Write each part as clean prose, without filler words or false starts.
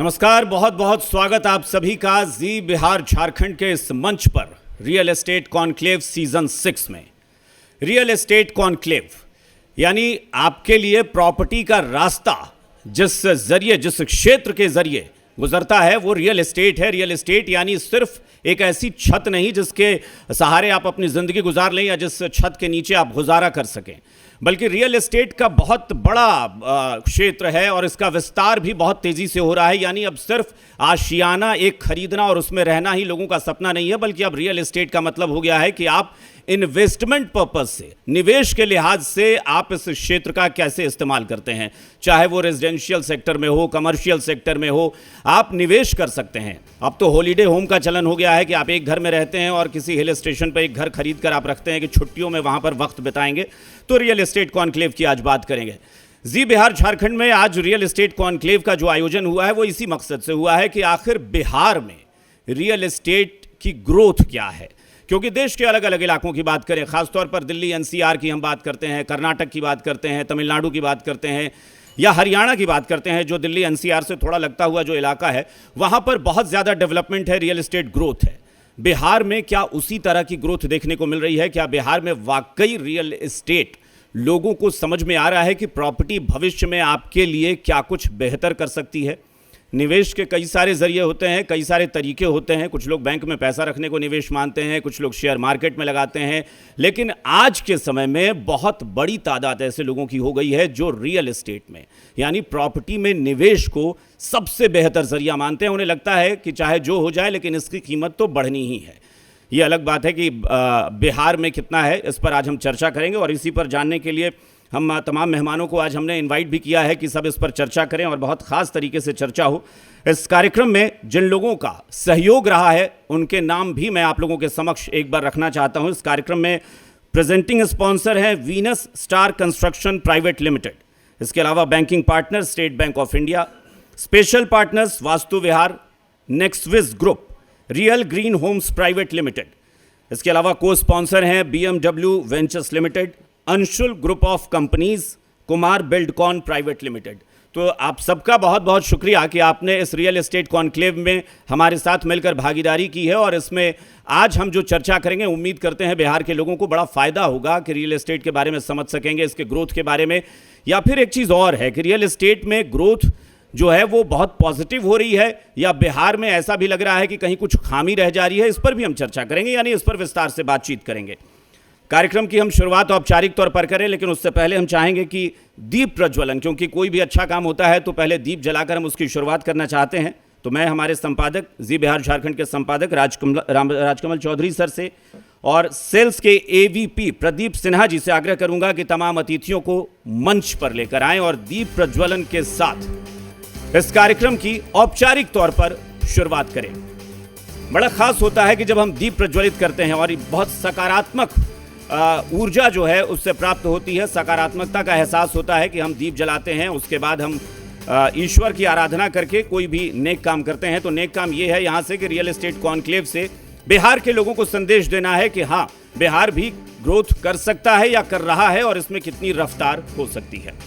नमस्कार, बहुत बहुत स्वागत आप सभी का जी बिहार झारखंड के इस मंच पर रियल एस्टेट कॉन्क्लेव सीजन 6 में। रियल एस्टेट कॉन्क्लेव यानी आपके लिए प्रॉपर्टी का रास्ता जिस क्षेत्र के जरिए गुजरता है वो रियल एस्टेट है। रियल एस्टेट यानी सिर्फ एक ऐसी छत नहीं जिसके सहारे आप अपनी जिंदगी गुजार लें या जिस छत के नीचे आप गुजारा कर सकें, बल्कि रियल एस्टेट का बहुत बड़ा क्षेत्र है और इसका विस्तार भी बहुत तेजी से हो रहा है। यानी अब सिर्फ आशियाना एक खरीदना और उसमें रहना ही लोगों का सपना नहीं है, बल्कि अब रियल एस्टेट का मतलब हो गया है कि आप इन्वेस्टमेंट पर्पस से, निवेश के लिहाज से आप इस क्षेत्र का कैसे इस्तेमाल करते हैं। चाहे वो रेजिडेंशियल सेक्टर में हो, कमर्शियल सेक्टर में हो, आप निवेश कर सकते हैं। अब तो हॉलीडे होम का चलन हो गया है कि आप एक घर में रहते हैं और किसी हिल स्टेशन पर एक घर खरीद कर आप रखते हैं कि छुट्टियों में वहां पर वक्त बिताएंगे। तो रियल एस्टेट कॉन्क्लेव की आज बात करेंगे। जी बिहार झारखंड में आज रियल एस्टेट कॉन्क्लेव का जो आयोजन हुआ है वो इसी मकसद से हुआ है कि आखिर बिहार में रियल एस्टेट की ग्रोथ क्या है। क्योंकि देश के अलग अलग इलाकों की बात करें, खासतौर पर दिल्ली एनसीआर की हम बात करते हैं, कर्नाटक की बात करते हैं, तमिलनाडु की बात करते हैं या हरियाणा की बात करते हैं, जो दिल्ली एनसीआर से थोड़ा लगता हुआ जो इलाका है, वहाँ पर बहुत ज़्यादा डेवलपमेंट है, रियल एस्टेट ग्रोथ है। बिहार में क्या उसी तरह की ग्रोथ देखने को मिल रही है? क्या बिहार में वाकई रियल एस्टेट लोगों को समझ में आ रहा है कि प्रॉपर्टी भविष्य में आपके लिए क्या कुछ बेहतर कर सकती है? निवेश के कई सारे जरिए होते हैं, कई सारे तरीके होते हैं। कुछ लोग बैंक में पैसा रखने को निवेश मानते हैं, कुछ लोग शेयर मार्केट में लगाते हैं, लेकिन आज के समय में बहुत बड़ी तादाद ऐसे लोगों की हो गई है जो रियल एस्टेट में यानी प्रॉपर्टी में निवेश को सबसे बेहतर जरिया मानते हैं। उन्हें लगता है कि चाहे जो हो जाए लेकिन इसकी कीमत तो बढ़नी ही है। ये अलग बात है कि बिहार में कितना है, इस पर आज हम चर्चा करेंगे और इसी पर जानने के लिए हम तमाम मेहमानों को आज हमने इनवाइट भी किया है कि सब इस पर चर्चा करें और बहुत ख़ास तरीके से चर्चा हो। इस कार्यक्रम में जिन लोगों का सहयोग रहा है उनके नाम भी मैं आप लोगों के समक्ष एक बार रखना चाहता हूं। इस कार्यक्रम में प्रेजेंटिंग स्पॉन्सर हैं Venus Star Construction Private Limited. इसके अलावा banking partner State bank of India, special partners Vastu Vihar, Nextwiz Group, Real green Holmes private Limited. इसके अलावा को स्पॉन्सर हैं BMW Ventures Limited, Anshul Group of Companies, Kumar Buildcon Private Limited. तो आप सबका बहुत बहुत शुक्रिया कि आपने इस रियल एस्टेट कॉन्क्लेव में हमारे साथ मिलकर भागीदारी की है। और इसमें आज हम जो चर्चा करेंगे, उम्मीद करते हैं बिहार के लोगों को बड़ा फ़ायदा होगा कि रियल एस्टेट के बारे में समझ सकेंगे, इसके ग्रोथ के बारे में। या फिर एक चीज़ और है कि रियल एस्टेट में ग्रोथ जो है वो बहुत पॉजिटिव हो रही है या बिहार में ऐसा भी लग रहा है कि कहीं कुछ खामी रह जा रही है, इस पर भी हम चर्चा करेंगे, यानी इस पर विस्तार से बातचीत करेंगे। कार्यक्रम की हम शुरुआत औपचारिक तौर पर करें, लेकिन उससे पहले हम चाहेंगे कि दीप प्रज्वलन, क्योंकि कोई भी अच्छा काम होता है तो पहले दीप जलाकर हम उसकी शुरुआत करना चाहते हैं। तो मैं हमारे संपादक, जी बिहार झारखंड के संपादक राजकमल चौधरी सर से और सेल्स के AVP प्रदीप सिन्हा जी से आग्रह करूंगा कि तमाम अतिथियों को मंच पर लेकर आएं और दीप प्रज्वलन के साथ इस कार्यक्रम की औपचारिक तौर पर शुरुआत करें। बड़ा खास होता है कि जब हम दीप प्रज्वलित करते हैं और बहुत सकारात्मक ऊर्जा जो है उससे प्राप्त होती है, सकारात्मकता का एहसास होता है कि हम दीप जलाते हैं। उसके बाद हम ईश्वर की आराधना करके कोई भी नेक काम करते हैं। तो नेक काम ये है यहाँ से कि रियल एस्टेट कॉन्क्लेव से बिहार के लोगों को संदेश देना है कि हाँ, बिहार भी ग्रोथ कर सकता है या कर रहा है और इसमें कितनी रफ्तार हो सकती है।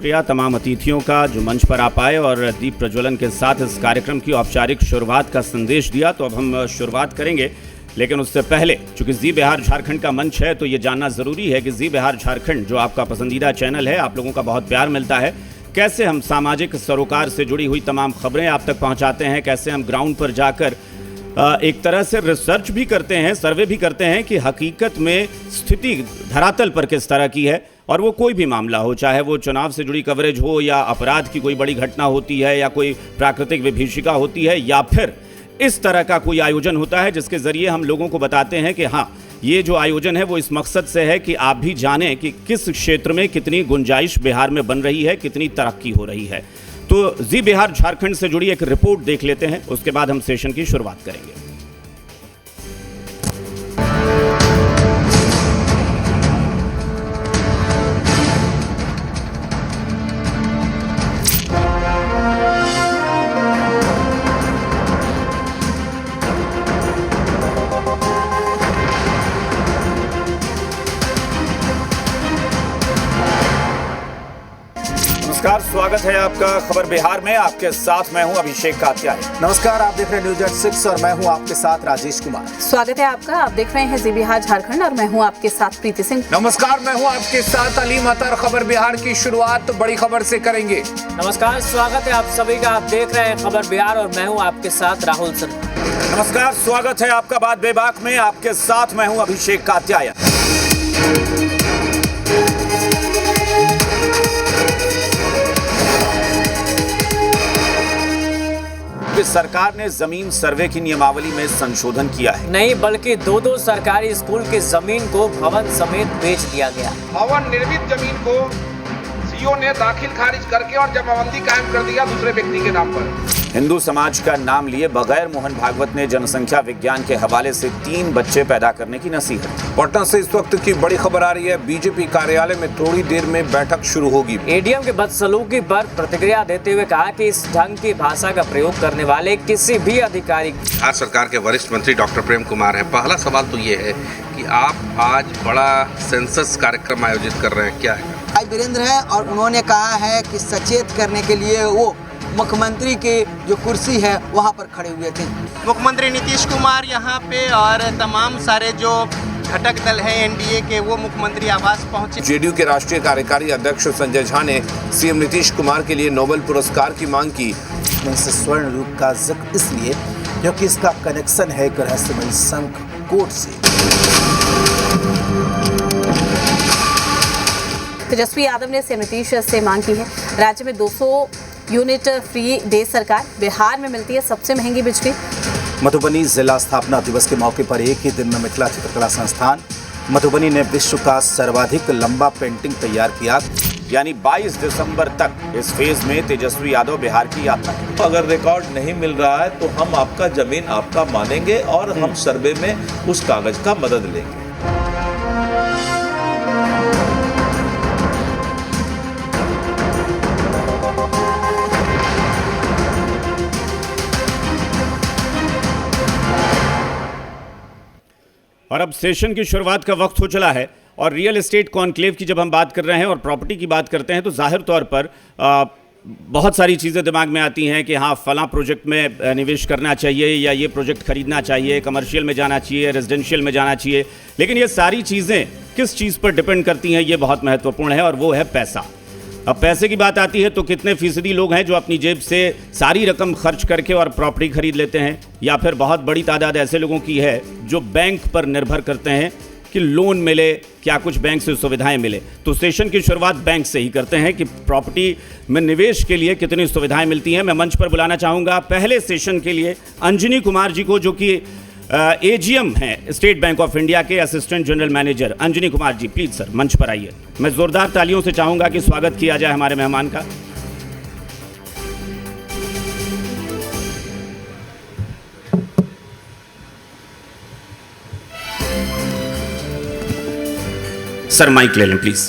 शुक्रिया तमाम अतिथियों का जो मंच पर आ पाए और दीप प्रज्वलन के साथ इस कार्यक्रम की औपचारिक शुरुआत का संदेश दिया। तो अब हम शुरुआत करेंगे, लेकिन उससे पहले चूंकि जी बिहार झारखंड का मंच है तो ये जानना ज़रूरी है कि जी बिहार झारखंड जो आपका पसंदीदा चैनल है, आप लोगों का बहुत प्यार मिलता है। कैसे हम सामाजिक सरोकार से जुड़ी हुई तमाम खबरें आप तक पहुंचाते हैं, कैसे हम ग्राउंड पर जाकर एक तरह से रिसर्च भी करते हैं, सर्वे भी करते हैं कि हकीकत में स्थिति धरातल पर किस तरह की है। और वो कोई भी मामला हो, चाहे वो चुनाव से जुड़ी कवरेज हो या अपराध की कोई बड़ी घटना होती है या कोई प्राकृतिक विभीषिका होती है या फिर इस तरह का कोई आयोजन होता है जिसके ज़रिए हम लोगों को बताते हैं कि हाँ, ये जो आयोजन है वो इस मकसद से है कि आप भी जानें कि किस क्षेत्र में कितनी गुंजाइश बिहार में बन रही है, कितनी तरक्की हो रही है। तो जी बिहार झारखंड से जुड़ी एक रिपोर्ट देख लेते हैं, उसके बाद हम सेशन की शुरुआत करेंगे। नमस्कार, स्वागत है आपका खबर बिहार में। आपके साथ मैं हूं अभिषेक कात्याय। नमस्कार, आप देख रहे हैं न्यूज एट 6 और मैं हूं आपके साथ राजेश कुमार। स्वागत है आपका, आप देख रहे हैं जी बिहार झारखंड और मैं हूं आपके साथ प्रीति सिंह। नमस्कार, मैं हूं आपके साथ अली मतर। खबर बिहार की शुरुआत बड़ी खबर से करेंगे। नमस्कार, स्वागत है आप सभी का, आप देख रहे हैं खबर बिहार और मैं हूं आपके साथ राहुल सिंह। नमस्कार, स्वागत है आपका बात बेबाक में। आपके साथ मैं हूं अभिषेक कात्याय। सरकार ने जमीन सर्वे की नियमावली में संशोधन किया है। नहीं, बल्कि दो सरकारी स्कूल की जमीन को भवन समेत बेच दिया गया। भवन निर्मित जमीन को सीओ ने दाखिल खारिज करके और जमाबंदी कायम कर दिया दूसरे व्यक्ति के नाम पर। हिंदू समाज का नाम लिए बगैर मोहन भागवत ने जनसंख्या विज्ञान के हवाले से 3 बच्चे पैदा करने की नसीहत। पटना से इस वक्त की बड़ी खबर आ रही है। बीजेपी कार्यालय में थोड़ी देर में बैठक शुरू होगी। एडीएम के बदसलूकी पर प्रतिक्रिया देते हुए कहा कि इस ढंग की भाषा का प्रयोग करने वाले किसी भी अधिकारी। बिहार सरकार के वरिष्ठ मंत्री डॉक्टर प्रेम कुमार हैं। पहला सवाल तो ये है कि आप आज बड़ा सेंसस कार्यक्रम आयोजित कर रहे हैं, क्या है? भाई वीरेंद्र है और उन्होंने कहा है कि सचेत करने के लिए वो मुख्यमंत्री के जो कुर्सी है वहाँ पर खड़े हुए थे। मुख्यमंत्री नीतीश कुमार यहाँ पे और तमाम सारे जो घटक दल हैं एनडीए के, वो मुख्यमंत्री आवास पहुंचे। जेडीयू के राष्ट्रीय कार्यकारी अध्यक्ष संजय झा ने सीएम नीतीश कुमार के लिए नोबेल पुरस्कार की मांग की। इस स्वर्ण युग का जिक्र इसलिए क्योंकि इसका कनेक्शन है एक रहस्यमयी शंख कोट से। तेजस्वी यादव ने सीएम नीतीश से मांग की है। राज्य में 200 यूनिट फ्री दे सरकार। बिहार में मिलती है सबसे महंगी बिजली। मधुबनी जिला स्थापना दिवस के मौके पर एक ही दिन में मिथिला चित्रकला संस्थान मधुबनी ने विश्व का सर्वाधिक लंबा पेंटिंग तैयार किया। यानी 22 दिसंबर तक इस फेज में तेजस्वी यादव बिहार की यात्रा करेंगे। अगर रिकॉर्ड नहीं मिल रहा है तो हम आपका जमीन आपका मानेंगे और हम सर्वे में उस कागज का मदद लेंगे। और अब सेशन की शुरुआत का वक्त हो चला है और रियल एस्टेट कॉन्क्लेव की जब हम बात कर रहे हैं और प्रॉपर्टी की बात करते हैं तो जाहिर तौर पर बहुत सारी चीज़ें दिमाग में आती हैं कि हाँ, फलां प्रोजेक्ट में निवेश करना चाहिए या ये प्रोजेक्ट खरीदना चाहिए, कमर्शियल में जाना चाहिए, रेजिडेंशियल में जाना चाहिए। लेकिन ये सारी चीज़ें किस चीज़ पर डिपेंड करती हैं, ये बहुत महत्वपूर्ण है और वो है पैसा। अब पैसे की बात आती है तो कितने फीसदी लोग हैं जो अपनी जेब से सारी रकम खर्च करके और प्रॉपर्टी खरीद लेते हैं, या फिर बहुत बड़ी तादाद ऐसे लोगों की है जो बैंक पर निर्भर करते हैं कि लोन मिले, क्या कुछ बैंक से सुविधाएं मिले। तो सेशन की शुरुआत बैंक से ही करते हैं कि प्रॉपर्टी में निवेश के लिए कितनी सुविधाएं मिलती हैं। मैं मंच पर बुलाना चाहूँगा पहले सेशन के लिए अंजनी कुमार जी को, जो कि एजीएम हैं स्टेट बैंक ऑफ इंडिया के assistant general manager. Anjani Kumar ji, please sir मंच पर आइए। मैं जोरदार तालियों से चाहूँगा कि स्वागत किया जाए हमारे मेहमान का। सर माइक ले लें प्लीज।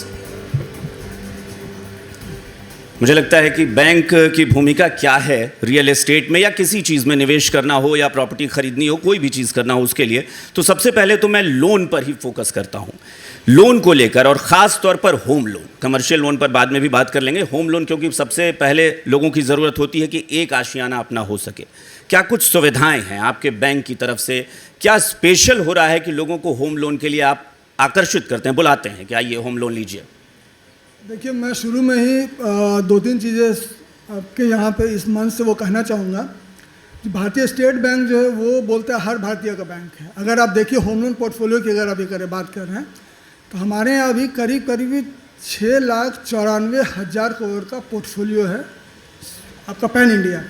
मुझे लगता है कि बैंक की भूमिका क्या है रियल एस्टेट में या किसी चीज़ में निवेश करना हो या प्रॉपर्टी खरीदनी हो, कोई भी चीज़ करना हो उसके लिए, तो सबसे पहले तो मैं लोन पर ही फोकस करता हूँ, लोन को लेकर, और ख़ास तौर पर होम लोन। कमर्शियल लोन पर बाद में भी बात कर लेंगे, होम लोन क्योंकि सबसे पहले लोगों की ज़रूरत होती है कि एक आशियाना अपना हो सके। क्या कुछ सुविधाएं हैं आपके बैंक की तरफ से, क्या स्पेशल हो रहा है कि लोगों को होम लोन के लिए आप आकर्षित करते हैं, बुलाते हैं कि आइए होम लोन लीजिए? देखिए, मैं शुरू में ही दो तीन चीज़ें आपके यहाँ पे इस मंच से वो कहना चाहूँगा। भारतीय स्टेट बैंक जो है वो बोलता है हर भारतीय का बैंक है। अगर आप देखिए होम लोन पोर्टफोलियो की अगर अभी बात कर रहे हैं तो हमारे यहाँ अभी करीब 6,94,000 करोड़ का पोर्टफोलियो है आपका पैन इंडिया।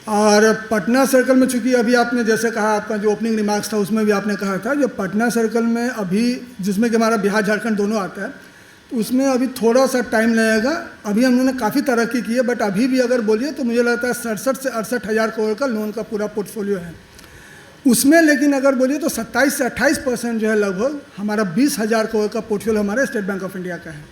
और पटना सर्कल में, चूँकि अभी आपने जैसे कहा, आपका जो ओपनिंग रिमार्क्स था उसमें भी आपने कहा था, जो पटना सर्कल में अभी जिसमें कि हमारा बिहार झारखंड दोनों आता है, तो उसमें अभी थोड़ा सा टाइम लगेगा। अभी हम लोगों ने काफ़ी तरक्की की है, बट अभी भी अगर बोलिए तो मुझे लगता है 67 से 68 हज़ार करोड़ का लोन का पूरा पोर्टफोलियो है उसमें। लेकिन अगर बोलिए तो 27 से 28% जो है लगभग हमारा 20,000 करोड़ का पोर्टफोलियो हमारे स्टेट बैंक ऑफ इंडिया का है।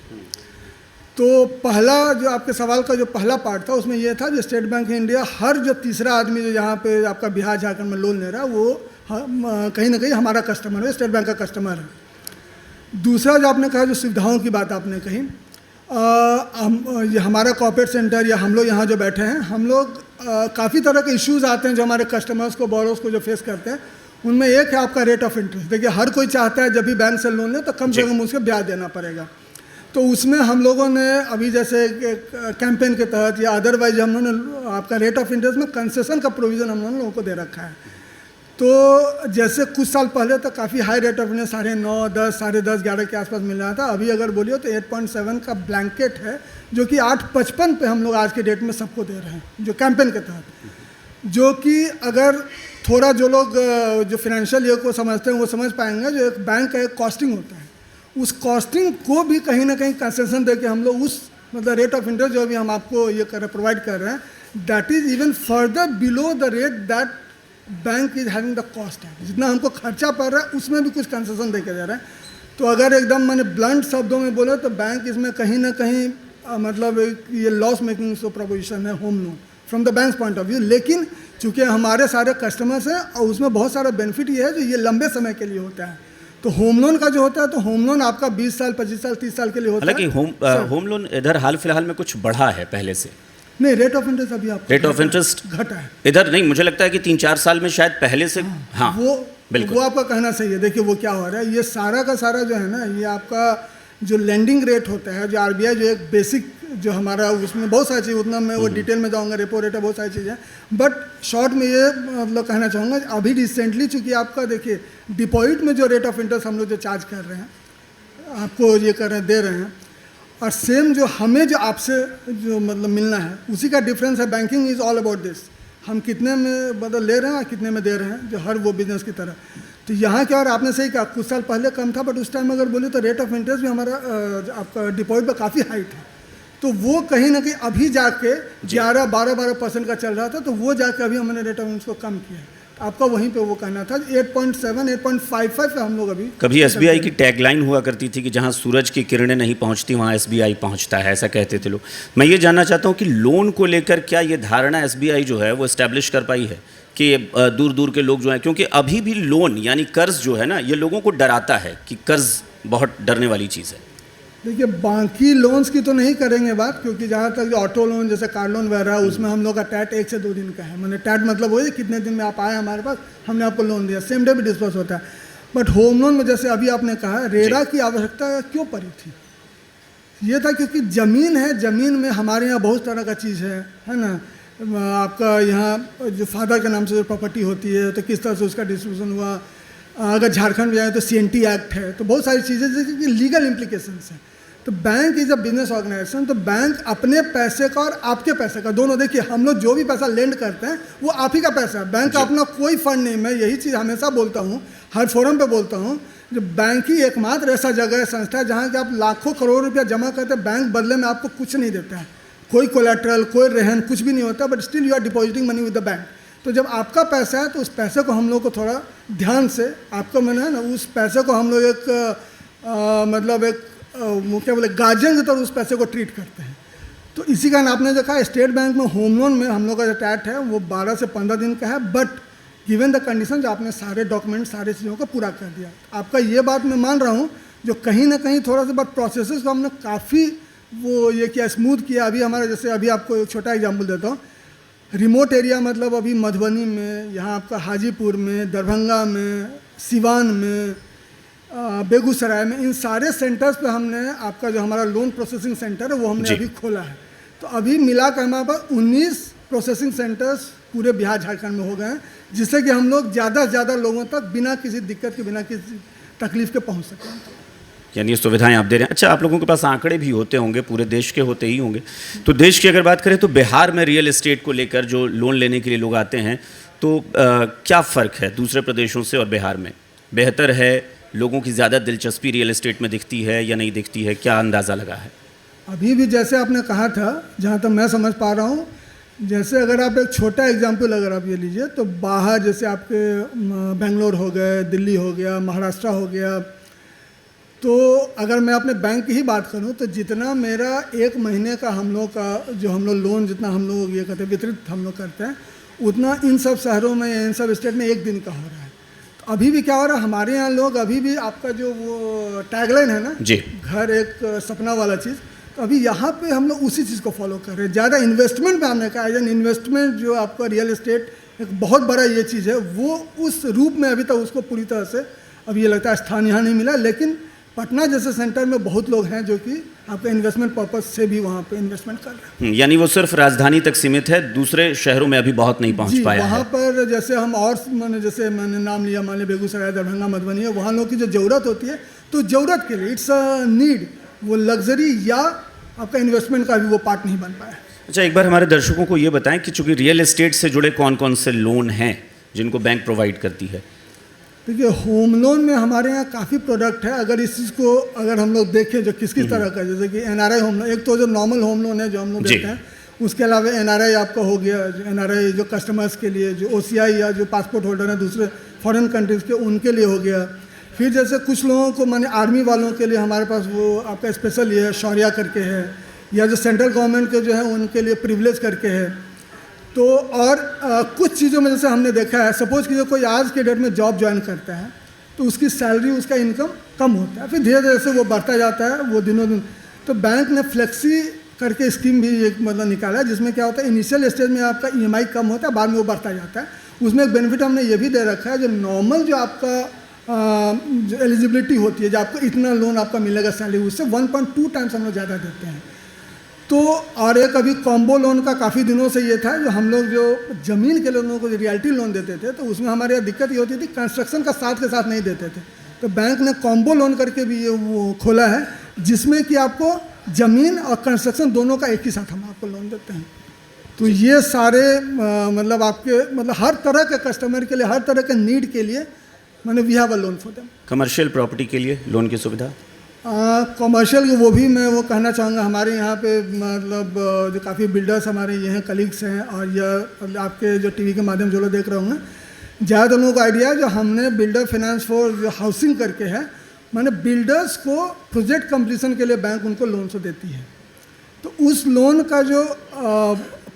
तो पहला जो आपके सवाल का जो पहला पार्ट था उसमें यह था जो स्टेट बैंक ऑफ इंडिया हर जो तीसरा आदमी जो यहाँ पे आपका बिहार झारखंड में लोन ले रहा है वो कहीं ना कहीं हमारा कस्टमर है, स्टेट बैंक का कस्टमर है। दूसरा जो आपने कहा, जो सुविधाओं की बात आपने कही, ये हमारा कॉर्पोरेट सेंटर या हम लोग यहाँ जो बैठे हैं, हम लोग काफ़ी तरह के इश्यूज आते हैं जो हमारे कस्टमर्स को, बोरोस को जो फेस करते हैं। उनमें एक है आपका रेट ऑफ इंटरेस्ट। देखिए, हर कोई चाहता है जब भी बैंक से लोन ले तो कम से कम उसको ब्याज देना पड़ेगा। तो उसमें हम लोगों ने अभी जैसे कैंपेन के तहत या अदरवाइज हम लोगों ने आपका रेट ऑफ इंटरेस्ट में कंसेशन का प्रोविज़न हम लोगों को दे रखा है। तो जैसे कुछ साल पहले तक काफ़ी हाई रेट ऑफ इंटरेस्ट 9.5, 10, 10.5, 11 के आसपास मिल रहा था। अभी अगर बोलिए तो 8.7 का ब्लैंकेट है, जो कि 8.55 पे हम लोग आज के डेट में सबको दे रहे हैं, जो कैंपेन के तहत। जो कि अगर थोड़ा जो लोग जो फाइनेंशियल ईयर को समझते हैं वो समझ पाएंगे, जो एक बैंक का एक कॉस्टिंग होता है, उस कॉस्टिंग को भी कहीं ना कहीं कंसेशन दे के हम लोग उस मतलब रेट ऑफ इंटरेस्ट जो अभी हम आपको ये प्रोवाइड कर रहे हैं, that is even further below the rate that bank is having the cost है। जितना हमको खर्चा पड़ रहा है उसमें भी कुछ कंसेशन दे के दे रहे हैं। तो अगर एकदम मैंने ब्लंट शब्दों में बोला तो बैंक इसमें कहीं ना कहीं मतलब ये लॉस मेकिंग सो प्रोपोजिशन है home loan from the bank point of view. लेकिन चूँकि हमारे सारे कस्टमर्स हैं और उसमें बहुत सारा बेनिफिट ये है जो ये लंबे समय के लिए होता है। तो होम लोन का जो होता है, तो होम लोन आपका 20 साल, 25 साल, 30 साल के लिए होता है। हालांकि होम लोन इधर हाल फिलहाल में कुछ बढ़ा है पहले से। नहीं, रेट ऑफ इंटरेस्ट अभी आप रेट ऑफ इंटरेस्ट घटा है इधर नहीं, मुझे लगता है कि 3-4 साल में शायद पहले से। हाँ, वो बिल्कुल, वो आपका कहना सही है। देखिए वो क्या हो रहा है, ये सारा का सारा जो है ना, ये आपका जो लेंडिंग रेट होता है, जो आरबीआई जो एक बेसिक जो हमारा, उसमें बहुत सारी चीज़, उतना मैं वो डिटेल में जाऊंगा, रेपो रेट है, बहुत सारी चीज़ें। बट शॉर्ट में ये मतलब कहना चाहूँगा, अभी रिसेंटली चूँकि आपका देखिए डिपॉजिट में जो रेट ऑफ इंटरेस्ट हम लोग जो चार्ज कर रहे हैं, आपको ये कर रहे हैं, दे रहे हैं, और सेम जो हमें जो आपसे जो मतलब मिलना है उसी का डिफरेंस है। Banking is all about this, हम कितने में मतलब ले रहे हैं और कितने में दे रहे हैं, जो हर वो बिजनेस की तरह। तो यहाँ क्या, और आपने सही कहा, कुछ साल पहले कम था, बट उस टाइम अगर बोले तो रेट ऑफ इंटरेस्ट भी हमारा आपका डिपॉजिट पर काफ़ी हाइट है। तो वो कहीं ना कहीं अभी जाके 11-12% का चल रहा था, तो वो जाके अभी हमने रेट ऑफ इंटरेस्ट को कम किया है। आपका वहीं पे वो कहना था 8.7, 8.55 पे हम लोग अभी। कभी एसबीआई की टैगलाइन हुआ करती थी कि जहां सूरज की किरणें नहीं पहुंचती वहां एसबीआई पहुंचता है, ऐसा कहते थे लोग। मैं ये जानना चाहता हूं कि लोन को लेकर क्या ये धारणा एसबीआई जो है वो इस्टेब्लिश कर पाई है कि दूर दूर के लोग जो हैं, क्योंकि अभी भी लोन यानी कर्ज जो है ना, ये लोगों को डराता है कि कर्ज बहुत डरने वाली चीज़ है। देखिए, बाकी लोन्स की तो नहीं करेंगे बात, क्योंकि जहाँ तक ऑटो लोन जैसे कार लोन वगैरह, उसमें हम लोग का टैट 1 से 2 दिन का है। मैंने टैट मतलब वही कितने दिन में आप आए हमारे पास, हमने आपको लोन दिया, सेम डे भी डिस्पर्स होता है। बट होम लोन में जैसे अभी आपने कहा, रेरा की आवश्यकता क्यों पड़ी थी, ये था क्योंकि ज़मीन है, ज़मीन में हमारे यहाँ बहुत तरह का चीज़ है ना। आपका यहाँ जो फादर के नाम से जो प्रॉपर्टी होती है, तो किस तरह से उसका डिस्ट्रीब्यूशन हुआ। अगर झारखंड में जाए तो CNT एक्ट है, तो बहुत सारी चीज़ें जिसकी लीगल इम्प्लीकेशंस हैं। तो bank is a business organisation, तो बैंक अपने पैसे का और आपके पैसे का दोनों, देखिए हम लोग जो भी पैसा लेंड करते हैं वो आप ही का पैसा है, बैंक का अपना कोई फंड नहीं। मैं यही चीज़ हमेशा बोलता हूँ, हर फोरम पे बोलता हूँ, जो बैंक ही एकमात्र ऐसा जगह है, संस्था है, जहाँ कि आप लाखों करोड़ रुपया जमा करते हैं, बैंक बदले में आपको कुछ नहीं देता है, कोई कोलैटरल, कोई रहन, कुछ भी नहीं होता, but still you are depositing money with the bank. तो जब आपका पैसा है तो उस पैसे को हम लोग को थोड़ा ध्यान से, आपको मैंने है ना, उस पैसे को हम लोग एक मतलब एक क्या बोले गार्जियन की तरह उस पैसे को ट्रीट करते हैं। तो इसी कारण आपने देखा स्टेट बैंक में होम लोन में हम लोग का जो टैट है वो 12 से 15 दिन का है, बट गिवन द कंडीशन आपने सारे डॉक्यूमेंट सारे चीज़ों को पूरा कर दिया। आपका ये बात मैं मान रहा हूँ, जो कहीं ना कहीं थोड़ा सा बट प्रोसेस को हमने काफ़ी वो ये किया, स्मूथ किया। अभी हमारा जैसे अभी आपको एक छोटा एग्जाम्पल देता हूँ, रिमोट एरिया मतलब अभी मधुबनी में, यहाँ आपका हाजीपुर में, दरभंगा में, सिवान में, बेगूसराय में, इन सारे सेंटर्स पे हमने आपका जो हमारा लोन प्रोसेसिंग सेंटर है वो हमने अभी खोला है। तो अभी मिला कर हमारे पास 19 प्रोसेसिंग सेंटर्स पूरे बिहार झारखंड में हो गए हैं, जिससे कि हम लोग ज़्यादा से ज़्यादा लोगों तक बिना किसी दिक्कत के, बिना किसी तकलीफ के पहुंच सकें। यानी ये सुविधाएं आप दे रहे हैं। अच्छा, आप लोगों के पास आंकड़े भी होते होंगे, पूरे देश के होते ही होंगे। तो देश की अगर बात करें तो बिहार में रियल एस्टेट को लेकर जो लोन लेने के लिए लोग आते हैं, तो क्या फ़र्क है दूसरे प्रदेशों से और बिहार में? बेहतर है, लोगों की ज़्यादा दिलचस्पी रियल एस्टेट में दिखती है या नहीं दिखती है, क्या अंदाज़ा लगा है? अभी भी जैसे आपने कहा था, जहाँ तक मैं समझ पा रहा हूँ, जैसे अगर आप एक छोटा एग्जाम्पल अगर आप ये लीजिए तो बाहर जैसे आपके बेंगलोर हो गए, दिल्ली हो गया, महाराष्ट्र हो गया, तो अगर मैं अपने बैंक की ही बात करूं तो जितना मेरा एक महीने का हम लोग का जो हम लोग लोन जितना हम लोग ये करते हैं वितरित हम लोग करते हैं, उतना इन सब शहरों में इन सब स्टेट में एक दिन का हो रहा है। तो अभी भी क्या हो रहा है, हमारे यहाँ लोग अभी भी आपका जो वो टैगलाइन है ना जी, घर एक सपना वाला चीज़, तो अभी यहाँ पे हम लोग उसी चीज़ को फॉलो कर रहे हैं। ज़्यादा इन्वेस्टमेंट पे हमने कहा है, इन्वेस्टमेंट जो आपका रियल एस्टेट एक बहुत बड़ा ये चीज़ है, वो उस रूप में अभी तक उसको पूरी तरह से अभी ये लगता है स्थान यहाँ नहीं मिला। लेकिन पटना जैसे सेंटर में बहुत लोग हैं जो कि आपके इन्वेस्टमेंट पर्पस से भी वहाँ पे इन्वेस्टमेंट कर रहे हैं। यानी वो सिर्फ राजधानी तक सीमित है, दूसरे शहरों में अभी बहुत नहीं पहुँच पाया वहाँ है। पर जैसे हम और जैसे मैंने नाम लिया, मान लिया बेगूसराय, दरभंगा, मधुबनी है, वहाँ लोग की जो ज़रूरत होती है तो ज़रूरत के लिए इट्स अ नीड, वो लग्जरी या आपका इन्वेस्टमेंट का भी वो पार्ट नहीं बन पाया। अच्छा, एक बार हमारे दर्शकों को ये बताएं कि चूँकि रियल एस्टेट से जुड़े कौन कौन से लोन हैं जिनको बैंक प्रोवाइड करती है? देखिए, होम लोन में हमारे यहाँ काफ़ी प्रोडक्ट है। अगर इस चीज़ को अगर हम लोग देखें जो किस तरह का, जैसे कि एनआरआई होम लोन, एक तो जो नॉर्मल होम लोन है जो हम लोग देते हैं, उसके अलावा एनआरआई आपका हो गया, एनआरआई जो कस्टमर्स के लिए, जो ओसीआई या जो पासपोर्ट होल्डर हैं दूसरे फॉरेन कंट्रीज़ के, उनके लिए हो गया। फिर जैसे कुछ लोगों को माने आर्मी वालों के लिए हमारे पास वो आपका स्पेशल ये है, शौर्या करके है, या जो सेंट्रल गवर्नमेंट के जो है उनके लिए प्रिविलेज करके है। तो और कुछ चीज़ों में जैसे हमने देखा है, सपोज कि जो कोई आज के डेट में जॉब ज्वाइन करता है तो उसकी सैलरी, उसका इनकम कम होता है, फिर धीरे धीरे से वो बढ़ता जाता है, वो दिनों दिन। तो बैंक ने फ्लेक्सी करके स्कीम भी एक मतलब निकाला है, जिसमें क्या होता है, इनिशियल स्टेज में आपका ईएमआई कम होता है, बाद में वो बढ़ता जाता है। उसमें एक बेनिफिट हमने ये भी दे रखा है, जो नॉर्मल जो आपका जो एलिजिबिलिटी होती है, जो आपको इतना लोन आपका मिलेगा सैलरी, उससे 1.2 टाइम्स हम लोग ज़्यादा देते हैं। तो और एक अभी कॉम्बो लोन का काफ़ी दिनों से ये था, जो हम लोग जो ज़मीन के लोगों को जो रियल्टी लोन देते थे, तो उसमें हमारे यहाँ दिक्कत ये होती थी, कंस्ट्रक्शन का साथ के साथ नहीं देते थे। तो बैंक ने कॉम्बो लोन करके भी ये वो खोला है, जिसमें कि आपको ज़मीन और कंस्ट्रक्शन दोनों का एक ही साथ हम आपको लोन देते हैं। तो ये सारे मतलब आपके मतलब हर तरह के कस्टमर के लिए, हर तरह के नीड के लिए मैंने we have a loan for them. Commercial property के लिए लोन की सुविधा? कमर्शियल वो भी मैं वो कहना चाहूँगा, हमारे यहाँ पे मतलब जो काफ़ी बिल्डर्स हमारे ये हैं, कलीग्स हैं, और यह आपके जो टीवी के माध्यम जो लोग देख रहे होंगे, ज़्यादा लोगों को आइडिया जो हमने बिल्डर फाइनेंस फॉर जो हाउसिंग करके है, मैंने बिल्डर्स को प्रोजेक्ट कंप्लीशन के लिए बैंक उनको लोन से देती है। तो उस लोन का जो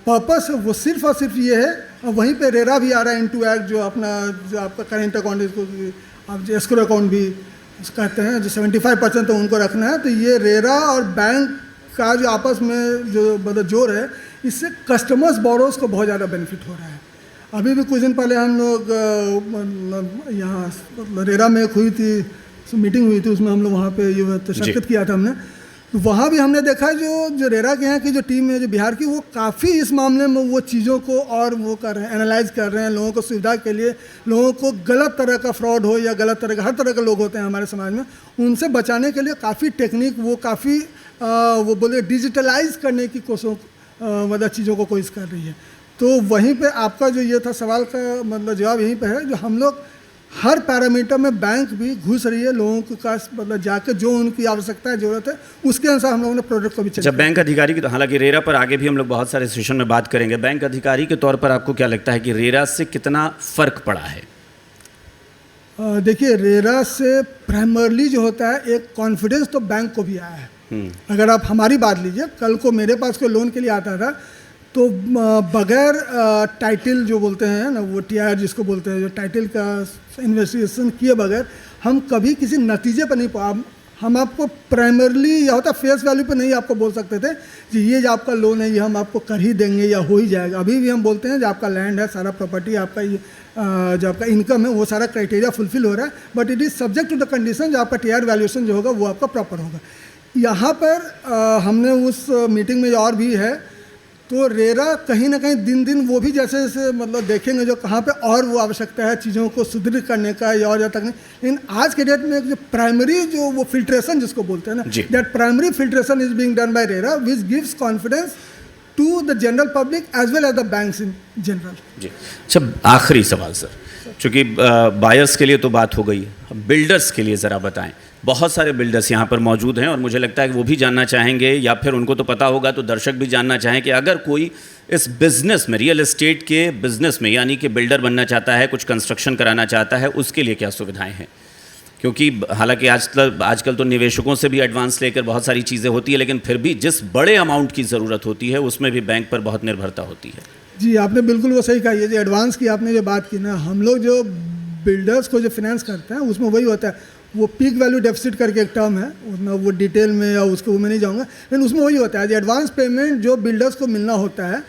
पर्पस है वो सिर्फ और सिर्फ ये है, और वहीं पे रेरा भी आ रहा है इनटू एक्ट, जो अपना जो आपका करेंट अकाउंट, इसको आप जो एस्क्रो अकाउंट भी कहते हैं, जो 75% तो उनको रखना है। तो ये रेरा और बैंक का जो आपस में जो मतलब जोड़ है, इससे कस्टमर्स बोरोस को बहुत ज़्यादा बेनिफिट हो रहा है। अभी भी कुछ दिन पहले हम लोग यहाँ रेरा में हुई थी मीटिंग हुई थी, उसमें हम लोग वहाँ पे ये तशक्कुत किया था हमने। तो वहाँ भी हमने देखा जो रेरा के यहाँ की जो टीम है जो बिहार की, वो काफ़ी इस मामले में वो चीज़ों को और वो कर रहे हैं, एनालाइज कर रहे हैं, लोगों को सुविधा के लिए, लोगों को गलत तरह का फ्रॉड हो या गलत तरह का, हर तरह के लोग होते हैं हमारे समाज में, उनसे बचाने के लिए काफ़ी टेक्निक वो काफ़ी वो बोले डिजिटलाइज करने की कोशिश मतलब चीज़ों को कोशिश कर रही है। तो वहीं पर आपका जो ये था सवाल का मतलब जवाब यहीं पर है, जो हम लोग हर पैरामीटर में बैंक भी घुस रही है, लोगों के पास मतलब जाकर जो उनकी आवश्यकता है, जरूरत है, उसके अनुसार हम लोगों ने प्रोडक्ट को भी जब बैंक अधिकारी की, तो हालांकि रेरा पर आगे भी हम लोग बहुत सारे सेशन में बात करेंगे, बैंक अधिकारी के तौर पर आपको क्या लगता है कि रेरा से कितना फ़र्क पड़ा है? देखिए, रेरा से प्राइमरली जो होता है एक कॉन्फिडेंस तो बैंक को भी आया है। अगर आप हमारी बात लीजिए, कल को मेरे पास कोई लोन के लिए आता था तो बगैर टाइटल जो बोलते हैं ना, वो TIR जिसको बोलते हैं, जो टाइटल का इन्वेस्टिगेशन किए बगैर हम कभी किसी नतीजे पर नहीं हम आपको प्राइमरली या होता फेस वैल्यू पे नहीं आपको बोल सकते थे कि ये जो आपका लोन है ये हम आपको कर ही देंगे या हो ही जाएगा। अभी भी हम बोलते हैं जो आपका लैंड है, सारा प्रॉपर्टी आपका, ये जो आपका इनकम है, वो सारा क्राइटेरिया फुलफिल हो रहा है, but it is subject to the condition जो आपका TIR वैल्यूएशन जो होगा वो आपका प्रॉपर होगा। यहाँ पर हमने उस मीटिंग में और भी है तो रेरा कहीं ना कहीं दिन दिन वो भी जैसे जैसे मतलब देखेंगे जो कहाँ पे और वो आवश्यकता है चीज़ों को सुदृढ़ करने का या और ज़्यादा तक नहीं, लेकिन आज के डेट में जो प्राइमरी जो वो फिल्ट्रेशन जिसको बोलते हैं ना, that primary filtration is being done by RERA which gives confidence to the general public as well as the banks in general. जी, अच्छा आखिरी सवाल सर, चूँकि बायर्स के लिए तो बात हो गई, बिल्डर्स के लिए ज़रा बताएं। बहुत सारे बिल्डर्स यहाँ पर मौजूद हैं और मुझे लगता है कि वो भी जानना चाहेंगे, या फिर उनको तो पता होगा तो दर्शक भी जानना चाहें कि अगर कोई इस बिज़नेस में, रियल एस्टेट के बिज़नेस में, यानी कि बिल्डर बनना चाहता है, कुछ कंस्ट्रक्शन कराना चाहता है, उसके लिए क्या सुविधाएं हैं? क्योंकि हालांकि आजकल तो निवेशकों से भी एडवांस लेकर बहुत सारी चीज़ें होती है, लेकिन फिर भी जिस बड़े अमाउंट की ज़रूरत होती है उसमें भी बैंक पर बहुत निर्भरता होती है। जी, आपने बिल्कुल वो सही कहा। ये जो एडवांस की आपने जो बात की ना, हम लोग जो बिल्डर्स को जो फाइनेंस करते हैं उसमें वही होता है, वो पीक वैल्यू डेफिसिट करके एक टर्म है, उसमें वो डिटेल में या उसको वो मैं नहीं जाऊँगा, लेकिन उसमें वही होता है जो एडवांस पेमेंट जो बिल्डर्स को मिलना होता है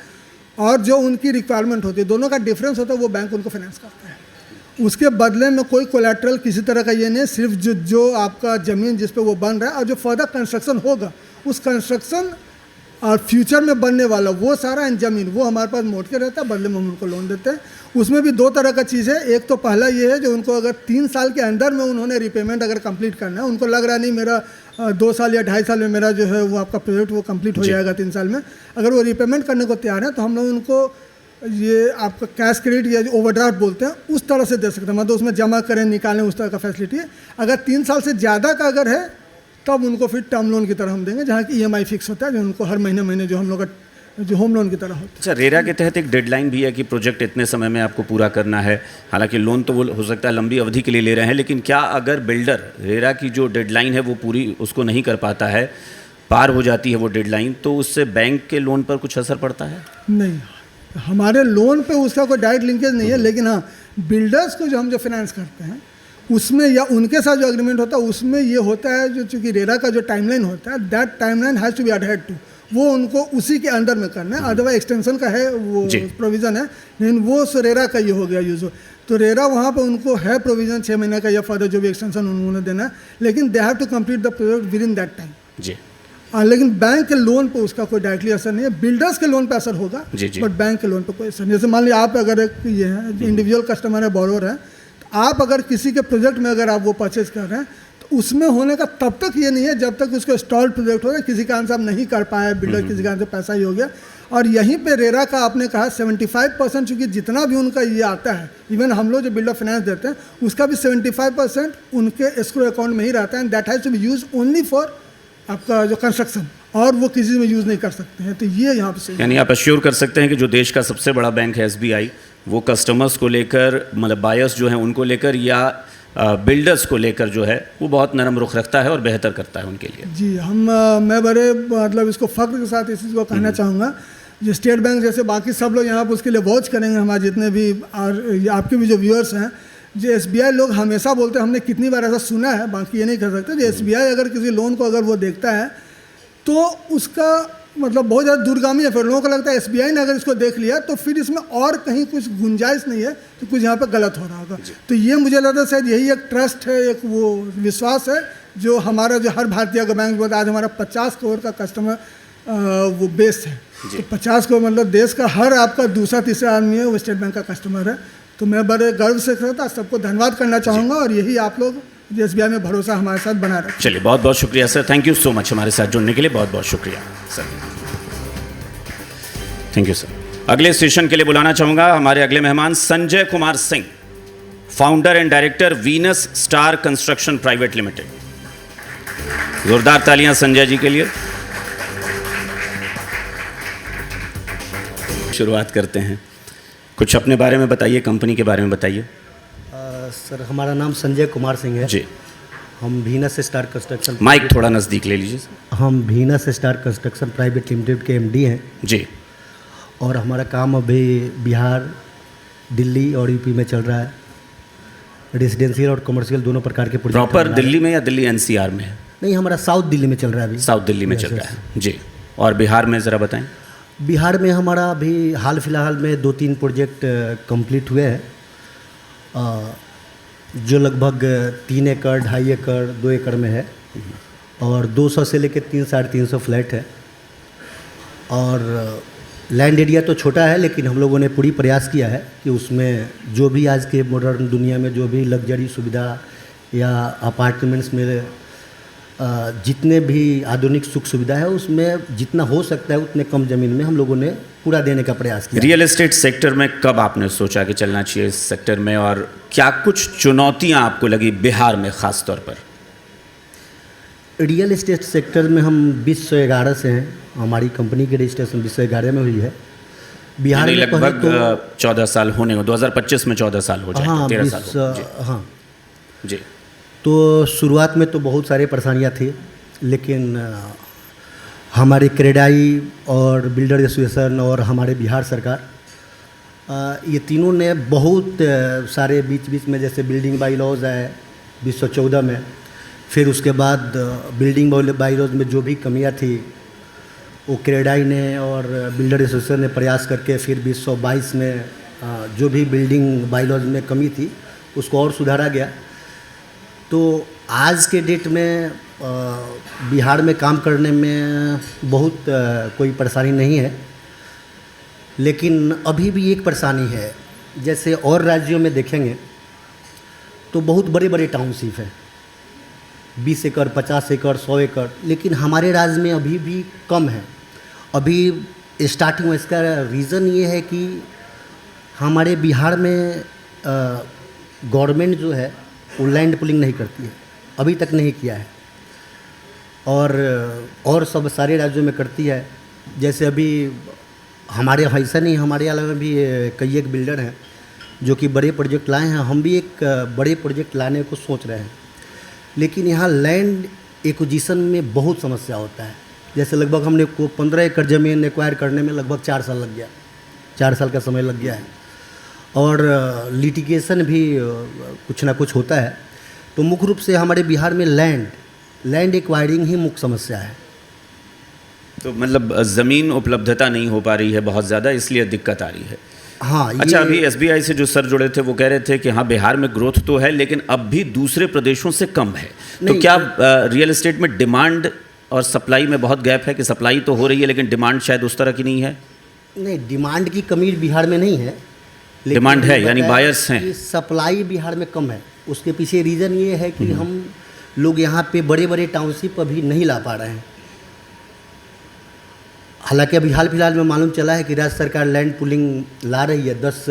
और जो उनकी रिक्वायरमेंट होती है, दोनों का डिफरेंस होता है, वो बैंक उनको फाइनेंस करता है। उसके बदले में कोई कोलैटरल किसी तरह का ये नहीं, सिर्फ जो आपका ज़मीन जिस पे वो बन रहा है और जो फर्दर कंस्ट्रक्शन होगा उस कंस्ट्रक्शन और फ्यूचर में बनने वाला वो सारा ज़मीन वो हमारे पास मोड़ के रहता है, बदले में हम उनको लोन देते हैं। उसमें भी दो तरह का चीज़ है, एक तो पहला ये है जो उनको अगर 3 साल के अंदर में उन्होंने रिपेमेंट अगर कंप्लीट करना है, उनको लग रहा नहीं मेरा 2 साल या 2.5 साल में मेरा जो है वो आपका प्रोजेक्ट वो कंप्लीट हो जाएगा 3 साल में, अगर वो रिपेमेंट करने को तैयार है तो हम लोग उनको ये आपका कैश क्रेडिट या जो ओवरड्राफ्ट बोलते हैं उस तरह से दे सकते हैं, मतलब उसमें जमा करें निकालें उस तरह का फैसिलिटी है। अगर 3 साल से ज़्यादा का अगर है तब उनको फिर टर्म लोन की तरह हम देंगे, जहाँ की EMI फिक्स होता है, जो उनको हर महीने जो हम लोग का जो होम लोन की तरह होता है। अच्छा, रेरा के तहत एक डेडलाइन भी है कि प्रोजेक्ट इतने समय में आपको पूरा करना है, हालांकि लोन तो वो हो सकता है लंबी अवधि के लिए ले रहे हैं, लेकिन क्या अगर बिल्डर रेरा की जो डेडलाइन है वो पूरी उसको नहीं कर पाता है, पार हो जाती है वो डेडलाइन, तो उससे बैंक के लोन पर कुछ असर पड़ता है? नहीं, हमारे लोन पे उसका कोई डायरेक्ट लिंकेज नहीं है, लेकिन हाँ बिल्डर्स को जो हम जो फाइनेंस करते हैं उसमें या उनके साथ जो एग्रीमेंट होता है उसमें ये होता है जो चूँकि रेरा का जो टाइमलाइन होता है that timeline has to be अडहेड टू, वो उनको उसी के अंदर में करना है, अदरवाइज एक्सटेंशन का है वो प्रोविज़न है, लेकिन वो रेरा का ये हो गया यूज़। तो रेरा वहाँ पे उनको है प्रोविज़न 6 महीने का या फर्दर जो भी एक्सटेंशन उन्होंने देना है, लेकिन they have to complete the project within that time. जी, लेकिन बैंक के लोन पे उसका कोई डायरेक्टली असर नहीं है, बिल्डर्स के लोन पे असर होगा, बट बैंक के लोन पे कोई असर नहीं। जैसे मान लिया आप अगर एक ये है इंडिविजुअल कस्टमर है, बोरोवर है, तो आप अगर किसी के प्रोजेक्ट में अगर आप वो परचेज कर रहे हैं तो उसमें होने का तब तक ये नहीं है जब तक उसको स्टॉल्ड प्रोजेक्ट हो जाए, किसी कारण से आप नहीं कर पाए, बिल्डर किसी कारण से पैसा ही हो गया। और यहीं पे रेरा का आपने कहा 75% चूँकि जितना भी उनका ये आता है, इवन हम लोग जो बिल्डर फाइनेंस देते हैं उसका भी 75% उनके एस्क्रो अकाउंट में ही रहता है, that has to be use only for आपका जो कंस्ट्रक्शन, और वो किसी में यूज़ नहीं कर सकते हैं। तो ये यहाँ पे यानी आप अश्योर कर सकते हैं कि जो देश का सबसे बड़ा बैंक है SBI, वो कस्टमर्स को लेकर, मतलब बायर्स जो हैं उनको लेकर या बिल्डर्स को लेकर जो है वो बहुत नरम रुख रखता है और बेहतर करता है उनके लिए। जी, मैं बड़े मतलब इसको फ़ख्र के साथ इस चीज़ को कहना चाहूँगा, जो स्टेट बैंक जैसे बाकी सब लोग यहाँ पर उसके लिए वॉच करेंगे, हमारे जितने भी और आपके भी जो व्यूअर्स हैं, जो SBI लोग हमेशा बोलते हैं, हमने कितनी बार ऐसा सुना है, बाकी ये नहीं कर सकते, जो SBI अगर किसी लोन को अगर वो देखता है तो उसका मतलब बहुत ज़्यादा दूरगामी है, फिर लोगों को लगता है SBI ने अगर इसको देख लिया तो फिर इसमें और कहीं कुछ गुंजाइश नहीं है, तो कुछ यहाँ पे गलत हो रहा होगा। तो ये मुझे लगता है शायद यही एक ट्रस्ट है, एक वो विश्वास है जो हमारा जो हर भारतीय का बैंक बोलता है। आज हमारा 50 करोड़ का कस्टमर वो बेस है, तो 50 करोड़ मतलब देश का हर आपका दूसरा तीसरा आदमी है वो स्टेट बैंक का कस्टमर है। तो मैं बड़े गर्व से कहता सबको धन्यवाद करना चाहूँगा, और यही आप लोग SBI में भरोसा हमारे साथ बना रहे। चलिए, बहुत बहुत शुक्रिया sir, thank you so much हमारे साथ जुड़ने के लिए, बहुत बहुत शुक्रिया सर, थैंक यू सर। अगले सेशन के लिए बुलाना चाहूँगा हमारे अगले मेहमान Sanjay Kumar Singh, founder and director Venus Star Construction Private limited. जोरदार तालियां संजय जी के लिए। शुरुआत करते हैं, कुछ अपने बारे में बताइए, कंपनी के बारे में बताइए। सर, हमारा नाम संजय कुमार सिंह है जी। हम वीनस स्टार कंस्ट्रक्शन, माइक थोड़ा नज़दीक ले लीजिए। हम Venus Star Construction Private limited के एमडी हैं जी। और हमारा काम अभी बिहार, दिल्ली और यूपी में चल रहा है। रेजिडेंशियल और कमर्शियल दोनों प्रकार के प्रोजेक्ट। प्रॉपर दिल्ली में या दिल्ली एनसीआर में है? नहीं, हमारा साउथ दिल्ली में चल रहा है अभी। साउथ दिल्ली में चल रहा है जी। और बिहार में ज़रा बताएं। बिहार में हमारा अभी हाल फिलहाल में 2-3 प्रोजेक्ट कंप्लीट हुए हैं, जो लगभग 3 एकड़, 2.5 एकड़, 2 एकड़ में है और 200 से लेकर 300-350 फ्लैट है। और लैंड एरिया तो छोटा है, लेकिन हम लोगों ने पूरी प्रयास किया है कि उसमें जो भी आज के मॉडर्न दुनिया में जो भी लग्जरी सुविधा या अपार्टमेंट्स में जितने भी आधुनिक सुख सुविधा है, उसमें जितना हो सकता है उतने कम ज़मीन में हम लोगों ने पूरा देने का प्रयास किया। रियल एस्टेट सेक्टर में कब आपने सोचा कि चलना चाहिए इस सेक्टर में, और क्या कुछ चुनौतियां आपको लगी बिहार में ख़ास तौर पर? रियल एस्टेट सेक्टर में हम 2011 से हैं। हमारी कंपनी की रजिस्ट्रेशन 2011 में हुई है। बिहार में लगभग 14 साल होने को, 2025 में 14 साल हो जाएंगे। हाँ, 13 साल हो। हाँ जी। तो शुरुआत में तो बहुत सारी परेशानियां थी, लेकिन हमारे क्रेडाई और बिल्डर एसोसिएशन और हमारे बिहार सरकार, ये तीनों ने बहुत सारे बीच बीच में, जैसे बिल्डिंग बाई लॉज है 2014 में, फिर उसके बाद बिल्डिंग बाई लॉज में जो भी कमियां थी वो क्रेडाई ने और बिल्डर एसोसिएशन ने प्रयास करके फिर 2022 में जो भी बिल्डिंग बाई लॉज में कमी थी उसको और सुधारा गया। तो आज के डेट में बिहार में काम करने में बहुत कोई परेशानी नहीं है, लेकिन अभी भी एक परेशानी है। जैसे और राज्यों में देखेंगे तो बहुत बड़े बड़े टाउनशिप हैं, 20 एकड़, 50 एकड़, 100 एकड़, लेकिन हमारे राज्य में अभी भी कम है। अभी स्टार्टिंग में इसका रीज़न ये है कि हमारे बिहार में गवर्नमेंट जो है वो लैंड पुलिंग नहीं करती है, अभी तक नहीं किया है, और सब सारे राज्यों में करती है। जैसे अभी हमारे ऐसा नहीं, हमारे अलावा भी कई एक बिल्डर हैं जो कि बड़े प्रोजेक्ट लाए हैं। हम भी एक बड़े प्रोजेक्ट लाने को सोच रहे हैं, लेकिन यहाँ लैंड एक्विजिशन में बहुत समस्या होता है। जैसे लगभग हमने को 15 एकड़ ज़मीन एक्वायर करने में लगभग 4 साल लग गया, 4 साल का समय लग गया है, और लिटिगेशन भी कुछ ना कुछ होता है। तो मुख्य रूप से हमारे बिहार में लैंड एक्वायरिंग ही मुख्य समस्या है। तो मतलब ज़मीन उपलब्धता नहीं हो पा रही है बहुत ज़्यादा, इसलिए दिक्कत आ रही है। हाँ। अच्छा, अभी एसबीआई से जो सर जुड़े थे वो कह रहे थे कि हाँ बिहार में ग्रोथ तो है, लेकिन अब भी दूसरे प्रदेशों से कम है। तो क्या रियल एस्टेट में डिमांड और सप्लाई में बहुत गैप है कि सप्लाई तो हो रही है लेकिन डिमांड शायद उस तरह की नहीं है? नहीं, डिमांड की कमी बिहार में नहीं है, डिमांड है, यानी बायर्स हैं। सप्लाई बिहार में कम है। उसके पीछे रीज़न ये है कि हम लोग यहाँ पे बड़े बड़े टाउनशिप अभी नहीं ला पा रहे हैं। हालांकि अभी हाल फिलहाल में मालूम चला है कि राज्य सरकार लैंड पुलिंग ला रही है। 10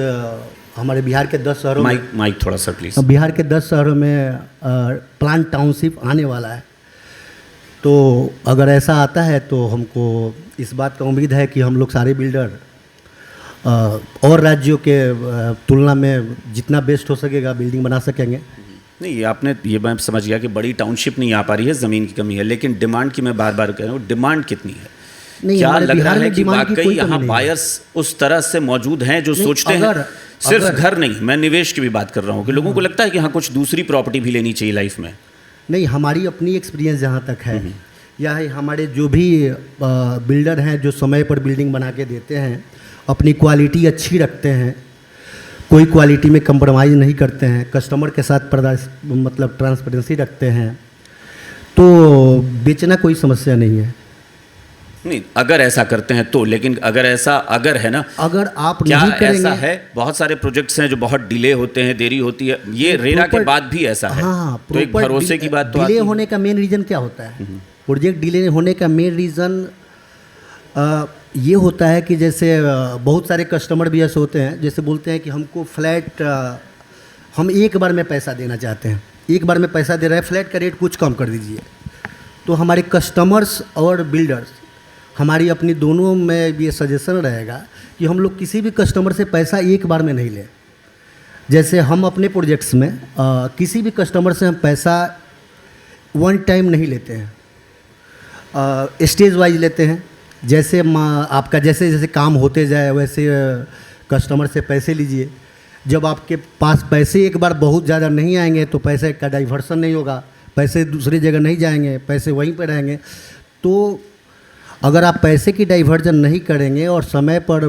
हमारे बिहार के 10 शहरों में, माइक थोड़ा सा प्लीज़, बिहार के 10 शहरों में प्लांट टाउनशिप आने वाला है। तो अगर ऐसा आता है तो हमको इस बात का उम्मीद है कि हम लोग सारे बिल्डर और राज्यों के तुलना में जितना बेस्ट हो सकेगा बिल्डिंग बना सकेंगे। नहीं, ये मैं समझ गया कि बड़ी टाउनशिप नहीं आ पा रही है, ज़मीन की कमी है, लेकिन डिमांड की मैं बार बार कह रहा हूँ, डिमांड कितनी है? क्या लग रहा है कि वाकई यहाँ बायर्स उस तरह से मौजूद हैं जो सोचते हैं सिर्फ घर नहीं, मैं निवेश की भी बात कर रहा हूँ, कि लोगों को लगता है कि हाँ कुछ दूसरी प्रॉपर्टी भी लेनी चाहिए लाइफ में? नहीं, हमारी अपनी एक्सपीरियंस जहाँ तक है, या है हमारे जो भी बिल्डर हैं जो समय पर बिल्डिंग बना के देते हैं, अपनी क्वालिटी अच्छी रखते हैं, कोई क्वालिटी में कंप्रोमाइज़ नहीं करते हैं, कस्टमर के साथ मतलब ट्रांसपेरेंसी रखते हैं, तो बेचना कोई समस्या नहीं है। नहीं, अगर ऐसा करते हैं तो, लेकिन अगर है ना, अगर आप क्या नहीं करेंगे, ऐसा है? बहुत सारे प्रोजेक्ट्स हैं जो बहुत डिले होते हैं, देरी होती है, ये रेरा के बाद भी ऐसा है। हाँ, तो एक भरोसे की बात तो डिले होने का मेन रीज़न क्या होता है? प्रोजेक्ट डिले होने का मेन रीज़न ये होता है कि जैसे बहुत सारे कस्टमर भी ऐसे होते हैं, जैसे बोलते हैं कि हमको फ्लैट हम एक बार में पैसा देना चाहते हैं, एक बार में पैसा दे रहे हैं, फ्लैट का रेट कुछ कम कर दीजिए। तो हमारे कस्टमर्स और बिल्डर्स, हमारी अपनी दोनों में ये सजेशन रहेगा कि हम लोग किसी भी कस्टमर से पैसा एक बार में नहीं लें। जैसे हम अपने प्रोजेक्ट्स में किसी भी कस्टमर से हम पैसा वन टाइम नहीं लेते हैं, स्टेज वाइज लेते हैं। जैसे आपका जैसे जैसे काम होते जाए वैसे कस्टमर से पैसे लीजिए। जब आपके पास पैसे एक बार बहुत ज़्यादा नहीं आएंगे तो पैसे का डाइवर्सन नहीं होगा, पैसे दूसरी जगह नहीं जाएंगे, पैसे वहीं पर रहेंगे। तो अगर आप पैसे की डाइवर्जन नहीं करेंगे और समय पर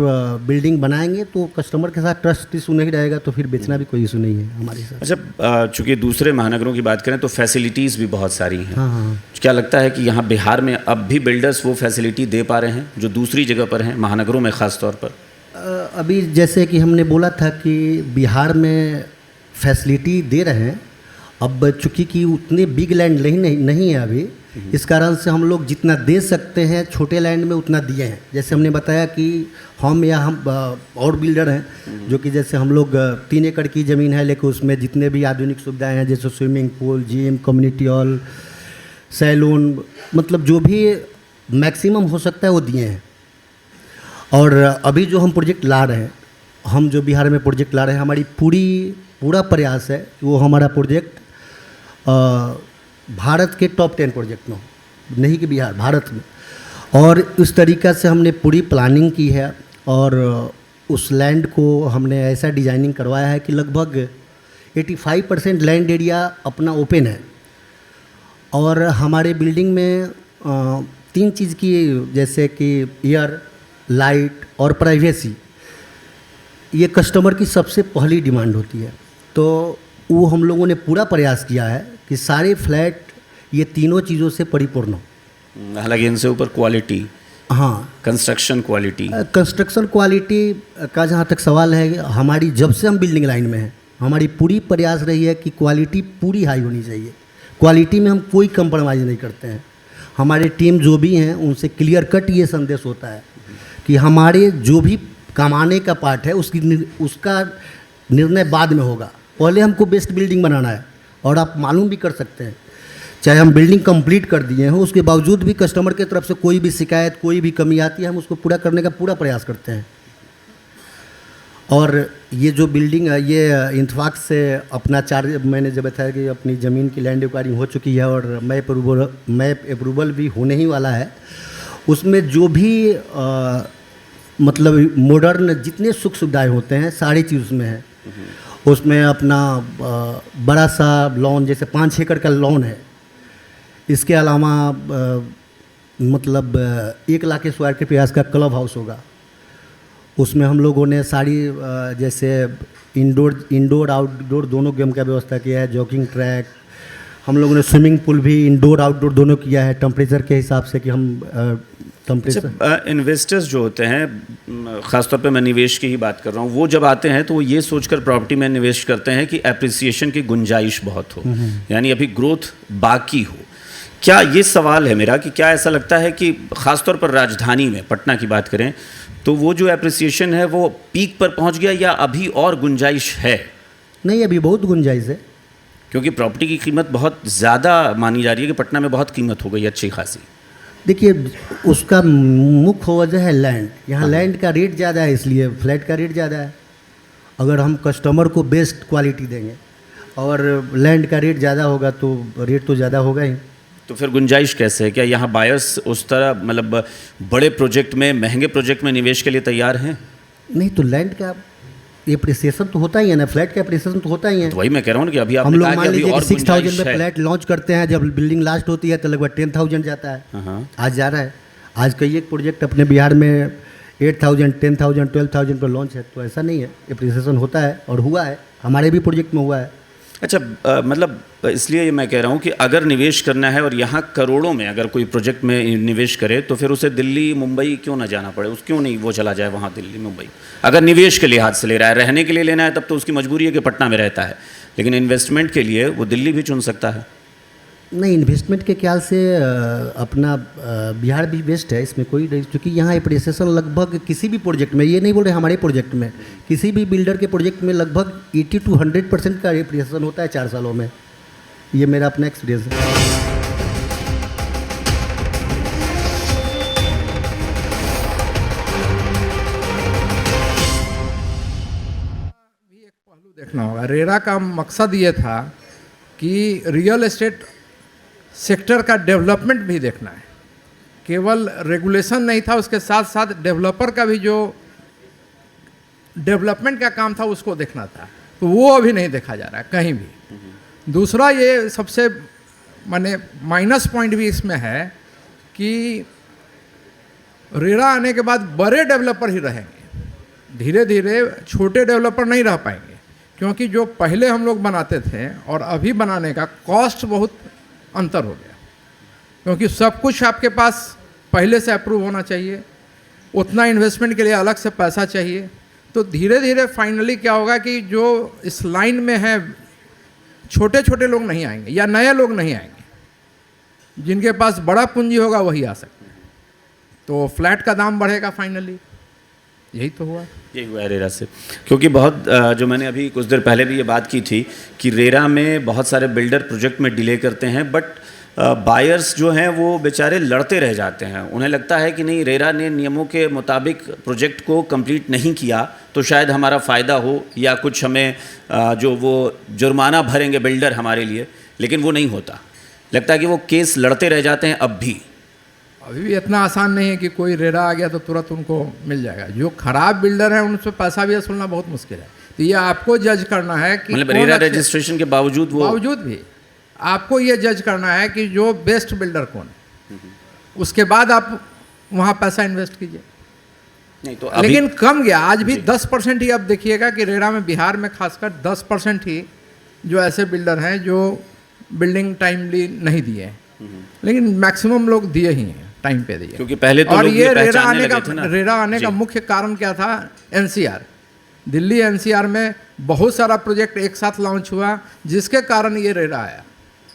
बिल्डिंग बनाएंगे तो कस्टमर के साथ ट्रस्ट इशू नहीं रहेगा, तो फिर बेचना भी कोई इशू नहीं है हमारे साथ। अच्छा, चूँकि दूसरे महानगरों की बात करें तो फैसिलिटीज़ भी बहुत सारी हैं। हाँ। क्या लगता है कि यहाँ बिहार में अब भी बिल्डर्स वो फैसिलिटी दे पा रहे हैं जो दूसरी जगह पर हैं, महानगरों में ख़ास तौर पर? अभी जैसे कि हमने बोला था कि बिहार में फैसिलिटी दे रहे हैं। अब चूँकि कि उतने बिग लैंड नहीं है अभी, इस कारण से हम लोग जितना दे सकते हैं छोटे लैंड में उतना दिए हैं। जैसे हमने बताया कि हम और बिल्डर हैं जो कि जैसे हम लोग 3 एकड़ की ज़मीन है, लेकिन उसमें जितने भी आधुनिक सुविधाएं हैं जैसे swimming pool, gym, community hall, salon, मतलब जो भी मैक्सिमम हो सकता है वो दिए हैं। और अभी जो हम प्रोजेक्ट ला रहे हैं, हम जो बिहार में प्रोजेक्ट ला रहे हैं, हमारी पूरा प्रयास है कि वो हमारा प्रोजेक्ट भारत के टॉप 10 प्रोजेक्ट में हो, नहीं कि बिहार, भारत में। और इस तरीक़ा से हमने पूरी प्लानिंग की है और उस लैंड को हमने ऐसा डिजाइनिंग करवाया है कि लगभग 85% लैंड एरिया अपना ओपन है। और हमारे बिल्डिंग में 3 चीज़ की, जैसे कि एयर, लाइट और प्राइवेसी, ये कस्टमर की सबसे पहली डिमांड होती है। तो वो हम लोगों ने पूरा प्रयास किया है कि सारे फ्लैट ये तीनों चीज़ों से परिपूर्ण हो। हालांकि इनसे ऊपर क्वालिटी, हाँ, कंस्ट्रक्शन क्वालिटी का जहाँ तक सवाल है, हमारी जब से हम बिल्डिंग लाइन में हैं हमारी पूरी प्रयास रही है कि क्वालिटी पूरी हाई होनी चाहिए। क्वालिटी में हम कोई कंप्रोमाइज़ नहीं करते हैं। हमारे टीम जो भी हैं उनसे क्लियर कट ये संदेश होता है कि हमारे जो भी कमाने का पार्ट है उसका निर्णय बाद में होगा, पहले हमको बेस्ट बिल्डिंग बनाना है। और आप मालूम भी कर सकते हैं, चाहे हम बिल्डिंग कंप्लीट कर दिए हैं उसके बावजूद भी कस्टमर की तरफ से कोई भी शिकायत, कोई भी कमी आती है, हम उसको पूरा करने का पूरा प्रयास करते हैं। और ये जो बिल्डिंग है ये इंतफाक से अपना मैंने जब बताया कि अपनी ज़मीन की लैंड एक्वायरिंग हो चुकी है और मैप अप्रूवल भी होने ही वाला है। उसमें जो भी मतलब मॉडर्न जितने सुख सुविधाएँ होते हैं सारी चीज़ उसमें है। उसमें अपना बड़ा सा लॉन, जैसे 5 एकड़ का लॉन है। इसके अलावा मतलब 1 लाख स्क्वायर के प्रयास का क्लब हाउस होगा। उसमें हम लोगों ने सारी जैसे इंडोर आउटडोर दोनों गेम का व्यवस्था किया है। जॉगिंग ट्रैक, हम लोगों ने स्विमिंग पूल भी इंडोर आउटडोर दोनों किया है, टेम्परेचर के हिसाब से कि हम टेम्परेचर। इन्वेस्टर्स जो होते हैं, ख़ासतौर पे मैं निवेश की ही बात कर रहा हूँ, वो जब आते हैं तो वो ये सोचकर प्रॉपर्टी में निवेश करते हैं कि एप्रिसिएशन की गुंजाइश बहुत हो, यानी अभी ग्रोथ बाकी हो। क्या ये सवाल है मेरा कि क्या ऐसा लगता है कि ख़ासतौर पर राजधानी में पटना की बात करें तो वो जो एप्रिसिएशन है वो पीक पर पहुँच गया या अभी और गुंजाइश है? नहीं, अभी बहुत गुंजाइश है, क्योंकि प्रॉपर्टी की कीमत बहुत ज़्यादा मानी जा रही है कि पटना में बहुत कीमत हो गई अच्छी खासी। देखिए, उसका मुख्य वजह है लैंड। यहाँ लैंड का रेट ज़्यादा है, इसलिए फ्लैट का रेट ज़्यादा है। अगर हम कस्टमर को बेस्ट क्वालिटी देंगे और लैंड का रेट ज़्यादा होगा तो रेट तो ज़्यादा होगा ही। तो फिर गुंजाइश कैसे है? क्या यहाँ बायर्स उस तरह मतलब बड़े प्रोजेक्ट में, महंगे प्रोजेक्ट में निवेश के लिए तैयार हैं? नहीं, तो लैंड का एप्रिसिएशन तो होता ही है ना, फ्लैट का एप्रिसिएशन तो होता ही है। तो वही मैं कह रहा हूँ कि अभी हम लोग मान लीजिए 6,000 में फ्लैट लॉन्च करते हैं, जब बिल्डिंग लास्ट होती है तो लगभग 10,000 जाता है। आज जा रहा है, आज कई एक प्रोजेक्ट अपने बिहार में 8,000, 10,000, 12,000 पर लॉन्च है। तो ऐसा नहीं है, एप्रिसिएशन होता है और हुआ है, हमारे भी प्रोजेक्ट में हुआ है। अच्छा, मतलब इसलिए मैं कह रहा हूँ कि अगर निवेश करना है और यहाँ करोड़ों में अगर कोई प्रोजेक्ट में निवेश करे तो फिर उसे दिल्ली मुंबई क्यों ना जाना पड़े? क्यों नहीं वो चला जाए वहाँ दिल्ली मुंबई? अगर निवेश के लिहाज से ले रहा है, रहने के लिए लेना है तब तो उसकी मजबूरी है कि पटना में रहता है, लेकिन इन्वेस्टमेंट के लिए वो दिल्ली भी चुन सकता है। नहीं, इन्वेस्टमेंट के ख्याल से अपना बिहार भी बेस्ट है, इसमें कोई नहीं। क्योंकि यहाँ एप्रिसिएशन लगभग किसी भी प्रोजेक्ट में, ये नहीं बोल रहे हमारे प्रोजेक्ट में, किसी भी बिल्डर के प्रोजेक्ट में लगभग 80 to 100% का एप्रिसिएशन होता है 4 सालों में। ये मेरा अपना एक्सपीरियंस है। देखना होगा। रेरा का मकसद ये था कि रियल एस्टेट सेक्टर का डेवलपमेंट भी देखना है। केवल रेगुलेशन नहीं था, उसके साथ साथ डेवलपर का भी जो डेवलपमेंट का काम था उसको देखना था, तो वो अभी नहीं देखा जा रहा है कहीं भी। दूसरा ये सबसे माने माइनस पॉइंट भी इसमें है कि रेरा आने के बाद बड़े डेवलपर ही रहेंगे, धीरे धीरे छोटे डेवलपर नहीं रह पाएंगे, क्योंकि जो पहले हम लोग बनाते थे और अभी बनाने का कॉस्ट बहुत अंतर हो गया, क्योंकि सब कुछ आपके पास पहले से अप्रूव होना चाहिए, उतना इन्वेस्टमेंट के लिए अलग से पैसा चाहिए। तो धीरे धीरे फाइनली क्या होगा कि जो इस लाइन में है छोटे छोटे लोग नहीं आएंगे या नए लोग नहीं आएंगे, जिनके पास बड़ा पूंजी होगा वही आ सकते हैं, तो फ्लैट का दाम बढ़ेगा फाइनली। यही तो हुआ, यही हुआ है रेरा से। क्योंकि बहुत जो मैंने अभी कुछ देर पहले भी ये बात की थी कि रेरा में बहुत सारे बिल्डर प्रोजेक्ट में डिले करते हैं, बट बायर्स जो हैं वो बेचारे लड़ते रह जाते हैं। उन्हें लगता है कि नहीं, रेरा ने नियमों के मुताबिक प्रोजेक्ट को कंप्लीट नहीं किया तो शायद हमारा फ़ायदा हो या कुछ हमें जो वो जुर्माना भरेंगे बिल्डर हमारे लिए, लेकिन वो नहीं होता। लगता है कि वो केस लड़ते रह जाते हैं। अभी भी इतना आसान नहीं है कि कोई रेरा आ गया तो तुरंत उनको मिल जाएगा। जो खराब बिल्डर हैं उनसे पैसा भी वसूलना बहुत मुश्किल है। तो ये आपको जज करना है कि मतलब रेरा रजिस्ट्रेशन के बावजूद भी आपको ये जज करना है कि जो बेस्ट बिल्डर कौन है, उसके बाद आप वहाँ पैसा इन्वेस्ट कीजिए। नहीं तो लेकिन कम गया, आज भी 10% ही। अब देखिएगा कि रेरा में, बिहार में खासकर 10% ही जो ऐसे बिल्डर हैं जो बिल्डिंग टाइमली नहीं दिए, लेकिन मैक्सिमम लोग दिए ही हैं, टाइम पे दिए। क्योंकि पहले तो और लोग ये रेरा आने का मुख्य कारण क्या था? एनसीआर, दिल्ली एनसीआर में बहुत सारा प्रोजेक्ट एक साथ लॉन्च हुआ, जिसके कारण ये रेरा आया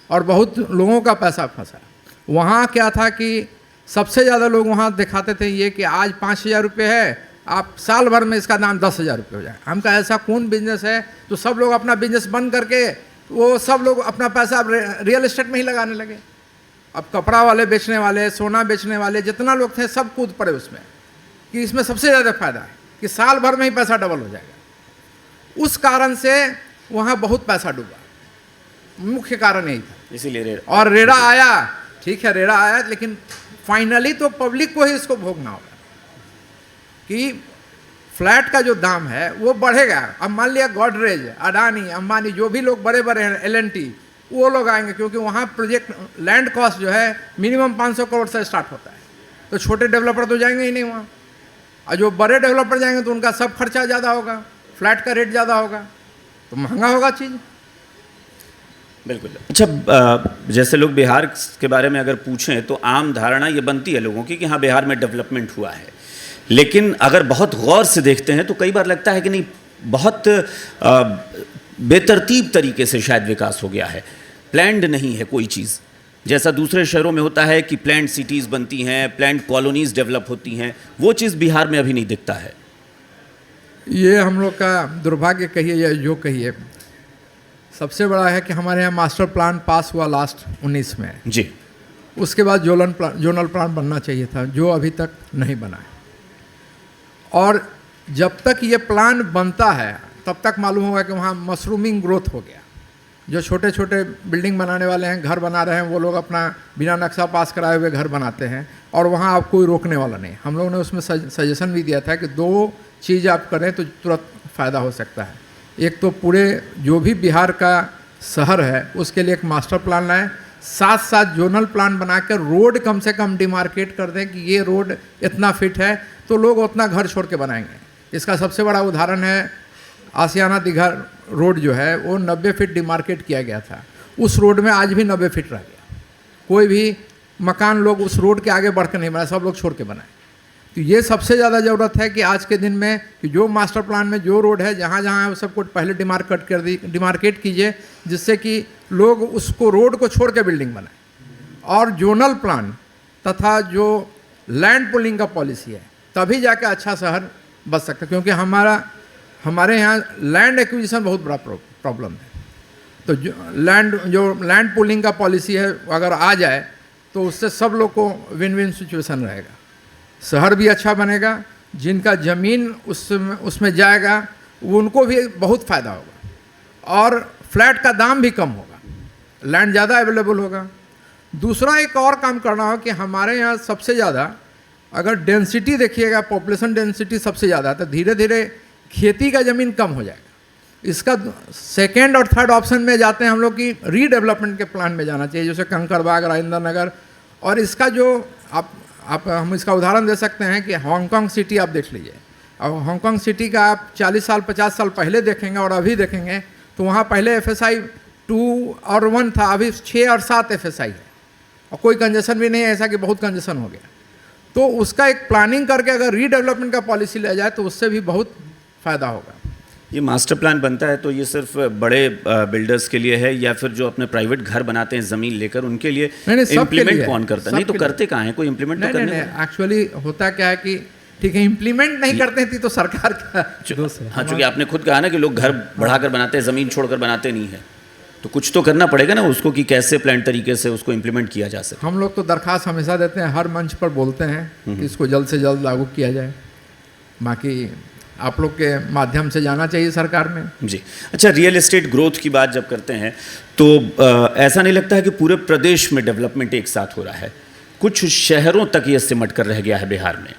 और बहुत लोगों का पैसा फंसा। वहाँ क्या था कि सबसे ज़्यादा लोग वहाँ दिखाते थे ये कि आज 5,000 रुपये है, आप साल भर में इसका दाम 10,000 रुपये हो जाए। हम कहा ऐसा कौन बिजनेस है? तो सब लोग अपना बिजनेस बंद करके वो सब लोग अपना पैसा रियल एस्टेट में ही लगाने लगे। अब कपड़ा वाले बेचने वाले, सोना बेचने वाले, जितना लोग थे सब कूद पड़े उसमें कि इसमें सबसे ज़्यादा फायदा है कि साल भर में ही पैसा डबल हो जाएगा। उस कारण से वहाँ बहुत पैसा डूबा, मुख्य कारण यही था। इसीलिए रेरा और रेरा आया, ठीक है रेरा आया, लेकिन फाइनली तो पब्लिक को ही इसको भोगना होगा कि फ्लैट का जो दाम है वो बढ़ेगा। अब मान लिया गॉडरेज, अडानी, अंबानी, जो भी लोग बड़े बड़े हैं, LNT, वो लोग आएंगे, क्योंकि वहाँ प्रोजेक्ट लैंड कॉस्ट जो है मिनिमम 500 करोड़ से स्टार्ट होता है। तो छोटे डेवलपर तो जाएंगे ही नहीं वहाँ, और जो बड़े डेवलपर जाएंगे तो उनका सब खर्चा ज़्यादा होगा, फ्लैट का रेट ज़्यादा होगा, तो महंगा होगा चीज़। बिल्कुल। अच्छा, जैसे लोग बिहार के बारे में अगर पूछें तो आम धारणा ये बनती है लोगों की कि हाँ बिहार में डेवलपमेंट हुआ है, लेकिन अगर बहुत गौर से देखते हैं तो कई बार लगता है कि नहीं, बहुत बेतरतीब तरीके से शायद विकास हो गया है, प्लान्ड नहीं है कोई चीज़। जैसा दूसरे शहरों में होता है कि प्लान्ड सिटीज़ बनती हैं, प्लान्ड कॉलोनीज़ डेवलप होती हैं, वो चीज़ बिहार में अभी नहीं दिखता है। ये हम लोग का दुर्भाग्य कहिए या जो कहिए, सबसे बड़ा है कि हमारे यहाँ मास्टर प्लान पास हुआ लास्ट 19 में जी, उसके बाद जोनल प्लान बनना चाहिए था, जो अभी तक नहीं बना है। और जब तक ये प्लान बनता है तब तक मालूम होगा कि वहाँ मशरूमिंग ग्रोथ हो गया। जो छोटे छोटे बिल्डिंग बनाने वाले हैं, घर बना रहे हैं, वो लोग अपना बिना नक्शा पास कराए हुए घर बनाते हैं, और वहाँ आप कोई रोकने वाला नहीं। हम लोगों ने उसमें सजेशन भी दिया था कि 2 चीज़ आप करें तो तुरंत फ़ायदा हो सकता है। एक तो पूरे जो भी बिहार का शहर है उसके लिए एक मास्टर प्लान लाएं, साथ साथ जोनल प्लान बनाकर रोड कम से कम डिमार्केट कर दें कि ये रोड इतना फिट है, तो लोग उतना घर छोड़ के बनाएंगे। इसका सबसे बड़ा उदाहरण है आसियाना दीघा रोड जो है, वो 90 फीट डिमार्केट किया गया था, उस रोड में आज भी 90 फीट रह गया। कोई भी मकान लोग उस रोड के आगे बढ़ कर नहीं बनाए, सब लोग छोड़ के बनाए। तो ये सबसे ज़्यादा ज़रूरत है कि आज के दिन में कि जो मास्टर प्लान में जो रोड है जहाँ जहाँ है वो सबको पहले डिमार्केट कीजिए, जिससे कि लोग उसको रोड को छोड़ के बिल्डिंग बनाए। और जोनल प्लान तथा जो लैंड पुलिंग का पॉलिसी है, तभी जाके अच्छा शहर बच सकता है, क्योंकि हमारे यहाँ लैंड एक्विजिशन बहुत बड़ा प्रॉब्लम है। तो जो लैंड पुलिंग का पॉलिसी है अगर आ जाए तो उससे सब लोग को विन विन सिचुएशन रहेगा, शहर भी अच्छा बनेगा, जिनका ज़मीन उसमें जाएगा उनको भी बहुत फ़ायदा होगा, और फ्लैट का दाम भी कम होगा, लैंड ज़्यादा अवेलेबल होगा। दूसरा एक और काम करना हो कि हमारे यहाँ सबसे ज़्यादा अगर डेंसिटी देखिएगा, पॉपुलेशन डेंसिटी सबसे ज़्यादा, तो धीरे धीरे खेती का ज़मीन कम हो जाएगा। इसका सेकेंड और थर्ड ऑप्शन में जाते हैं हम लोग की रीडेवलपमेंट के प्लान में जाना चाहिए, जैसे कंकड़बाग, राजेंद्र नगर। और इसका जो हम इसका उदाहरण दे सकते हैं कि हांगकांग सिटी आप देख लीजिए। अब हांगकांग सिटी का आप 40 साल 50 साल पहले देखेंगे और अभी देखेंगे तो वहाँ पहले FSI 2 और 1 था, अभी 6 और 7 FSI है और कोई कंजेशन भी नहीं है ऐसा कि बहुत कंजेशन हो गया। तो उसका एक प्लानिंग करके अगर रीडेवलपमेंट का पॉलिसी लिया जाए तो उससे भी बहुत फ़ायदा होगा। ये मास्टर प्लान बनता है तो ये सिर्फ बड़े बिल्डर्स के लिए है या फिर जो अपने प्राइवेट घर बनाते हैं ज़मीन लेकर उनके लिए? इम्प्लीमेंट कौन करता है? नहीं तो करते कहाँ हैं, कोई इम्प्लीमेंट तो करने नहीं। एक्चुअली होता क्या है कि ठीक है, इम्प्लीमेंट नहीं करते थी तो सरकार का दोष है। हाँ, चूँकि आपने खुद कहा ना कि लोग घर बढ़ाकर बनाते हैं, ज़मीन छोड़कर बनाते नहीं है, तो कुछ तो करना पड़ेगा ना उसको कि कैसे प्लान तरीके से उसको इम्प्लीमेंट किया जा सके। हम लोग तो दरख्वास्त हमेशा देते हैं, हर मंच पर बोलते हैं कि इसको जल्द से जल्द लागू किया जाए। बाकी आप लोग के माध्यम से जाना चाहिए सरकार में। जी अच्छा, रियल एस्टेट ग्रोथ की बात जब करते हैं तो ऐसा नहीं लगता है कि पूरे प्रदेश में डेवलपमेंट एक साथ हो रहा है? कुछ शहरों तक ये सिमट कर रह गया है बिहार में।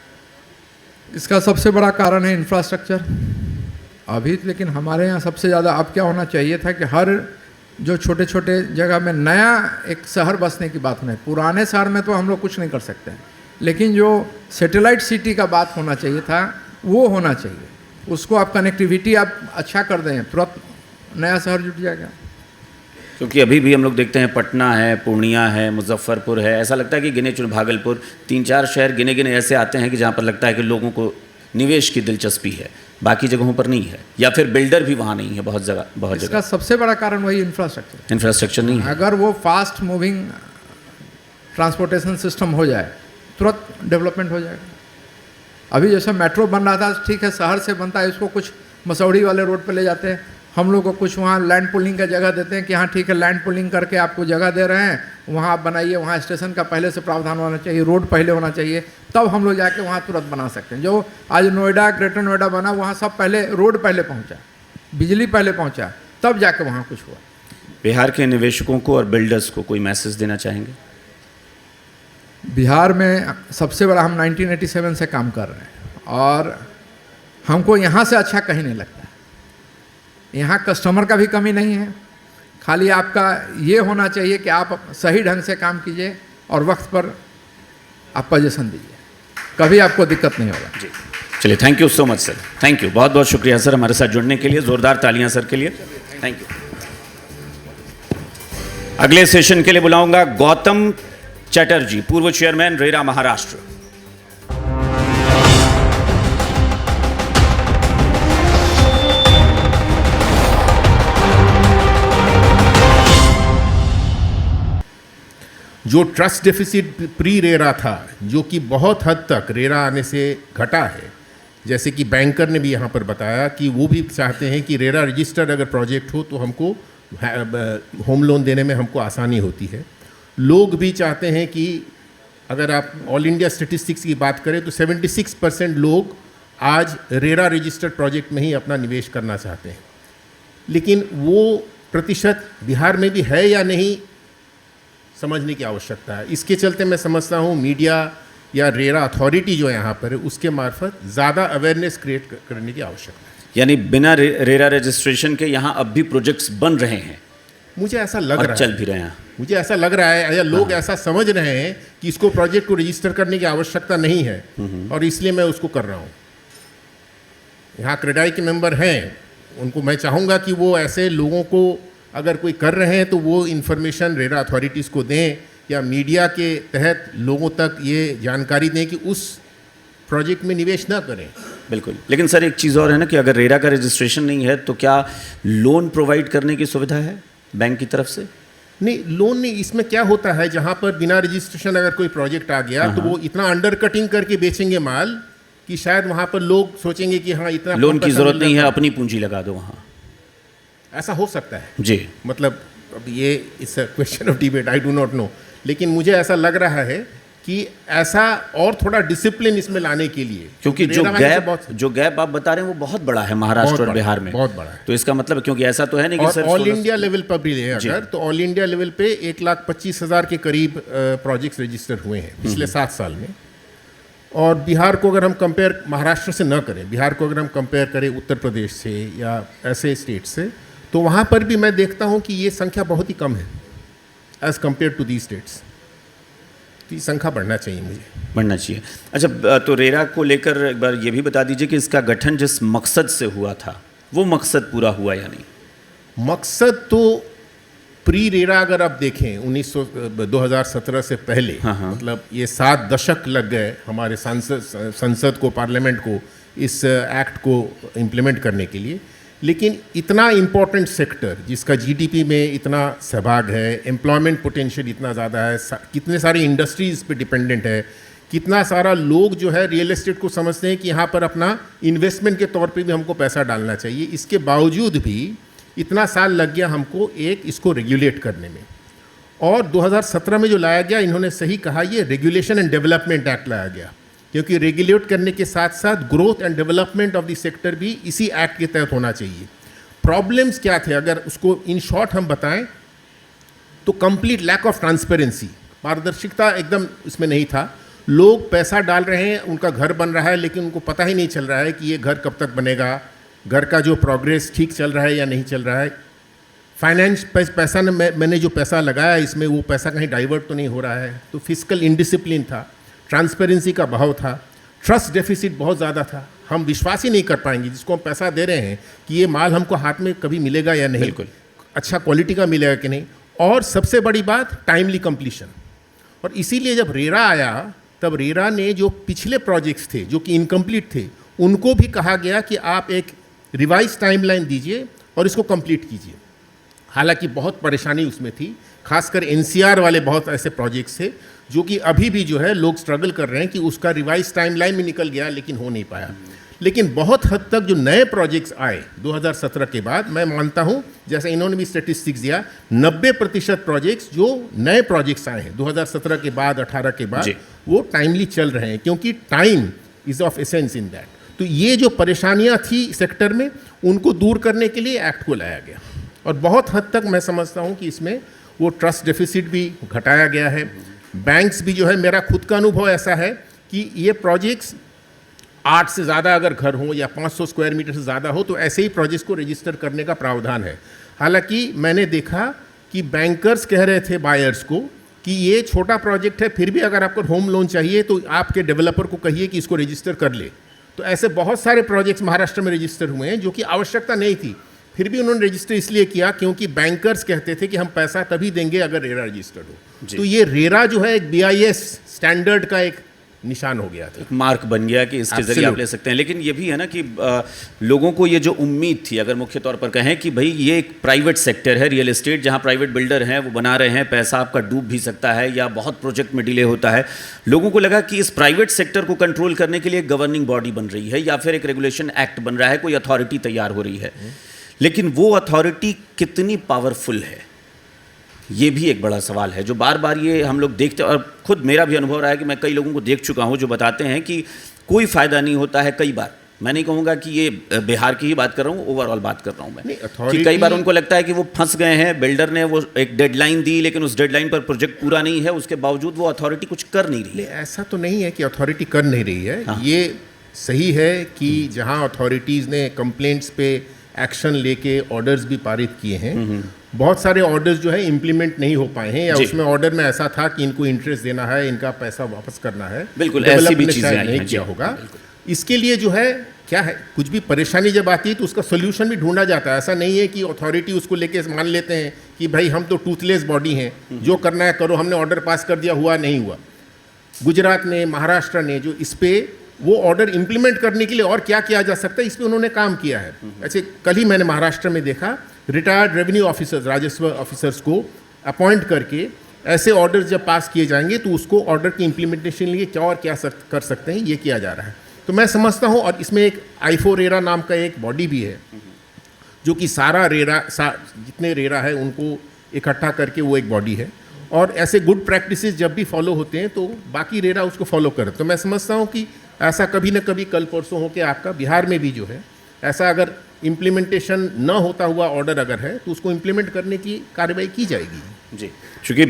इसका सबसे बड़ा कारण है इंफ्रास्ट्रक्चर अभी। लेकिन हमारे यहाँ सबसे ज़्यादा अब क्या होना चाहिए था कि हर जो छोटे छोटे जगह में नया एक शहर बसने की बात नहीं। पुराने शहर में तो हम लोग कुछ नहीं कर सकते हैं, लेकिन जो सैटेलाइट सिटी का बात होना चाहिए था वो होना चाहिए। उसको आप कनेक्टिविटी आप अच्छा कर दें, तुरंत नया शहर जुट जाएगा। क्योंकि अभी भी हम लोग देखते हैं पटना है, पूर्णिया है, मुजफ्फरपुर है, ऐसा लगता है कि गिने चुने, भागलपुर, 3-4 शहर गिने गिने ऐसे आते हैं कि जहाँ पर लगता है कि लोगों को निवेश की दिलचस्पी है, बाकी जगहों पर नहीं है, या फिर बिल्डर भी वहाँ नहीं है। बहुत जगह इसका सबसे बड़ा कारण वही इंफ्रास्ट्रक्चर नहीं है। अगर वो फास्ट मूविंग ट्रांसपोर्टेशन सिस्टम हो जाए तुरंत डेवलपमेंट हो जाएगा। अभी जैसे मेट्रो बन रहा था, ठीक है शहर से बनता है, इसको कुछ मसौड़ी वाले रोड पे ले जाते हैं, हम लोग को कुछ वहाँ लैंड पुलिंग का जगह देते हैं कि हाँ ठीक है लैंड पुलिंग करके आपको जगह दे रहे हैं, वहाँ आप बनाइए। वहाँ स्टेशन का पहले से प्रावधान होना चाहिए, रोड पहले होना चाहिए, तब हम लोग जाके वहाँ तुरंत बना सकते हैं। जो आज नोएडा, ग्रेटर नोएडा बना, वहाँ सब पहले रोड पहले पहुँचा, बिजली पहले पहुँचा, तब जाके वहाँ कुछ हुआ। बिहार के निवेशकों को और बिल्डर्स को कोई मैसेज देना चाहेंगे? बिहार में सबसे बड़ा हम 1987 से काम कर रहे हैं और हमको यहाँ से अच्छा कहीं नहीं लगता। यहाँ कस्टमर का भी कमी नहीं है, खाली आपका ये होना चाहिए कि आप सही ढंग से काम कीजिए और वक्त पर आप पोजीशन दीजिए, कभी आपको दिक्कत नहीं होगा। जी चलिए, thank you so much sir, thank you, बहुत बहुत शुक्रिया सर हमारे साथ जुड़ने के लिए। ज़ोरदार तालियां सर के लिए, थैंक यू। अगले सेशन के लिए बुलाऊंगा गौतम चटर्जी, पूर्व चेयरमैन रेरा महाराष्ट्र। जो ट्रस्ट डेफिसिट प्री रेरा था, जो कि बहुत हद तक रेरा आने से घटा है, जैसे कि बैंकर ने भी यहाँ पर बताया कि वो भी चाहते हैं कि रेरा रजिस्टर्ड अगर प्रोजेक्ट हो तो हमको होम लोन देने में हमको आसानी होती है। लोग भी चाहते हैं कि अगर आप ऑल इंडिया स्टेटिस्टिक्स की बात करें तो 76% लोग आज रेरा रजिस्टर्ड प्रोजेक्ट में ही अपना निवेश करना चाहते हैं। लेकिन वो प्रतिशत बिहार में भी है या नहीं, समझने की आवश्यकता है। इसके चलते मैं समझता हूँ मीडिया या रेरा अथॉरिटी जो यहाँ पर है उसके मार्फत ज़्यादा अवेयरनेस क्रिएट करने की आवश्यकता है। यानी बिना रेरा रजिस्ट्रेशन के यहाँ अब भी प्रोजेक्ट्स बन रहे हैं? मुझे ऐसा लग रहा है, चल भी रहे हैं। मुझे ऐसा लग रहा है या लोग ऐसा समझ रहे हैं कि इसको प्रोजेक्ट को रजिस्टर करने की आवश्यकता नहीं है और इसलिए मैं उसको कर रहा हूँ। यहाँ क्रेडाई के मेंबर हैं, उनको मैं चाहूँगा कि वो ऐसे लोगों को अगर कोई कर रहे हैं तो वो इन्फॉर्मेशन रेरा अथॉरिटीज़ को दें या मीडिया के तहत लोगों तक ये जानकारी दें कि उस प्रोजेक्ट में निवेश ना करें। बिल्कुल, लेकिन सर एक चीज़ और है ना कि अगर रेरा का रजिस्ट्रेशन नहीं है तो क्या लोन प्रोवाइड करने की सुविधा है बैंक की तरफ से? नहीं, लोन नहीं। इसमें क्या होता है, जहाँ पर बिना रजिस्ट्रेशन अगर कोई प्रोजेक्ट आ गया तो वो इतना अंडर कटिंग करके बेचेंगे माल कि शायद वहाँ पर लोग सोचेंगे कि हाँ इतना लोन की ज़रूरत नहीं है, अपनी पूंजी लगा दो वहाँ। ऐसा हो सकता है जी, मतलब अब ये it's a question of debate, I do not know. लेकिन मुझे ऐसा लग रहा है कि ऐसा और थोड़ा डिसिप्लिन इसमें लाने के लिए, क्योंकि जो गैप आप बता रहे हैं वो बहुत बड़ा है महाराष्ट्र और बिहार में, बहुत बड़ा है। तो इसका मतलब, क्योंकि ऐसा तो है नहीं कि ऑल इंडिया लेवल पर भी है अगर, तो ऑल इंडिया लेवल पे 1,25,000 के करीब प्रोजेक्ट्स रजिस्टर हुए हैं पिछले 7 साल में। और बिहार को अगर हम कंपेयर महाराष्ट्र से न करें, बिहार को अगर हम कंपेयर करें उत्तर प्रदेश से या ऐसे स्टेट से, तो वहाँ पर भी मैं देखता हूँ कि ये संख्या बहुत ही कम है as compare to the states. तो ये संख्या बढ़ना चाहिए, मुझे बढ़ना चाहिए। अच्छा, तो रेरा को लेकर एक बार ये भी बता दीजिए कि इसका गठन जिस मकसद से हुआ था वो मकसद पूरा हुआ या नहीं? मकसद तो प्री रेरा अगर आप देखें 2017 से पहले, मतलब ये 7 दशक लग गए हमारे संसद को, पार्लियामेंट को इस एक्ट को इम्प्लीमेंट करने के लिए। लेकिन इतना इम्पोर्टेंट सेक्टर जिसका जीडीपी में इतना सहभाग है, एम्प्लॉयमेंट पोटेंशियल इतना ज़्यादा है, कितने सारी इंडस्ट्रीज़ पे डिपेंडेंट है, कितना सारा लोग जो है रियल एस्टेट को समझते हैं कि यहाँ पर अपना इन्वेस्टमेंट के तौर पे भी हमको पैसा डालना चाहिए। इसके बावजूद भी इतना साल लग गया हमको इसको रेगुलेट करने में। और 2017 में जो लाया गया, इन्होंने सही कहा, ये रेगुलेशन एंड डेवलपमेंट एक्ट लाया गया, क्योंकि रेगुलेट करने के साथ साथ growth and development of the sector भी इसी एक्ट के तहत होना चाहिए। प्रॉब्लम्स क्या थे अगर उसको इन शॉर्ट हम बताएं तो कंप्लीट लैक ऑफ ट्रांसपेरेंसी, पारदर्शिता एकदम इसमें नहीं था। लोग पैसा डाल रहे हैं, उनका घर बन रहा है, लेकिन उनको पता ही नहीं चल रहा है कि ये घर कब तक बनेगा, घर का जो प्रोग्रेस ठीक चल रहा है या नहीं चल रहा है, फाइनेंस पैसा मैंने जो पैसा लगाया इसमें वो पैसा कहीं डाइवर्ट तो नहीं हो रहा है। तो फिजिकल इनडिसिप्लिन था, ट्रांसपेरेंसी का अभाव था, ट्रस्ट डेफिसिट बहुत ज़्यादा था। हम विश्वास ही नहीं कर पाएंगे जिसको हम पैसा दे रहे हैं कि ये माल हमको हाथ में कभी मिलेगा या नहीं, बिल्कुल अच्छा क्वालिटी का मिलेगा कि नहीं। और सबसे बड़ी बात टाइमली कंप्लीशन। और इसीलिए जब रेरा आया तब रेरा ने जो पिछले प्रोजेक्ट्स थे जो कि इनकम्प्लीट थे उनको भी कहा गया कि आप एक रिवाइज टाइमलाइन दीजिए और इसको कंप्लीट कीजिए। हालांकि बहुत परेशानी उसमें थी, खासकर एनसीआर वाले बहुत ऐसे प्रोजेक्ट्स थे जो कि अभी भी जो है लोग स्ट्रगल कर रहे हैं कि उसका रिवाइज टाइमलाइन में निकल गया लेकिन हो नहीं पाया। लेकिन बहुत हद तक जो नए प्रोजेक्ट्स आए 2017 के बाद, मैं मानता हूं जैसे इन्होंने भी स्टेटिस्टिक्स दिया, 90% प्रोजेक्ट्स जो नए प्रोजेक्ट्स आए हैं 2017 के बाद 18 के बाद वो टाइमली चल रहे हैं, क्योंकि time is of essence in that. तो ये जो परेशानियां थी सेक्टर में उनको दूर करने के लिए एक्ट को लाया गया। और बहुत हद तक मैं समझता हूं कि इसमें वो ट्रस्ट डेफिसिट भी घटाया गया है। बैंक्स भी जो है, मेरा खुद का अनुभव ऐसा है कि ये प्रोजेक्ट्स 8 से ज़्यादा अगर घर हो या 500 स्क्वायर मीटर से ज़्यादा हो तो ऐसे ही प्रोजेक्ट्स को रजिस्टर करने का प्रावधान है। हालांकि मैंने देखा कि बैंकर्स कह रहे थे बायर्स को कि ये छोटा प्रोजेक्ट है, फिर भी अगर आपको होम लोन चाहिए तो आपके डेवलपर को कहिए कि इसको रजिस्टर कर ले। तो ऐसे बहुत सारे प्रोजेक्ट्स महाराष्ट्र में रजिस्टर हुए हैं जो कि आवश्यकता नहीं थी, फिर भी उन्होंने रजिस्टर इसलिए किया क्योंकि बैंकर्स कहते थे कि हम पैसा तभी देंगे अगर रेरा रजिस्टर्ड हो। तो ये रेरा जो है एक BIS स्टैंडर्ड का एक निशान हो गया था, एक मार्क बन गया कि इसके जरिए आप ले सकते हैं। लेकिन ये भी है ना कि लोगों को ये जो उम्मीद थी, अगर मुख्य तौर पर कहें कि भाई ये एक प्राइवेट सेक्टर है, रियल एस्टेट, जहाँ प्राइवेट बिल्डर हैं वो बना रहे हैं, पैसा आपका डूब भी सकता है या बहुत प्रोजेक्ट में डिले होता है। लोगों को लगा कि इस प्राइवेट सेक्टर को कंट्रोल करने के लिए गवर्निंग बॉडी बन रही है या फिर एक रेगुलेशन एक्ट बन रहा है, कोई अथॉरिटी तैयार हो रही है। लेकिन वो अथॉरिटी कितनी पावरफुल है, ये भी एक बड़ा सवाल है जो बार बार ये हम लोग देखते हैं। और खुद मेरा भी अनुभव रहा है कि मैं कई लोगों को देख चुका हूँ जो बताते हैं कि कोई फ़ायदा नहीं होता है। कई बार, मैं नहीं कहूँगा कि ये बिहार की ही बात कर रहा हूँ, ओवरऑल बात कर रहा हूँ मैं, कि कई बार उनको लगता है कि वो फंस गए हैं, बिल्डर ने वो एक डेडलाइन दी लेकिन उस डेडलाइन पर प्रोजेक्ट पूरा नहीं है, उसके बावजूद वो अथॉरिटी कुछ कर नहीं रही है। ऐसा तो नहीं है कि अथॉरिटी कर नहीं रही है। हाँ। ये सही है कि जहाँ अथॉरिटीज़ ने कंप्लेंट्स पे एक्शन लेके ऑर्डर्स भी पारित किए हैं, बहुत सारे ऑर्डर्स जो है इम्प्लीमेंट नहीं हो पाए हैं, या उसमें ऑर्डर में ऐसा था कि इनको इंटरेस्ट देना है, इनका पैसा वापस करना है, बिल्कुल ऐसी भी चीजें नहीं किया होगा। इसके लिए जो है क्या है, कुछ भी परेशानी जब आती है तो उसका सोल्यूशन भी ढूंढा जाता है। ऐसा नहीं है कि अथॉरिटी उसको लेके मान लेते हैं कि भाई हम तो टूथलेस बॉडी हैं, जो करना है करो, हमने ऑर्डर पास कर दिया, हुआ नहीं हुआ। गुजरात ने, महाराष्ट्र ने जो इस पे वो ऑर्डर इंप्लीमेंट करने के लिए और क्या किया जा सकता है, इस पर उन्होंने काम किया है। ऐसे कल ही मैंने महाराष्ट्र में देखा, रिटायर्ड रेवेन्यू ऑफिसर्स, राजस्व ऑफिसर्स को अपॉइंट करके ऐसे ऑर्डर्स जब पास किए जाएंगे तो उसको ऑर्डर की इंप्लीमेंटेशन के लिए क्या और क्या कर सकते हैं, ये किया जा रहा है। तो मैं समझता हूँ, और इसमें एक I4 रेरा नाम का एक बॉडी भी है जो कि सारा रेरा जितने रेरा है उनको इकट्ठा करके वो एक बॉडी है, और ऐसे गुड प्रैक्टिसेस जब भी फॉलो होते हैं तो बाकी रेरा उसको फॉलो करे। तो मैं समझता हूँ कि ऐसा कभी न कभी कल परसों हो के आपका बिहार में भी जो है ऐसा अगर इम्प्लीमेंटेशन न होता हुआ ऑर्डर अगर है तो उसको इम्प्लीमेंट करने की कार्रवाई की जाएगी। जी, चूँकि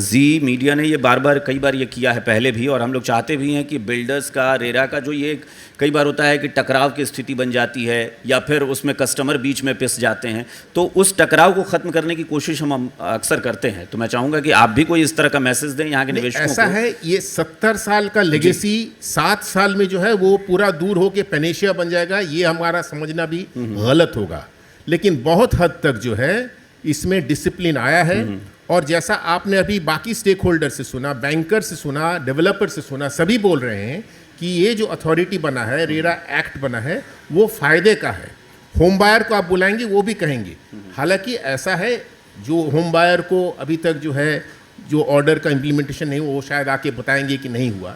जी मीडिया ने ये कई बार ये किया है पहले भी, और हम लोग चाहते भी हैं कि बिल्डर्स का रेरा का जो ये कई बार होता है कि टकराव की स्थिति बन जाती है या फिर उसमें कस्टमर बीच में पिस जाते हैं, तो उस टकराव को ख़त्म करने की कोशिश हम अक्सर करते हैं। तो मैं चाहूँगा कि आप भी कोई इस तरह का मैसेज दें यहाँ के निवेशकों को। ऐसा है, ये 70 साल का लेगेसी 7 साल में जो है वो पूरा दूर हो के पेनेशिया बन जाएगा, ये हमारा समझना भी गलत होगा। लेकिन बहुत हद तक जो है इसमें डिसिप्लिन आया है, और जैसा आपने अभी बाकी स्टेक होल्डर से सुना, बैंकर से सुना, डेवलपर से सुना, सभी बोल रहे हैं कि ये जो अथॉरिटी बना है, रेरा एक्ट बना है, वो फायदे का है। होम बायर को आप बुलाएंगे वो भी कहेंगे। हालांकि ऐसा है, जो होम बायर को अभी तक जो है जो ऑर्डर का इम्प्लीमेंटेशन नहीं हुआ वो शायद आके बताएंगे कि नहीं हुआ,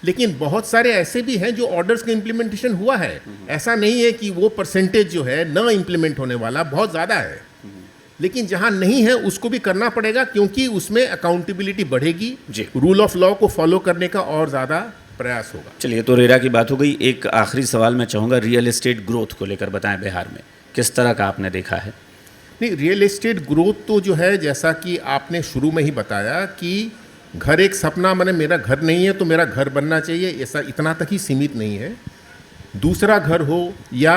लेकिन बहुत सारे ऐसे भी हैं जो ऑर्डर्स का इम्प्लीमेंटेशन हुआ है। ऐसा नहीं है कि वो परसेंटेज जो है न इम्प्लीमेंट होने वाला बहुत ज़्यादा है, लेकिन जहां नहीं है उसको भी करना पड़ेगा, क्योंकि उसमें अकाउंटेबिलिटी बढ़ेगी, रूल ऑफ लॉ को फॉलो करने का और ज़्यादा प्रयास होगा। चलिए, तो रेरा की बात हो गई। एक आखिरी सवाल मैं चाहूँगा, रियल एस्टेट ग्रोथ को लेकर बताएं, बिहार में किस तरह का आपने देखा है? नहीं, रियल एस्टेट ग्रोथ तो जो है जैसा कि आपने शुरू में ही बताया कि घर एक सपना, मैंने मेरा घर नहीं है तो मेरा घर बनना चाहिए, ऐसा इतना तक ही सीमित नहीं है। दूसरा घर हो या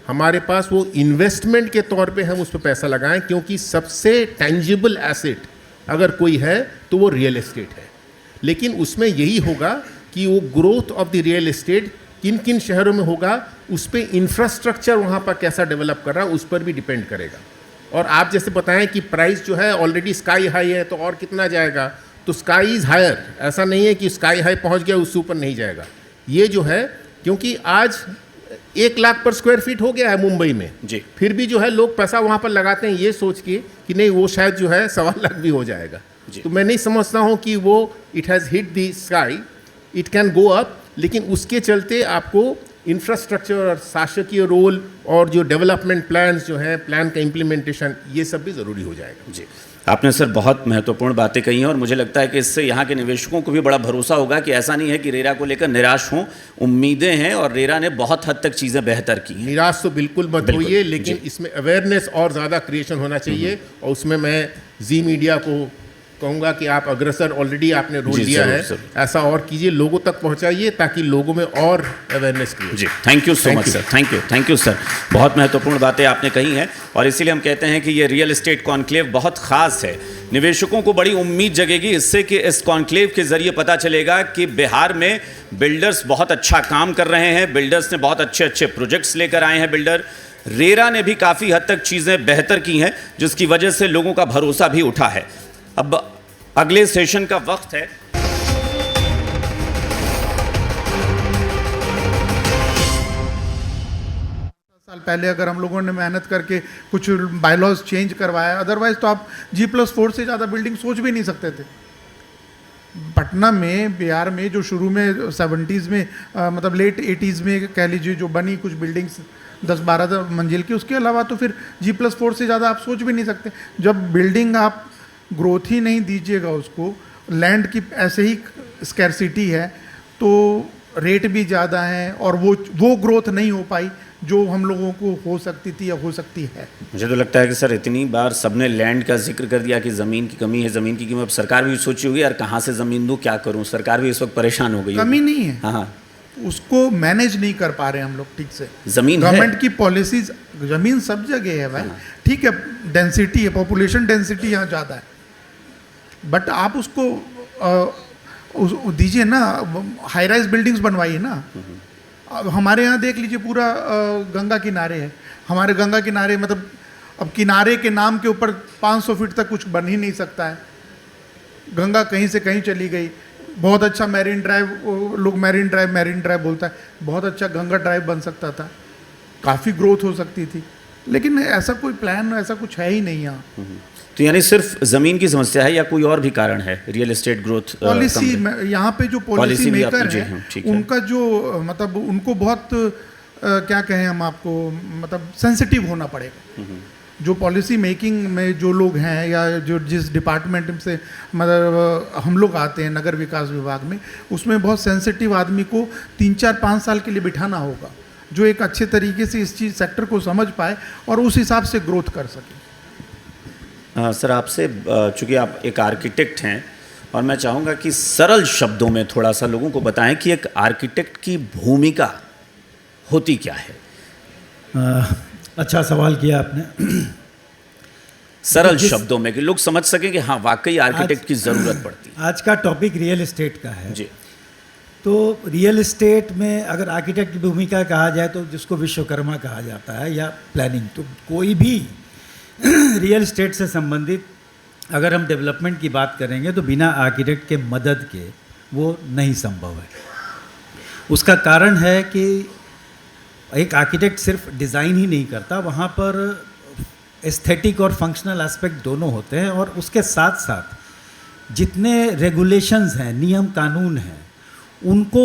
हमारे पास वो इन्वेस्टमेंट के तौर पे हम उस पर पैसा लगाएं, क्योंकि सबसे टेंजिबल एसेट अगर कोई है तो वो रियल एस्टेट है। लेकिन उसमें यही होगा कि वो growth of the real estate किन किन शहरों में होगा, उस पर इंफ्रास्ट्रक्चर वहाँ पर कैसा डेवलप कर रहा है उस पर भी डिपेंड करेगा। और आप जैसे बताएं कि प्राइस जो है ऑलरेडी स्काई हाई है, तो और कितना जाएगा, तो स्काई इज़ हायर। ऐसा नहीं है कि स्काई हाई पहुँच गया उससे ऊपर नहीं जाएगा। ये जो है, क्योंकि आज 1 लाख पर स्क्वायर फीट हो गया है मुंबई में जी, फिर भी जो है लोग पैसा वहाँ पर लगाते हैं ये सोच के कि नहीं वो शायद जो है 1.25 लाख भी हो जाएगा। तो मैं नहीं समझता हूँ कि वो it has hit the sky, it can go up, लेकिन उसके चलते आपको इंफ्रास्ट्रक्चर और शासकीय रोल और जो डेवलपमेंट प्लान्स जो हैं, प्लान का इम्प्लीमेंटेशन, ये सब भी ज़रूरी हो जाएगा। जी, आपने सर बहुत महत्वपूर्ण बातें कही हैं, और मुझे लगता है कि इससे यहाँ के निवेशकों को भी बड़ा भरोसा होगा कि ऐसा नहीं है कि रेरा को लेकर निराश हों। उम्मीदें हैं और रेरा ने बहुत हद तक चीज़ें बेहतर की हैं। निराश तो बिल्कुल मत होइए, लेकिन इसमें अवेयरनेस और ज़्यादा क्रिएशन होना चाहिए, और उसमें मैं जी मीडिया को कहूँगा कि आप अग्रसर ऑलरेडी आपने रोल दिया है, ऐसा और कीजिए, लोगों तक पहुँचाइए ताकि लोगों में और अवेयरनेस क्रिएट। जी, thank you so much sir, thank you sir, बहुत महत्वपूर्ण बातें आपने कही हैं, और इसीलिए हम कहते हैं कि ये रियल एस्टेट कॉन्क्लेव बहुत ख़ास है। निवेशकों को बड़ी उम्मीद जगेगी इससे कि इस कॉन्क्लेव के ज़रिए पता चलेगा कि बिहार में बिल्डर्स बहुत अच्छा काम कर रहे हैं, बिल्डर्स ने बहुत अच्छे अच्छे प्रोजेक्ट्स लेकर आए हैं बिल्डर। रेरा ने भी काफ़ी हद तक चीज़ें बेहतर की हैं, जिसकी वजह से लोगों का भरोसा भी उठा है। अब अगले सेशन का वक्त है। साल पहले अगर हम लोगों ने मेहनत करके कुछ बायलॉज चेंज करवाया, अदरवाइज तो आप G+4 से ज़्यादा बिल्डिंग सोच भी नहीं सकते थे। पटना में, बिहार में जो शुरू में 70s में मतलब लेट 80s में कह लीजिए जो बनी कुछ बिल्डिंग्स 10-12 मंजिल की, उसके अलावा तो फिर G+4 से ज़्यादा आप सोच भी नहीं सकते। जब बिल्डिंग आप ग्रोथ ही नहीं दीजिएगा उसको, लैंड की ऐसे ही स्कैरसिटी है, तो रेट भी ज़्यादा हैं और वो ग्रोथ नहीं हो पाई जो हम लोगों को हो सकती थी या हो सकती है। मुझे तो लगता है कि सर इतनी बार सबने लैंड का जिक्र कर दिया कि ज़मीन की कमी है, ज़मीन की कीमत, अब सरकार भी सोची होगी यार कहाँ से ज़मीन दूँ, क्या करूँ, सरकार भी इस वक्त परेशान हो गई। कमी नहीं है, हाँ, उसको मैनेज नहीं कर पा रहे हम लोग ठीक से। ज़मीन गवर्नमेंट की पॉलिसीज, ज़मीन सब जगह है भाई, ठीक है, डेंसिटी है, पॉपुलेशन डेंसिटी यहाँ ज़्यादा है, बट आप उसको दीजिए ना, हाई राइज बिल्डिंग्स बनवाइए ना। हमारे यहाँ देख लीजिए पूरा गंगा किनारे है, हमारे गंगा किनारे मतलब अब किनारे के नाम के ऊपर 500 फीट तक कुछ बन ही नहीं सकता है। गंगा कहीं से कहीं चली गई। बहुत अच्छा मैरीन ड्राइव, लोग मैरीन ड्राइव बोलता है, बहुत अच्छा गंगा ड्राइव बन सकता था, काफ़ी ग्रोथ हो सकती थी, लेकिन ऐसा कोई प्लान, ऐसा कुछ है ही नहीं यहाँ। तो यानी सिर्फ ज़मीन की समस्या है या कोई और भी कारण है रियल एस्टेट ग्रोथ? पॉलिसी, यहाँ पे जो पॉलिसी मेकर हैं उनका जो मतलब उनको बहुत क्या कहें हम आपको, मतलब सेंसिटिव होना पड़ेगा। जो पॉलिसी मेकिंग में जो लोग हैं या जो जिस डिपार्टमेंट से मतलब हम लोग आते हैं नगर विकास विभाग में, उसमें बहुत सेंसिटिव आदमी को 3-4-5 साल के लिए बिठाना होगा, जो एक अच्छे तरीके से इस चीज़ सेक्टर को समझ पाए और उस हिसाब से ग्रोथ कर सके। सर आपसे, चूँकि आप एक आर्किटेक्ट हैं और मैं चाहूँगा कि सरल शब्दों में थोड़ा सा लोगों को बताएं कि एक आर्किटेक्ट की भूमिका होती क्या है। अच्छा सवाल किया आपने। सरल शब्दों में कि लोग समझ सकें कि हाँ वाकई आर्किटेक्ट की ज़रूरत पड़ती है। आज का टॉपिक रियल एस्टेट का है जी। तो रियल एस्टेट में अगर आर्किटेक्ट की भूमिका कहा जाए तो जिसको विश्वकर्मा कहा जाता है या प्लानिंग, तो कोई भी रियल एस्टेट से संबंधित अगर हम डेवलपमेंट की बात करेंगे तो बिना आर्किटेक्ट के मदद के वो नहीं संभव है। उसका कारण है कि एक आर्किटेक्ट सिर्फ डिज़ाइन ही नहीं करता, वहाँ पर एस्थेटिक और फंक्शनल एस्पेक्ट दोनों होते हैं, और उसके साथ साथ जितने रेगुलेशंस हैं, नियम कानून हैं, उनको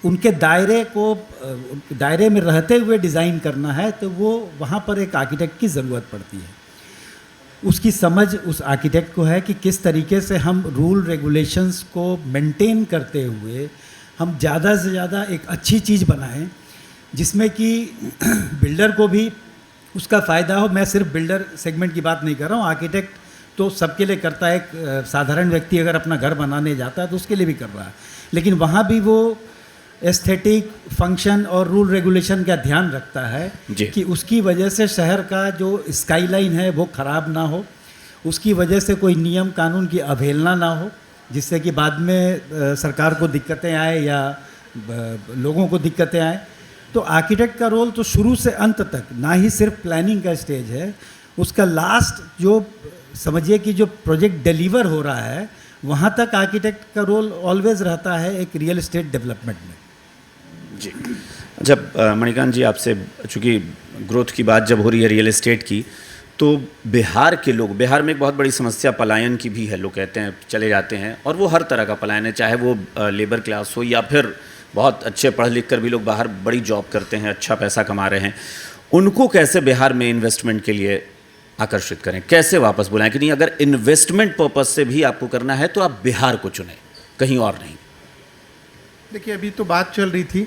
उनके दायरे में रहते हुए डिज़ाइन करना है, तो वो वहाँ पर एक आर्किटेक्ट की ज़रूरत पड़ती है। उसकी समझ उस आर्किटेक्ट को है कि किस तरीके से हम रूल रेगुलेशंस को मेंटेन करते हुए हम ज़्यादा से ज़्यादा एक अच्छी चीज़ बनाएं जिसमें कि बिल्डर को भी उसका फ़ायदा हो। मैं सिर्फ बिल्डर सेगमेंट की बात नहीं कर रहा हूँ, आर्किटेक्ट तो सबके लिए करता है। एक साधारण व्यक्ति अगर अपना घर बनाने जाता है तो उसके लिए भी कर रहा है, लेकिन वहाँ भी वो एस्थेटिक फंक्शन और रूल रेगुलेशन का ध्यान रखता है कि उसकी वजह से शहर का जो स्काईलाइन है वो ख़राब ना हो, उसकी वजह से कोई नियम कानून की अवहेलना ना हो जिससे कि बाद में सरकार को दिक्कतें आए या लोगों को दिक्कतें आए। तो आर्किटेक्ट का रोल तो शुरू से अंत तक, ना ही सिर्फ प्लानिंग का स्टेज है, उसका लास्ट जो समझिए कि जो प्रोजेक्ट डिलीवर हो रहा है वहाँ तक आर्किटेक्ट का रोल ऑलवेज रहता है एक रियल एस्टेट डेवलपमेंट में। जी। जब मणिकांत जी आपसे, चूँकि ग्रोथ की बात जब हो रही है रियल एस्टेट की, तो बिहार के लोग, बिहार में एक बहुत बड़ी समस्या पलायन की भी है। लोग कहते हैं चले जाते हैं, और वो हर तरह का पलायन है, चाहे वो लेबर क्लास हो या फिर बहुत अच्छे पढ़ लिख कर भी लोग बाहर बड़ी जॉब करते हैं, अच्छा पैसा कमा रहे हैं। उनको कैसे बिहार में इन्वेस्टमेंट के लिए आकर्षित करें, कैसे वापस बुलाएं कि नहीं अगर इन्वेस्टमेंट पर्पज से भी आपको करना है तो आप बिहार को चुनें, कहीं और नहीं। देखिए अभी तो बात चल रही थी,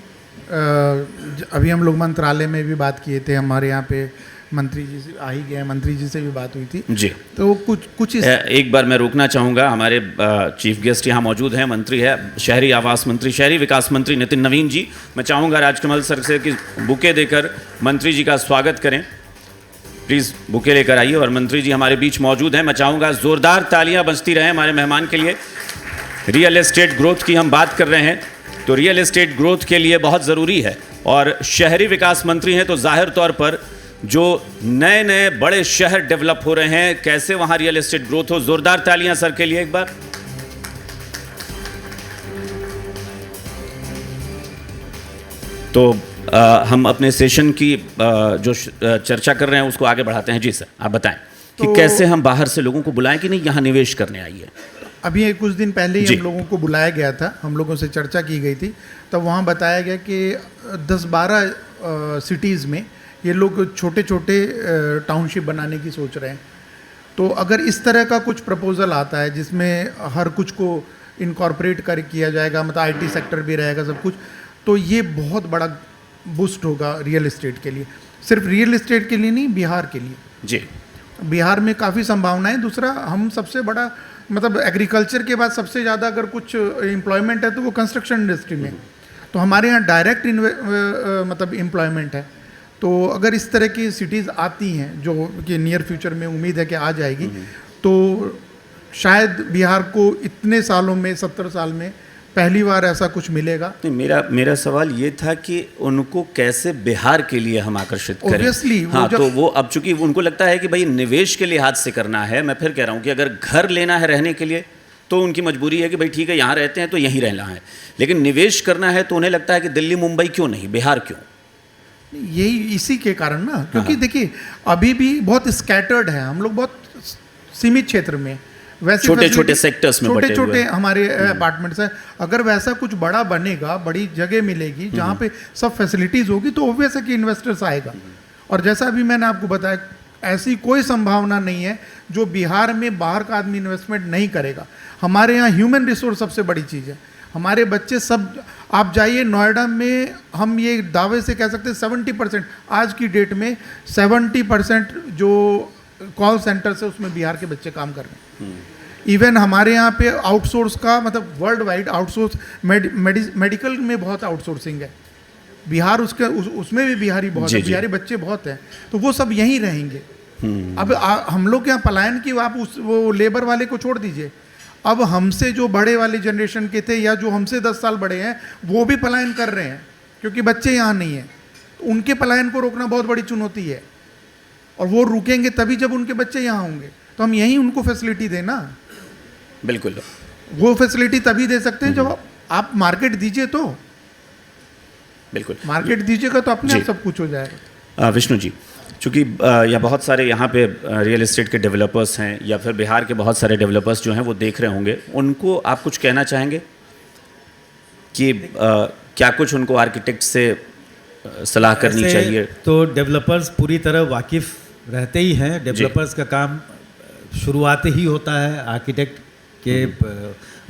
अभी हम लोग मंत्रालय में भी बात किए थे, हमारे यहाँ पे मंत्री जी से आ ही गए, मंत्री जी से भी बात हुई थी जी। तो कुछ एक बार मैं रोकना चाहूँगा, हमारे चीफ गेस्ट यहाँ मौजूद हैं, मंत्री है शहरी आवास मंत्री, शहरी विकास मंत्री नितिन नवीन जी। मैं चाहूँगा राजकमल सर से कि बुके देकर मंत्री जी का स्वागत करें। प्लीज़ बुके लेकर आइए, और मंत्री जी हमारे बीच मौजूद हैं। मैं चाहूँगा ज़ोरदार तालियाँ बजती रहें हमारे मेहमान के लिए। रियल एस्टेट ग्रोथ की हम बात कर रहे हैं, तो रियल एस्टेट ग्रोथ के लिए बहुत ज़रूरी है, और शहरी विकास मंत्री हैं तो जाहिर तौर पर जो नए नए बड़े शहर डेवलप हो रहे हैं, कैसे वहाँ रियल एस्टेट ग्रोथ हो। ज़ोरदार तालियां सर के लिए एक बार। तो हम अपने सेशन की जो चर्चा कर रहे हैं उसको आगे बढ़ाते हैं। जी सर, आप बताएं कि कैसे हम बाहर से लोगों को बुलाएं कि नहीं यहाँ निवेश करने आइए। अभी कुछ दिन पहले ही हम लोगों को बुलाया गया था, हम लोगों से चर्चा की गई थी, तब वहाँ बताया गया कि 10-12 सिटीज़ में ये लोग छोटे छोटे टाउनशिप बनाने की सोच रहे हैं। तो अगर इस तरह का कुछ प्रपोजल आता है जिसमें हर कुछ को इनकॉर्पोरेट कर किया जाएगा, मतलब आईटी सेक्टर भी रहेगा सब कुछ, तो ये बहुत बड़ा बूस्ट होगा रियल एस्टेट के लिए। सिर्फ रियल एस्टेट के लिए नहीं, बिहार के लिए जी। बिहार में काफ़ी संभावनाएं। दूसरा, हम सबसे बड़ा मतलब एग्रीकल्चर के बाद सबसे ज़्यादा अगर कुछ एम्प्लॉयमेंट है तो वो कंस्ट्रक्शन इंडस्ट्री में, तो हमारे यहाँ डायरेक्ट मतलब एम्प्लॉयमेंट है। तो अगर इस तरह की सिटीज़ आती हैं जो कि नियर फ्यूचर में उम्मीद है कि आ जाएगी, तो शायद बिहार को इतने सालों में, 70 साल में पहली बार ऐसा कुछ मिलेगा। नहीं, मेरा सवाल ये था कि उनको कैसे बिहार के लिए हम आकर्षित करें। ऑब्वियसली हाँ, तो वो अब चूंकि उनको लगता है कि भाई निवेश के लिहाज से करना है, मैं फिर कह रहा हूँ कि अगर घर लेना है रहने के लिए तो उनकी मजबूरी है कि भाई ठीक है यहाँ रहते हैं तो यहीं रहना है, लेकिन निवेश करना है तो उन्हें लगता है कि दिल्ली मुंबई क्यों नहीं, बिहार क्यों। यही इसी के कारण ना, क्योंकि देखिए अभी भी बहुत स्कैटर्ड है, हम लोग बहुत सीमित क्षेत्र में, वैसे छोटे छोटे सेक्टर्स में छोटे छोटे हमारे अपार्टमेंट्स हैं। अगर वैसा कुछ बड़ा बनेगा, बड़ी जगह मिलेगी जहाँ पे सब फैसिलिटीज़ होगी, तो ऑब्वियस है कि इन्वेस्टर्स आएगा। और जैसा अभी मैंने आपको बताया, ऐसी कोई संभावना नहीं है जो बिहार में बाहर का आदमी इन्वेस्टमेंट नहीं करेगा। हमारे यहाँ ह्यूमन रिसोर्स सबसे बड़ी चीज़ है। हमारे बच्चे सब, आप जाइए नोएडा में, हम ये दावे से कह सकते हैं 70% आज की डेट में 70% जो कॉल सेंटर से उसमें बिहार के बच्चे काम कर रहे हैं। इवन हमारे यहाँ पे आउटसोर्स का मतलब वर्ल्ड वाइड आउटसोर्स मेडिकल में बहुत आउटसोर्सिंग है। बिहार उसमें भी बिहारी बहुत है, बिहारी बच्चे बहुत हैं, तो वो सब यहीं रहेंगे। अब हम लोग के यहाँ पलायन की आप वो लेबर वाले को छोड़ दीजिए, अब हमसे जो बड़े वाले जनरेशन के थे या जो हमसे 10 साल बड़े हैं वो भी पलायन कर रहे हैं क्योंकि बच्चे यहाँ नहीं हैं। तो उनके पलायन को रोकना बहुत बड़ी चुनौती है, और वो रुकेंगे तभी जब उनके बच्चे यहाँ होंगे। तो हम यहीं उनको फैसिलिटी देना, बिल्कुल वो फैसिलिटी तभी दे सकते हैं जब आप मार्केट दीजिए, तो बिल्कुल मार्केट दीजिएगा तो अपने आप सब कुछ हो जाएगा। विष्णु जी, चूँकि या बहुत सारे यहाँ पे रियल एस्टेट के डेवलपर्स हैं या फिर बिहार के बहुत सारे डेवलपर्स जो हैं वो देख रहे होंगे, उनको आप कुछ कहना चाहेंगे कि क्या कुछ उनको आर्किटेक्ट से सलाह करनी चाहिए? तो डेवलपर्स पूरी तरह वाकिफ़ रहते ही हैं। डेवलपर्स का काम शुरुआत ही होता है आर्किटेक्ट के,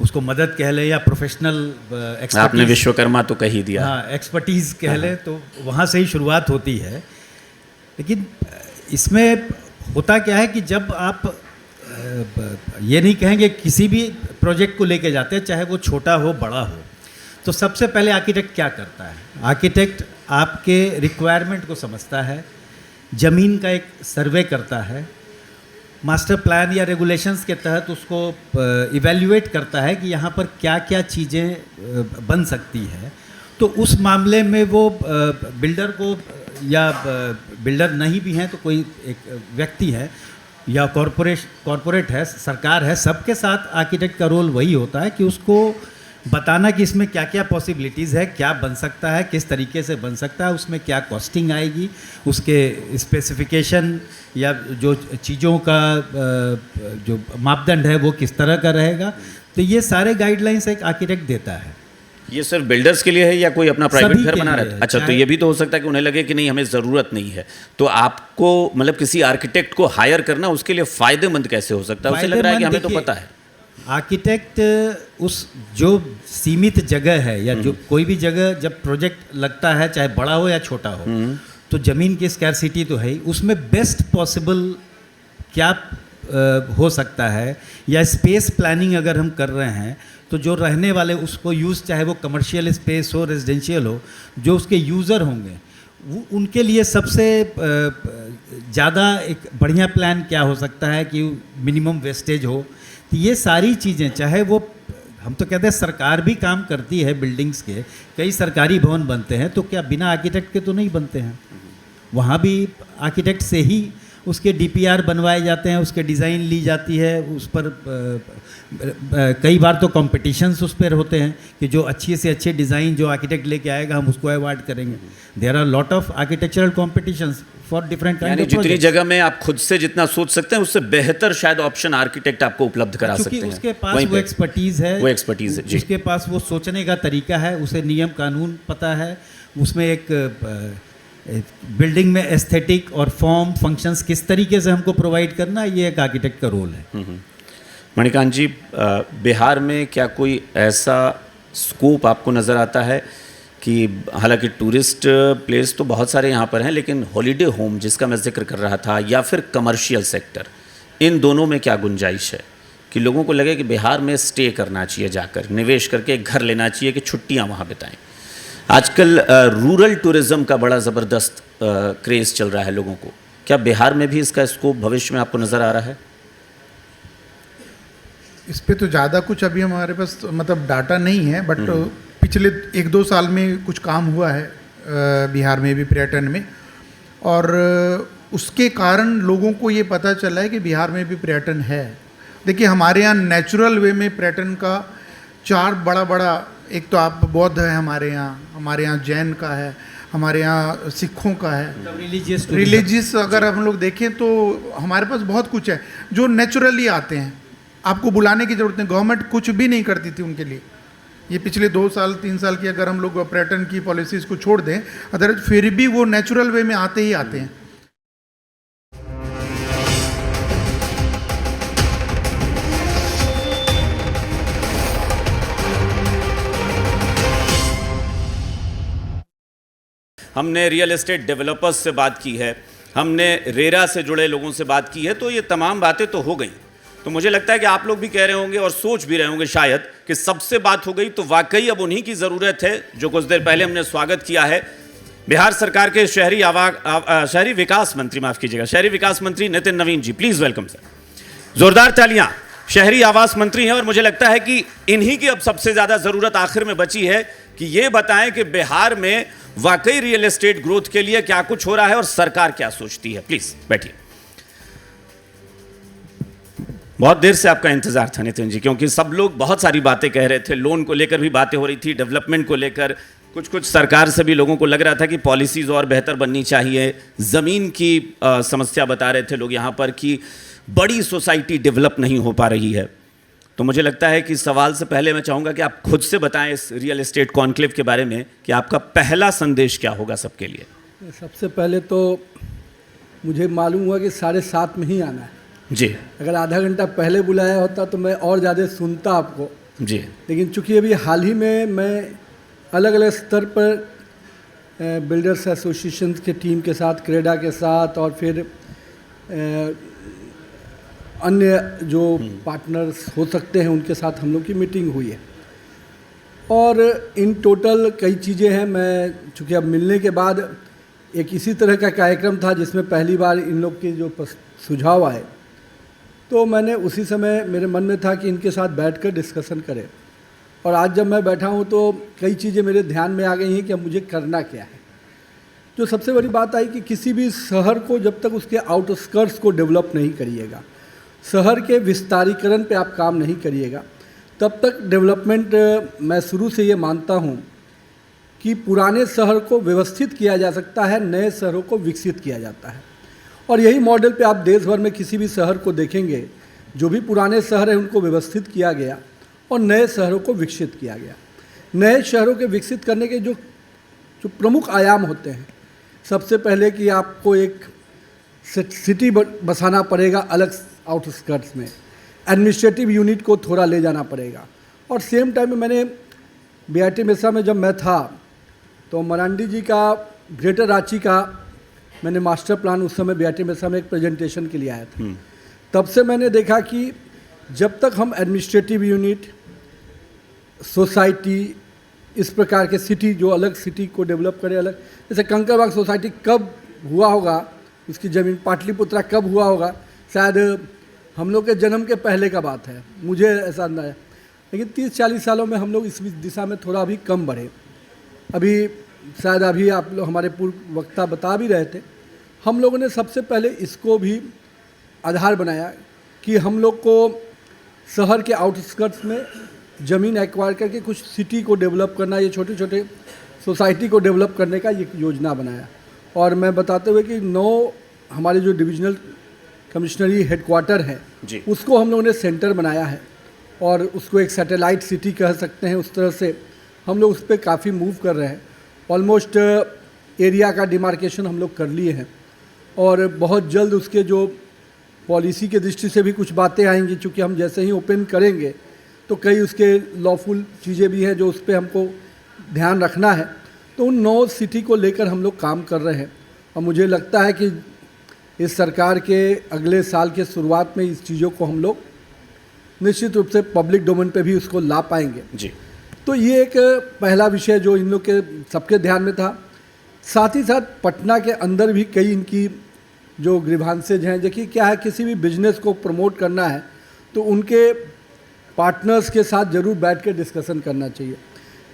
उसको मदद कह ले या प्रोफेशनल एक्सपर्टीज, आपने विश्वकर्मा तो कह ही दिया। हाँ, एक्सपर्टीज़ कह ले, तो वहाँ से ही शुरुआत होती है। लेकिन इसमें होता क्या है कि जब आप ये नहीं कहेंगे किसी भी प्रोजेक्ट को लेके जाते हैं, चाहे वो छोटा हो बड़ा हो, तो सबसे पहले आर्किटेक्ट क्या करता है? आर्किटेक्ट आपके रिक्वायरमेंट को समझता है, ज़मीन का एक सर्वे करता है, मास्टर प्लान या रेगुलेशंस के तहत उसको इवैल्यूएट करता है कि यहाँ पर क्या क्या चीज़ें बन सकती है। तो उस मामले में वो बिल्डर को, या बिल्डर नहीं भी हैं तो कोई एक व्यक्ति है या कॉरपोरेट है, सरकार है, सबके साथ आर्किटेक्ट का रोल वही होता है कि उसको बताना कि इसमें क्या क्या पॉसिबिलिटीज़ है, क्या बन सकता है, किस तरीके से बन सकता है, उसमें क्या कॉस्टिंग आएगी, उसके स्पेसिफिकेशन या जो चीज़ों का जो मापदंड है वो किस तरह का रहेगा। तो ये सारे गाइडलाइंस एक आर्किटेक्ट देता है। ये सिर्फ बिल्डर्स के लिए है या कोई अपना प्राइवेट घर बना रहा है? अच्छा, तो ये भी तो हो सकता है कि उन्हें लगे कि नहीं हमें ज़रूरत नहीं है, तो आपको मतलब किसी आर्किटेक्ट को हायर करना उसके लिए फ़ायदेमंद कैसे हो सकता है? उसे लग रहा है कि हमें तो पता है। आर्किटेक्ट उस जो सीमित जगह है या जो कोई भी जगह जब प्रोजेक्ट लगता है, चाहे बड़ा हो या छोटा हो, तो ज़मीन की स्कैरसिटी तो है ही, उसमें बेस्ट पॉसिबल क्या हो सकता है, या स्पेस प्लानिंग अगर हम कर रहे हैं तो जो रहने वाले उसको यूज़, चाहे वो कमर्शियल स्पेस हो, रेजिडेंशियल हो, जो उसके यूज़र होंगे वो उनके लिए सबसे ज़्यादा एक बढ़िया प्लान क्या हो सकता है कि मिनिमम वेस्टेज हो। तो ये सारी चीज़ें, चाहे वो हम तो कहते हैं सरकार भी काम करती है, बिल्डिंग्स के कई सरकारी भवन बनते हैं, तो क्या बिना आर्किटेक्ट के तो नहीं बनते हैं? वहाँ भी आर्किटेक्ट से ही उसके डीपीआर बनवाए जाते हैं, उसके डिज़ाइन ली जाती है, उस पर कई बार तो कॉम्पिटिशन्स उस पर होते हैं कि जो अच्छे से अच्छे डिज़ाइन जो आर्किटेक्ट लेके आएगा हम उसको अवार्ड करेंगे। There are lot of architectural competitions for different kind of project. जितनी जगह में आप खुद से जितना सोच सकते हैं उससे बेहतर शायद ऑप्शन आर्किटेक्ट आपको उपलब्ध करा सकते हैं। उसके पास वो एक्सपर्टीज़ है, जी, उसके पास वो सोचने का तरीका है, उसे नियम कानून पता है, उसमें एक बिल्डिंग में एस्थेटिक और फॉर्म फंक्शंस किस तरीके से हमको प्रोवाइड करना, ये एक आर्किटेक्ट का रोल है। मणिकांत जी, बिहार में क्या कोई ऐसा स्कोप आपको नज़र आता है कि हालांकि टूरिस्ट प्लेस तो बहुत सारे यहाँ पर हैं, लेकिन हॉलीडे होम जिसका मैं जिक्र कर रहा था, या फिर कमर्शियल सेक्टर, इन दोनों में क्या गुंजाइश है कि लोगों को लगे कि बिहार में स्टे करना चाहिए, जाकर निवेश करके एक घर लेना चाहिए कि छुट्टियाँ वहाँ बिताएं? आजकल रूरल टूरिज़्म का बड़ा ज़बरदस्त क्रेज़ चल रहा है लोगों को, क्या बिहार में भी इसका स्कोप भविष्य में आपको नज़र आ रहा है? इस पे तो ज़्यादा कुछ अभी हमारे पास मतलब डाटा नहीं है, बट पिछले 1-2 साल में कुछ काम हुआ है बिहार में भी पर्यटन में, और उसके कारण लोगों को ये पता चला है कि बिहार में भी पर्यटन है। देखिए, हमारे यहाँ नेचुरल वे में पर्यटन का 4 बड़ा, एक तो आप बौद्ध है हमारे यहाँ जैन का है, हमारे यहाँ सिखों का है, रिलीजियस अगर हम लोग देखें तो हमारे पास बहुत कुछ है जो नेचुरली आते हैं, आपको बुलाने की ज़रूरत नहीं, गवर्नमेंट कुछ भी नहीं करती थी उनके लिए। ये पिछले 2 साल 3 साल की अगर हम लोग पर्यटन की पॉलिसीज़ को छोड़ दें, अदर फिर भी वो नेचुरल वे में आते ही आते हैं। हमने रियल एस्टेट डेवलपर्स से बात की है, हमने रेरा से जुड़े लोगों से बात की है, तो ये तमाम बातें तो हो गई। तो मुझे लगता है कि आप लोग भी कह रहे होंगे और सोच भी रहे होंगे शायद कि सबसे बात हो गई, तो वाकई अब उन्हीं की ज़रूरत है जो कुछ देर पहले हमने स्वागत किया है। बिहार सरकार के शहरी विकास मंत्री, माफ़ कीजिएगा, शहरी विकास मंत्री नितिन नवीन जी, प्लीज़ वेलकम सर। जोरदार तालियां। शहरी आवास मंत्री हैं और मुझे लगता है कि इन्हीं की अब सबसे ज़्यादा ज़रूरत आखिर में बची है कि ये बताएं कि बिहार में वाकई रियल एस्टेट ग्रोथ के लिए क्या कुछ हो रहा है और सरकार क्या सोचती है। प्लीज़ बैठिए। बहुत देर से आपका इंतजार था नितिन जी, क्योंकि सब लोग बहुत सारी बातें कह रहे थे, लोन को लेकर भी बातें हो रही थी, डेवलपमेंट को लेकर, कुछ सरकार से भी लोगों को लग रहा था कि पॉलिसीज़ और बेहतर बननी चाहिए, ज़मीन की समस्या बता रहे थे लोग यहाँ पर कि बड़ी सोसाइटी डेवलप नहीं हो पा रही है। तो मुझे लगता है कि सवाल से पहले मैं चाहूँगा कि आप खुद से बताएं इस रियल एस्टेट कॉन्क्लेव के बारे में कि आपका पहला संदेश क्या होगा सबके लिए। सबसे पहले तो मुझे मालूम हुआ कि 7:30 में ही आना है जी। अगर आधा घंटा पहले बुलाया होता तो मैं और ज़्यादा सुनता आपको जी, लेकिन चूँकि अभी हाल ही में मैं अलग अलग स्तर पर बिल्डर्स एसोसिएशन के टीम के साथ, क्रेडा के साथ और फिर अन्य जो पार्टनर्स हो सकते हैं उनके साथ हम लोग की मीटिंग हुई है और इन टोटल कई चीज़ें हैं। मैं चूँकि अब मिलने के बाद एक इसी तरह का कार्यक्रम था जिसमें पहली बार इन लोग के जो सुझाव आए, तो मैंने उसी समय मेरे मन में था कि इनके साथ बैठकर डिस्कशन करें और आज जब मैं बैठा हूँ तो कई चीज़ें मेरे ध्यान में आ गई हैं कि अब मुझे करना क्या है। जो सबसे बड़ी बात आई कि किसी भी शहर को जब तक उसके आउटस्कर्ट्स को डेवलप नहीं करिएगा, शहर के विस्तारीकरण पे आप काम नहीं करिएगा, तब तक डेवलपमेंट मैं शुरू से ये मानता हूँ कि पुराने शहर को व्यवस्थित किया जा सकता है, नए शहरों को विकसित किया जाता है। और यही मॉडल पे आप देश भर में किसी भी शहर को देखेंगे, जो भी पुराने शहर हैं उनको व्यवस्थित किया गया और नए शहरों को विकसित किया गया। नए शहरों के विकसित करने के जो प्रमुख आयाम होते हैं, सबसे पहले कि आपको एक सिटी बसाना पड़ेगा अलग आउटस्कर्ट्स में, एडमिनिस्ट्रेटिव यूनिट को थोड़ा ले जाना पड़ेगा। और सेम टाइम में मैंने बीआईटी मेसा में जब मैं था तो मरांडी जी का ग्रेटर रांची का मैंने मास्टर प्लान उस समय बीआईटी मेसा में एक प्रेजेंटेशन के लिए आया था। तब से मैंने देखा कि जब तक हम एडमिनिस्ट्रेटिव यूनिट, सोसाइटी, इस प्रकार के सिटी जो अलग सिटी को डेवलप करे, अलग जैसे कंकरबाग सोसाइटी कब हुआ होगा, उसकी ज़मीन पाटलिपुत्रा कब हुआ होगा, शायद हम लोग के जन्म के पहले का बात है, मुझे ऐसा अंदाजा है। लेकिन 30-40 सालों में हम लोग इस दिशा में थोड़ा अभी कम बढ़े। अभी शायद अभी आप लोग हमारे पूर्व वक्ता बता भी रहे थे, हम लोगों ने सबसे पहले इसको भी आधार बनाया कि हम लोग को शहर के आउटस्कर्ट्स में ज़मीन एक्वायर करके कुछ सिटी को डेवलप करना, ये छोटे छोटे सोसाइटी को डेवलप करने का ये योजना बनाया। और मैं बताते हुए कि 9 हमारे जो डिविजनल कमिश्नरी हेडक्वार्टर है उसको हम लोगों ने सेंटर बनाया है और उसको एक सैटेलाइट सिटी कह सकते हैं, उस तरह से हम लोग उस पर काफ़ी मूव कर रहे हैं। ऑलमोस्ट एरिया का डिमार्केशन हम लोग कर लिए हैं और बहुत जल्द उसके जो पॉलिसी के दृष्टि से भी कुछ बातें आएंगी, चूँकि हम जैसे ही ओपन करेंगे तो कई उसके लॉफुल चीज़ें भी हैं जो उस पर हमको ध्यान रखना है। तो उन 9 सिटी को लेकर हम लोग काम कर रहे हैं और मुझे लगता है कि इस सरकार के अगले साल के शुरुआत में इस चीज़ों को हम लोग निश्चित रूप से पब्लिक डोमेन पे भी उसको ला पाएंगे जी। तो ये एक पहला विषय जो इन लोग के सबके ध्यान में था। साथ ही साथ पटना के अंदर भी कई इनकी जो ग्रीवांसेज हैं, देखिए क्या है, किसी भी बिजनेस को प्रमोट करना है तो उनके पार्टनर्स के साथ ज़रूर बैठ के डिस्कशन करना चाहिए।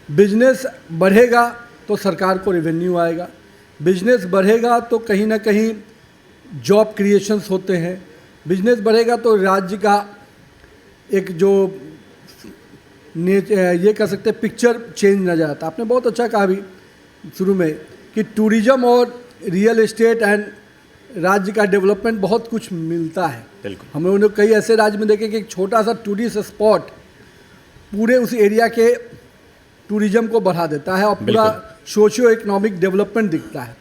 बिजनेस बढ़ेगा तो सरकार को रेवेन्यू आएगा, बिजनेस बढ़ेगा तो कहीं ना कहीं जॉब क्रिएशंस होते हैं, बिजनेस बढ़ेगा तो राज्य का एक जो ये कह सकते हैं पिक्चर चेंज नजर आता। आपने बहुत अच्छा कहा अभी शुरू में कि टूरिज्म और रियल एस्टेट एंड राज्य का डेवलपमेंट बहुत कुछ मिलता है। बिल्कुल, हम लोगों ने कई ऐसे राज्य में देखे कि एक छोटा सा टूरिस्ट स्पॉट पूरे उस एरिया के टूरिज्म को बढ़ा देता है और पूरा सोशियो इकोनॉमिक डेवलपमेंट दिखता है।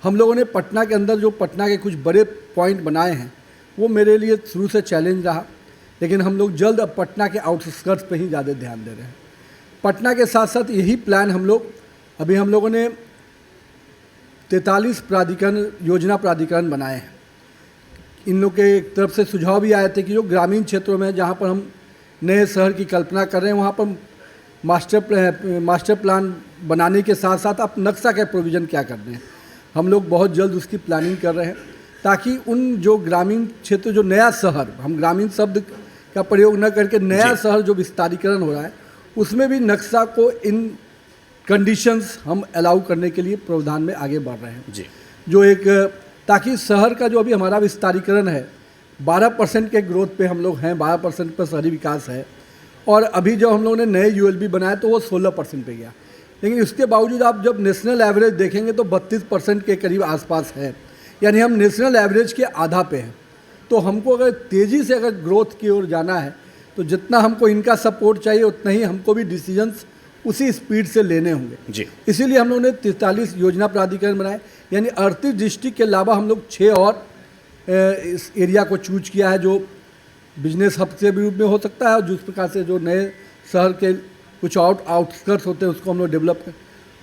हम लोगों ने पटना के अंदर जो पटना के कुछ बड़े पॉइंट बनाए हैं वो मेरे लिए शुरू से चैलेंज रहा, लेकिन हम लोग जल्द अब पटना के आउटस्कर्ट्स पे ही ज़्यादा ध्यान दे रहे हैं। पटना के साथ साथ यही प्लान हम लोग अभी हम लोगों ने 43 प्राधिकरण, योजना प्राधिकरण बनाए हैं। इन लोग के एक तरफ से सुझाव भी आए थे कि जो ग्रामीण क्षेत्रों में जहाँ पर हम नए शहर की कल्पना कर रहे हैं, वहाँ पर मास्टर प्लान बनाने के साथ साथ आप नक्शा का प्रोविज़न क्या कर रहे हैं। हम लोग बहुत जल्द उसकी प्लानिंग कर रहे हैं ताकि उन जो ग्रामीण क्षेत्र, जो नया शहर, हम ग्रामीण शब्द का प्रयोग न करके नया शहर जो विस्तारीकरण हो रहा है, उसमें भी नक्शा को इन कंडीशंस हम अलाउ करने के लिए प्रावधान में आगे बढ़ रहे हैं जी। जो एक, ताकि शहर का जो अभी हमारा विस्तारीकरण है 12% के ग्रोथ पे हम लोग हैं, 12% पर शहरी विकास है, और अभी जो हम लोगों ने नए यूएलबी बनाए तो वो 16% पे गया। लेकिन इसके बावजूद आप जब नेशनल एवरेज देखेंगे तो 32% के करीब आसपास है, यानी हम नेशनल एवरेज के आधा पे हैं। तो हमको अगर तेज़ी से अगर ग्रोथ की ओर जाना है तो जितना हमको इनका सपोर्ट चाहिए उतना ही हमको भी डिसीजंस उसी स्पीड से लेने होंगे जी। इसीलिए हम लोगों ने 43 योजना प्राधिकरण बनाए, यानी 38 डिस्ट्रिक्ट के अलावा हम लोग 6 और इस एरिया को चूज किया है जो बिजनेस हब के रूप में हो सकता है, और जिस प्रकार से जो नए शहर के कुछ आउटस्कर्ट्स होते हैं उसको हम लोग डेवलप करें।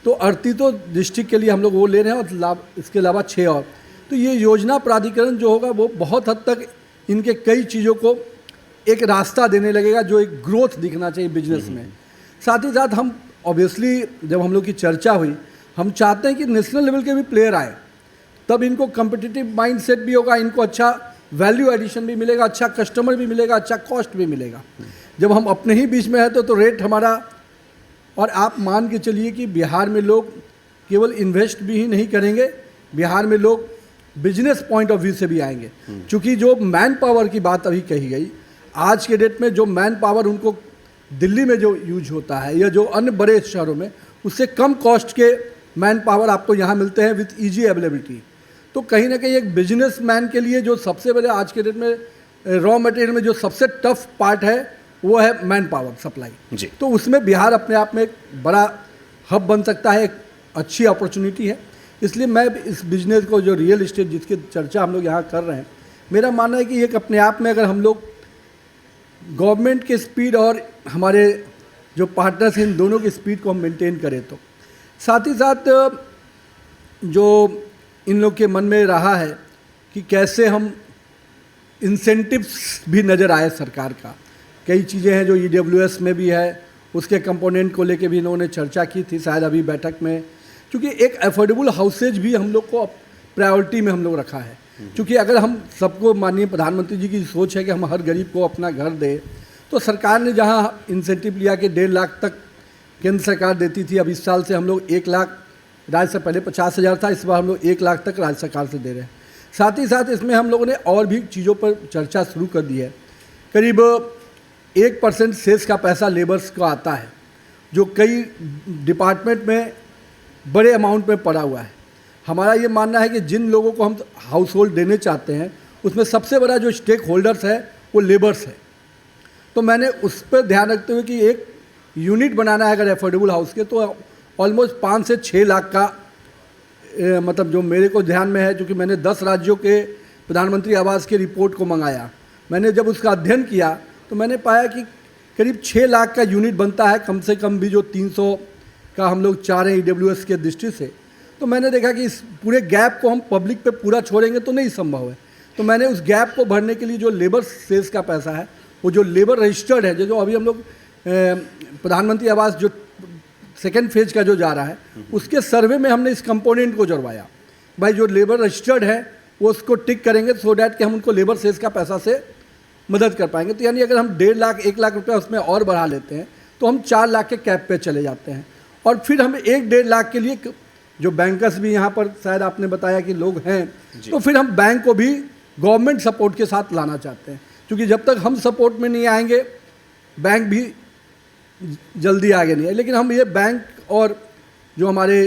तो 38 डिस्ट्रिक्ट के लिए हम लोग वो ले रहे हैं, और इसके अलावा 6 और। तो ये योजना प्राधिकरण जो होगा वो बहुत हद तक इनके कई चीज़ों को एक रास्ता देने लगेगा, जो एक ग्रोथ दिखना चाहिए बिजनेस में। साथ ही साथ हम ऑब्वियसली जब हम लोग की चर्चा हुई, हम चाहते हैं कि नेशनल लेवल के भी प्लेयर आए, तब इनको कम्पिटिटिव माइंडसेट भी होगा, इनको अच्छा वैल्यू एडिशन भी मिलेगा, अच्छा कस्टमर भी मिलेगा, अच्छा कॉस्ट भी मिलेगा। जब हम अपने ही बीच में हैं तो रेट हमारा, और आप मान के चलिए कि बिहार में लोग केवल इन्वेस्ट भी ही नहीं करेंगे, बिहार में लोग बिजनेस पॉइंट ऑफ व्यू से भी आएंगे। क्योंकि जो मैन पावर की बात अभी कही गई, आज के डेट में जो मैन पावर उनको दिल्ली में जो यूज होता है या जो अन्य बड़े शहरों में, उससे कम कॉस्ट के मैन पावर आपको यहाँ मिलते हैं विथ ईजी अवेलेबिलिटी। तो कहीं ना कहीं एक बिजनेस मैन के लिए जो सबसे बड़े आज के डेट में रॉ मटेरियल में जो सबसे टफ पार्ट है वो है मैन पावर सप्लाई जी। तो उसमें बिहार अपने आप में एक बड़ा हब बन सकता है, एक अच्छी अपॉर्चुनिटी है। इसलिए मैं इस बिजनेस को, जो रियल इस्टेट जिसकी चर्चा हम लोग यहाँ कर रहे हैं, मेरा मानना है कि एक अपने आप में अगर हम लोग गवर्नमेंट की स्पीड और हमारे जो पार्टनर्स हैं इन दोनों की स्पीड को हम मेंटेन करें, तो साथ ही साथ जो इन लोग के मन में रहा है कि कैसे हम इंसेंटिव्स भी नज़र आए सरकार का, कई चीज़ें हैं जो EWS में भी है, उसके कंपोनेंट को लेके भी इन्होंने चर्चा की थी शायद अभी बैठक में। क्योंकि एक अफोर्डेबल हाउसेज भी हम लोग को प्रायोरिटी में हम लोग रखा है, क्योंकि अगर हम सबको, माननीय प्रधानमंत्री जी की सोच है कि हम हर गरीब को अपना घर दें, तो सरकार ने जहां इंसेंटिव लिया कि 1.5 लाख तक केंद्र सरकार देती थी, अब इस साल से हम लोग 1 लाख, राज्य से पहले 50,000 था, इस बार हम लोग 1 लाख तक राज्य सरकार से दे रहे हैं। साथ ही साथ इसमें हम लोगों ने और भी चीज़ों पर चर्चा शुरू कर दी है। करीब 1% सेस का पैसा लेबर्स को आता है, जो कई डिपार्टमेंट में बड़े अमाउंट में पड़ा हुआ है। हमारा ये मानना है कि जिन लोगों को हम हाउस होल्ड देने चाहते हैं, उसमें सबसे बड़ा जो स्टेक होल्डर्स है वो लेबर्स है। तो मैंने उस पर ध्यान रखते हुए कि एक यूनिट बनाना है अगर अफोर्डेबल हाउस के, तो ऑलमोस्ट 5 से 6 लाख का मतलब जो मेरे को ध्यान में है, क्योंकि मैंने 10 राज्यों के प्रधानमंत्री आवास की रिपोर्ट को मंगाया। मैंने जब उसका अध्ययन किया तो मैंने पाया कि करीब 6 लाख का यूनिट बनता है, कम से कम भी जो 300 का हम लोग चाह रहे हैं EWS के दृष्टि से। तो मैंने देखा कि इस पूरे गैप को हम पब्लिक पे पूरा छोड़ेंगे तो नहीं संभव है। तो मैंने उस गैप को भरने के लिए जो लेबर सेल्स का पैसा है, वो जो लेबर रजिस्टर्ड है, जो अभी हम लोग प्रधानमंत्री आवास जो सेकेंड फेज का जो जा रहा है, उसके सर्वे में हमने इस कंपोनेंट को जोड़वाया। भाई जो लेबर रजिस्टर्ड है वो उसको टिक करेंगे सो डैट कि हम उनको लेबर सेल्स का पैसा से मदद कर पाएंगे। तो यानी अगर हम 1.5 लाख 1 लाख रुपया उसमें और बढ़ा लेते हैं तो हम 4 लाख के कैप पे चले जाते हैं। और फिर हम 1-1.5 लाख के लिए, जो बैंकर्स भी यहाँ पर शायद आपने बताया कि लोग हैं, तो फिर हम बैंक को भी गवर्नमेंट सपोर्ट के साथ लाना चाहते हैं, क्योंकि जब तक हम सपोर्ट में नहीं आएंगे बैंक भी जल्दी आगे नहीं है। लेकिन हम ये बैंक और जो हमारे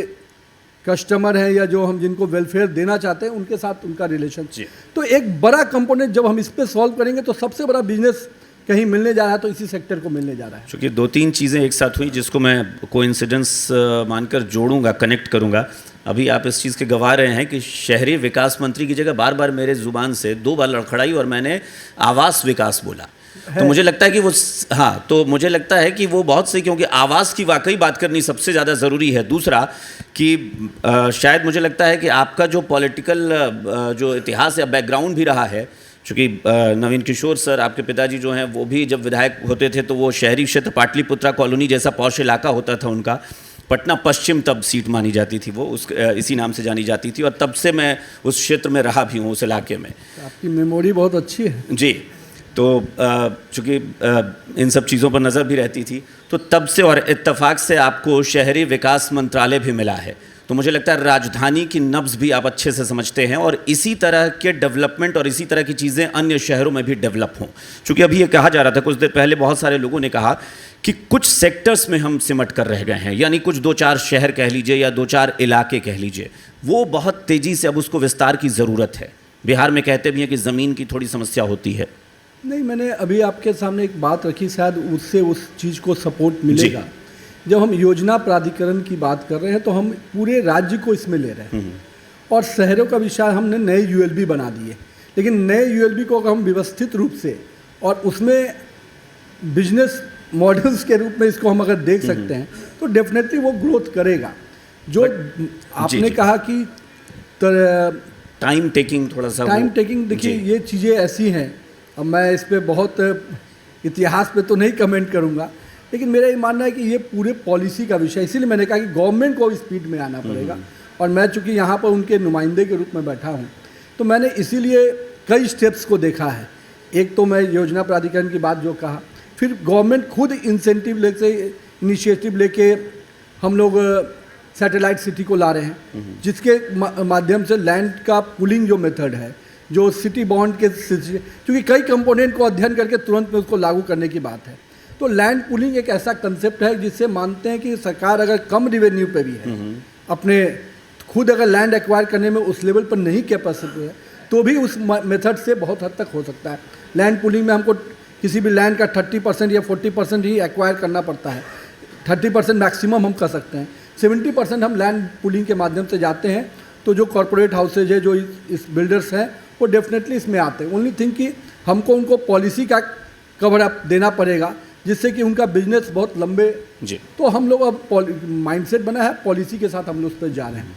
कस्टमर हैं या जो हम जिनको वेलफेयर देना चाहते हैं उनके साथ उनका रिलेशन, तो एक बड़ा कंपोनेंट जब हम इस पर सॉल्व करेंगे तो सबसे बड़ा बिजनेस कहीं मिलने जा रहा है तो इसी सेक्टर को मिलने जा रहा है। चूँकि 2-3 चीज़ें एक साथ हुई जिसको मैं कोइंसिडेंस मानकर जोड़ूंगा, कनेक्ट करूंगा। अभी आप इस चीज़ के गवाह रहे हैं कि शहरी विकास मंत्री की जगह बार बार मेरे ज़ुबान से 2 बार लड़खड़ाई और मैंने आवास विकास बोला। तो मुझे लगता है कि वो हाँ, तो मुझे लगता है कि वो बहुत सही, क्योंकि आवाज़ की वाकई बात करनी सबसे ज़्यादा ज़रूरी है। दूसरा कि शायद मुझे लगता है कि आपका जो पॉलिटिकल जो इतिहास या बैकग्राउंड भी रहा है, चूँकि नवीन किशोर सर आपके पिताजी जो हैं वो भी जब विधायक होते थे तो वो शहरी क्षेत्र पाटलिपुत्रा कॉलोनी जैसा पॉश इलाका होता था उनका, पटना पश्चिम तब सीट मानी जाती थी, वो उस इसी नाम से जानी जाती थी, और तब से मैं उस क्षेत्र में रहा भी हूँ, उस इलाके में। आपकी मेमोरी बहुत अच्छी है जी। तो चूँकि इन सब चीज़ों पर नज़र भी रहती थी, तो तब से और इत्तेफाक से आपको शहरी विकास मंत्रालय भी मिला है, तो मुझे लगता है राजधानी की नब्ज़ भी आप अच्छे से समझते हैं, और इसी तरह के डेवलपमेंट और इसी तरह की चीज़ें अन्य शहरों में भी डेवलप हों। चूँकि अभी ये कहा जा रहा था कुछ देर पहले, बहुत सारे लोगों ने कहा कि कुछ सेक्टर्स में हम सिमट कर रह गए हैं, यानी कुछ 2-4 शहर कह लीजिए या 2-4 इलाके कह लीजिए, वो बहुत तेज़ी से अब उसको विस्तार की ज़रूरत है। बिहार में कहते भी हैं कि ज़मीन की थोड़ी समस्या होती है। नहीं, मैंने अभी आपके सामने एक बात रखी, शायद उससे उस चीज़ को सपोर्ट मिलेगा। जब हम योजना प्राधिकरण की बात कर रहे हैं तो हम पूरे राज्य को इसमें ले रहे हैं, और शहरों का विचार हमने नए यूएलबी बना दिए, लेकिन नए यूएलबी को हम व्यवस्थित रूप से और उसमें बिजनेस मॉडल्स के रूप में इसको हम अगर देख सकते हैं तो डेफिनेटली वो ग्रोथ करेगा। जो आपने कहा कि टाइम टेकिंग, थोड़ा सा टाइम टेकिंग, देखिए ये चीज़ें ऐसी हैं, अब मैं इस पर बहुत इतिहास पे तो नहीं कमेंट करूँगा, लेकिन मेरा ये मानना है कि ये पूरे पॉलिसी का विषय, इसीलिए मैंने कहा कि गवर्नमेंट को स्पीड में आना पड़ेगा, और मैं चूँकि यहाँ पर उनके नुमाइंदे के रूप में बैठा हूँ तो मैंने इसीलिए कई स्टेप्स को देखा है। एक तो मैं योजना प्राधिकरण की बात जो कहा, फिर गवर्नमेंट खुद इंसेंटिव लेके, इनिशिएटिव लेके हम लोग सैटेलाइट सिटी को ला रहे हैं, जिसके माध्यम से लैंड का पुलिंग जो मेथड है, जो सिटी बॉन्ड के, क्योंकि कई कंपोनेंट को अध्ययन करके तुरंत में उसको लागू करने की बात है, तो लैंड पुलिंग एक ऐसा कंसेप्ट है जिससे मानते हैं कि सरकार अगर कम रिवेन्यू पे भी है, अपने खुद अगर लैंड एक्वायर करने में उस लेवल पर नहीं कैपेसिटी है, तो भी उस मेथड से बहुत हद तक हो सकता है। लैंड पुलिंग में हमको किसी भी लैंड का 30% या 40% ही एक्वायर करना पड़ता है, 30% मैक्सिमम हम कर सकते हैं, 70% हम लैंड पुलिंग के माध्यम से जाते हैं। तो जो कॉरपोरेट हाउसेज है, जो इस बिल्डर्स हैं, वो डेफिनेटली इसमें आते हैं। ओनली थिंग कि हमको उनको पॉलिसी का कवर अप देना पड़ेगा, जिससे कि उनका बिजनेस बहुत लंबे जी। तो हम लोग अब माइंडसेट बना है, पॉलिसी के साथ हम लोग उस पर जा रहे हैं।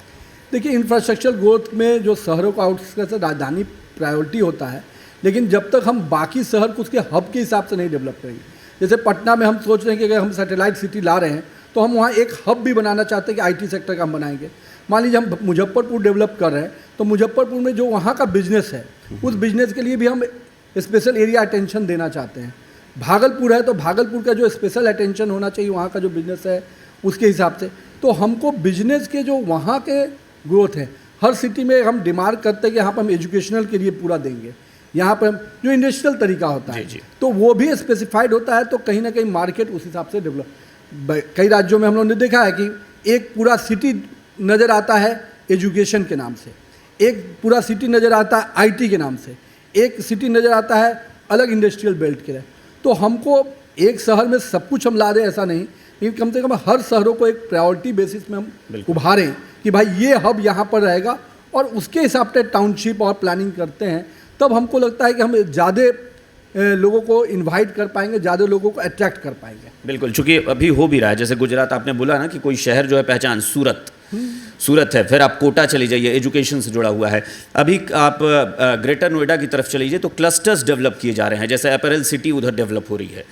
देखिए, इंफ्रास्ट्रक्चर ग्रोथ में जो शहरों का आउटस्कर्ट्स से राजधानी प्रायोरिटी होता है, लेकिन जब तक हम बाकी शहर को उसके हब के हिसाब से नहीं डेवलप करेंगे, जैसे पटना में हम सोच रहे हैं कि अगर हम सैटेलाइट सिटी ला रहे हैं तो हम वहाँ एक हब भी बनाना चाहते हैं कि आईटी सेक्टर का हम बनाएंगे। मान लीजिए हम मुजफ्फरपुर डेवलप कर रहे हैं, तो मुजफ्फरपुर में जो वहाँ का बिजनेस है, उस बिजनेस के लिए भी हम स्पेशल एरिया अटेंशन देना चाहते हैं। भागलपुर है तो भागलपुर का जो स्पेशल अटेंशन होना चाहिए वहाँ का जो बिजनेस है उसके हिसाब से। तो हमको बिजनेस के जो वहाँ के ग्रोथ है, हर सिटी में हम डिमांड करते हैं कि यहाँ पर हम एजुकेशनल के लिए पूरा देंगे, यहाँ पर जो इंडस्ट्रियल तरीका होता है जी। तो वो भी स्पेसिफाइड होता है, तो कहीं ना कहीं मार्केट उस हिसाब से डेवलप। कई राज्यों में हम लोगों ने देखा है कि एक पूरा सिटी नज़र आता है एजुकेशन के नाम से, एक पूरा सिटी नज़र आता है आईटी के नाम से, एक सिटी नज़र आता है अलग इंडस्ट्रियल बेल्ट के लिए। तो हमको एक शहर में सब कुछ हम ला दें ऐसा नहीं, लेकिन कम से कम हर शहरों को एक प्रायोरिटी बेसिस में हम उभारें कि भाई ये हब यहाँ पर रहेगा, और उसके हिसाब से टाउनशिप और प्लानिंग करते हैं, तब हमको लगता है कि हम ज़्यादा लोगों को इनवाइट कर पाएंगे, ज़्यादा लोगों को अट्रैक्ट कर पाएंगे। बिल्कुल, चूँकि अभी हो भी रहा है, जैसे गुजरात आपने बोला ना कि कोई शहर जो है पहचान सूरत है, फिर आप कोटा चली जाइए, एजुकेशन से जुड़ा हुआ है। अभी आप ग्रेटर नोएडा की तरफ चले जाइए तो क्लस्टर्स डेवलप किए जा रहे हैं, जैसे अपैरल सिटी उधर डेवलप हो रही है,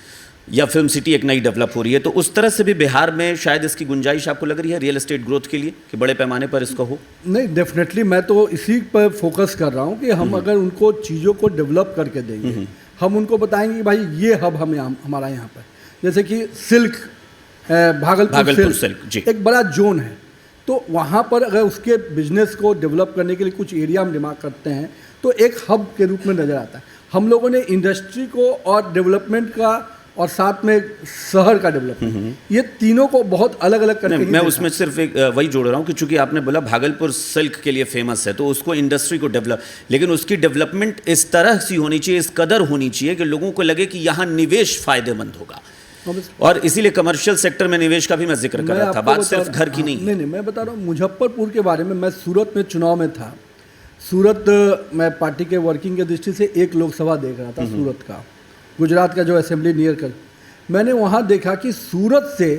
या फिल्म सिटी एक नई डेवलप हो रही है। तो उस तरह से भी बिहार में शायद इसकी गुंजाइश आपको लग रही है रियल एस्टेट ग्रोथ के लिए कि बड़े पैमाने पर इसको हो? नहीं, डेफिनेटली मैं तो इसी पर फोकस कर रहा हूँ कि हम अगर उनको चीज़ों को डेवलप करके देंगे, हम उनको बताएंगे कि भाई ये हब हमारा यहाँ पर, जैसे कि सिल्क भागलपुर सिल्क जी, एक बड़ा जोन है, तो वहाँ पर अगर उसके बिजनेस को डेवलप करने के लिए कुछ एरिया हम दिमाग करते हैं तो एक हब के रूप में नज़र आता है। हम लोगों ने इंडस्ट्री को और डेवलपमेंट का और साथ में शहर का डेवलपमेंट, ये तीनों को बहुत अलग अलग करके मैं उसमें सिर्फ एक वही जोड़ रहा हूँ कि चूंकि आपने बोला भागलपुर सिल्क के लिए फेमस है, तो उसको इंडस्ट्री को डेवलप, लेकिन उसकी डेवलपमेंट इस तरह सी होनी चाहिए, इस कदर होनी चाहिए कि लोगों को लगे कि यहाँ निवेश फायदेमंद होगा, और इसीलिए कमर्शियल सेक्टर में निवेश का भी मैं जिक्र कर रहा था, बात सिर्फ घर की नहीं। नहीं, मैं बता रहा हूँ मुजफ्फरपुर के बारे में। मैं सूरत में चुनाव में था, सूरत मैं पार्टी के वर्किंग के दृष्टि से एक लोकसभा देख रहा था सूरत का, गुजरात का जो असेंबली नियर कर, मैंने वहाँ देखा कि सूरत से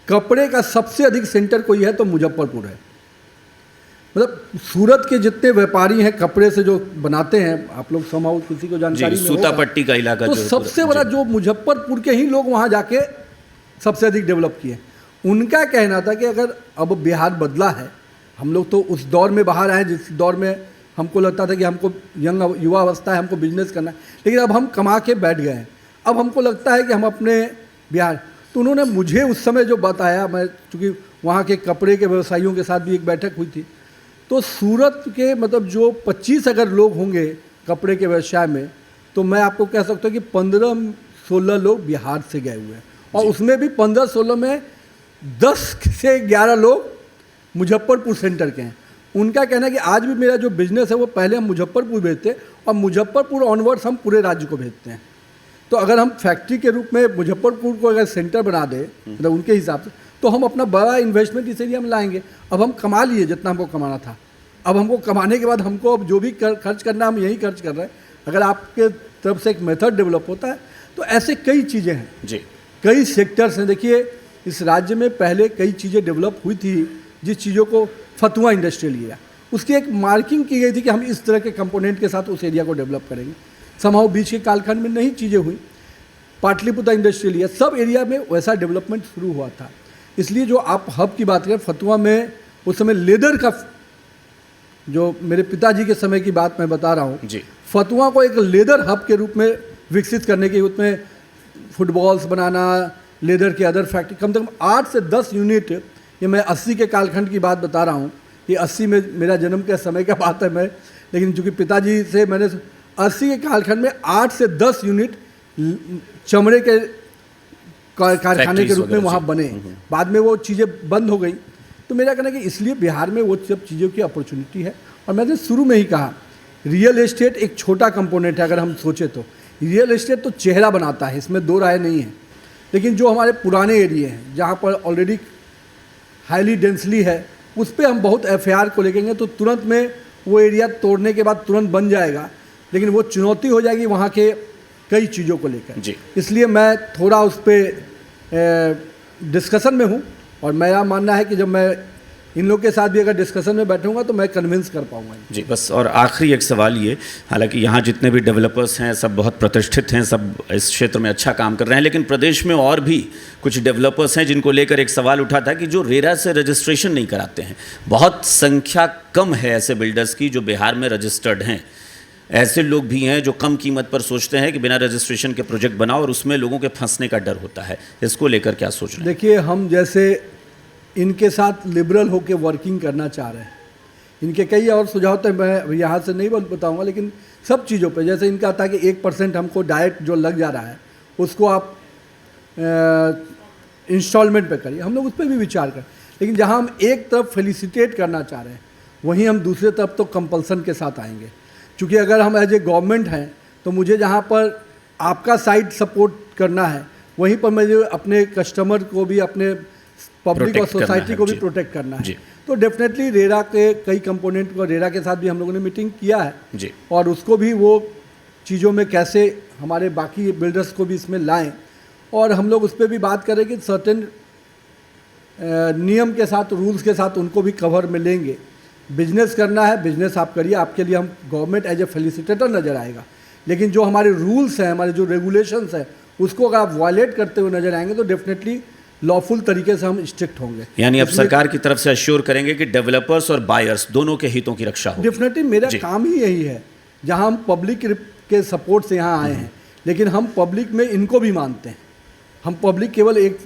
कपड़े का सबसे अधिक सेंटर कोई है तो मुजफ्फरपुर है। मतलब सूरत के जितने व्यापारी हैं कपड़े से जो बनाते हैं, आप लोग समाओ किसी को जानकारी में सूता होगा, पट्टी का इलाका तो जो सबसे बड़ा जो मुजफ्फरपुर के ही लोग वहाँ जाके सबसे अधिक डेवलप किए। उनका कहना था कि अगर अब बिहार बदला है, हम लोग तो उस दौर में बाहर आए जिस दौर में हमको लगता था कि हमको यंग युवा अवस्था है, हमको बिजनेस करना है, लेकिन अब हम कमा के बैठ गए हैं। अब हमको लगता है कि हम अपने बिहार, तो उन्होंने मुझे उस समय जो बताया, मैं चूँकि वहाँ के कपड़े के व्यवसायियों के साथ भी एक बैठक हुई थी, तो सूरत के मतलब जो 25 अगर लोग होंगे कपड़े के व्यवसाय में, तो मैं आपको कह सकता हूँ कि 15-16 लोग बिहार से गए हुए हैं, और उसमें भी 15-16 में 10 से 11 लोग मुजफ्फरपुर सेंटर के हैं। उनका कहना है कि आज भी मेरा जो बिजनेस है वो पहले हम मुजफ्फरपुर भेजते और मुजफ्फरपुर ऑनवर्ड्स हम पूरे राज्य को भेजते हैं। तो अगर हम फैक्ट्री के रूप में मुजफ्फरपुर को अगर सेंटर बना दें, मतलब उनके हिसाब से, तो हम अपना बड़ा इन्वेस्टमेंट इस एरिया में लाएंगे। अब हम कमा लिए जितना हमको कमाना था, अब हमको कमाने के बाद हमको अब जो भी खर्च करना हम यही खर्च कर रहे हैं। अगर आपके तरफ से एक मेथड डेवलप होता है तो ऐसे कई चीज़ें हैं जी, कई सेक्टर्स हैं। देखिए इस राज्य में पहले कई चीज़ें डेवलप हुई थी, जिस चीज़ों को फतुआ इंडस्ट्रियल एरिया, उसकी एक मार्किंग की गई थी कि हम इस तरह के कंपोनेंट के साथ उस एरिया को डेवलप करेंगे। समाओ बीच के कालखंड में नई चीज़ें हुई, पाटलिपुत्र इंडस्ट्रियल एरिया, सब एरिया में वैसा डेवलपमेंट शुरू हुआ था। इसलिए जो आप हब की बात करें, फतुआ में उस समय लेदर का, जो मेरे पिताजी के समय की बात मैं बता रहा हूँ जी, फतुआ को एक लेदर हब के रूप में विकसित करने की, उसमें फुटबॉल्स बनाना, लेदर के अदर फैक्ट्री, कम से कम 8 से 10 यूनिट, ये मैं 80 के कालखंड की बात बता रहा हूँ, ये 80 में मेरा जन्म के समय का बात है मैं, लेकिन चूँकि पिताजी से मैंने 80 के कालखंड में 8 से 10 यूनिट चमड़े के कारखाने के रूप में वहाँ बने। बाद में वो चीज़ें बंद हो गई। तो मेरा कहना है कि इसलिए बिहार में वो सब चीज़ों की अपॉर्चुनिटी है। और मैंने शुरू में ही कहा, रियल एस्टेट एक छोटा कंपोनेंट है। अगर हम सोचें तो रियल एस्टेट तो चेहरा बनाता है, इसमें दो राय नहीं है, लेकिन जो हमारे पुराने एरिए हैं जहाँ पर ऑलरेडी हाईली डेंसली है, उस पर हम बहुत FAR को लेंगे तो तुरंत में वो एरिया तोड़ने के बाद तुरंत बन जाएगा, लेकिन वो चुनौती हो जाएगी वहाँ के कई चीज़ों को लेकर। इसलिए मैं थोड़ा उस पर डिस्कशन में हूँ, और मेरा मानना है कि जब मैं इन लोग के साथ भी अगर डिस्कशन में बैठूंगा तो मैं कन्विंस कर पाऊंगा। जी, बस और आखिरी एक सवाल ये, हालांकि यहाँ जितने भी डेवलपर्स हैं सब बहुत प्रतिष्ठित हैं, सब इस क्षेत्र में अच्छा काम कर रहे हैं, लेकिन प्रदेश में और भी कुछ डेवलपर्स हैं जिनको लेकर एक सवाल उठा था कि जो रेरा से रजिस्ट्रेशन नहीं कराते हैं। बहुत संख्या कम है ऐसे बिल्डर्स की जो बिहार में रजिस्टर्ड हैं। ऐसे लोग भी हैं जो कम कीमत पर सोचते हैं कि बिना रजिस्ट्रेशन के प्रोजेक्ट बनाओ, और उसमें लोगों के फंसने का डर होता है। इसको लेकर क्या सोच रहे हैं? देखिए, हम जैसे इनके साथ लिबरल होकर वर्किंग करना चाह रहे हैं। इनके कई और सुझाव तो मैं यहाँ से नहीं बताऊँगा, लेकिन सब चीज़ों पे, जैसे इनका था कि 1% हमको डायरेक्ट जो लग जा रहा है उसको आप इंस्टॉलमेंट पे करिए, हम लोग उस पर भी विचार करें। लेकिन जहाँ हम एक तरफ फेलिसिटेट करना चाह रहे हैं, वहीं हम दूसरे तरफ तो कंपल्सन के साथ आएंगे। क्योंकि अगर हम एज ए गवर्नमेंट हैं तो मुझे जहाँ पर आपका साइड सपोर्ट करना है, वहीं पर मुझे अपने कस्टमर को भी, अपने पब्लिक और सोसाइटी को भी प्रोटेक्ट करना है। तो डेफिनेटली रेरा के कई कंपोनेंट को, रेरा के साथ भी हम लोगों ने मीटिंग किया है जी, और उसको भी वो चीज़ों में कैसे हमारे बाकी बिल्डर्स को भी इसमें लाएं, और हम लोग उस पर भी बात करें कि सर्टेन नियम के साथ, रूल्स के साथ उनको भी कवर में लेंगे। बिजनेस करना है, बिजनेस आप करिए, आपके लिए हम गवर्नमेंट एज ए फेलिसिटेटर नज़र आएगा, लेकिन जो हमारे रूल्स हैं, हमारे जो रेगुलेशंस हैं, उसको अगर आप वायलेट करते हुए नजर आएंगे तो डेफिनेटली लॉफुल तरीके से हम स्ट्रिक्ट होंगे। यानी अब सरकार की तरफ से अश्योर करेंगे कि डेवलपर्स और बायर्स दोनों के हितों की रक्षा हो। डेफिनेटली मेरा काम ही यही है। जहां हम पब्लिक के सपोर्ट से यहाँ आए हैं, लेकिन हम पब्लिक में इनको भी मानते हैं। हम पब्लिक केवल एक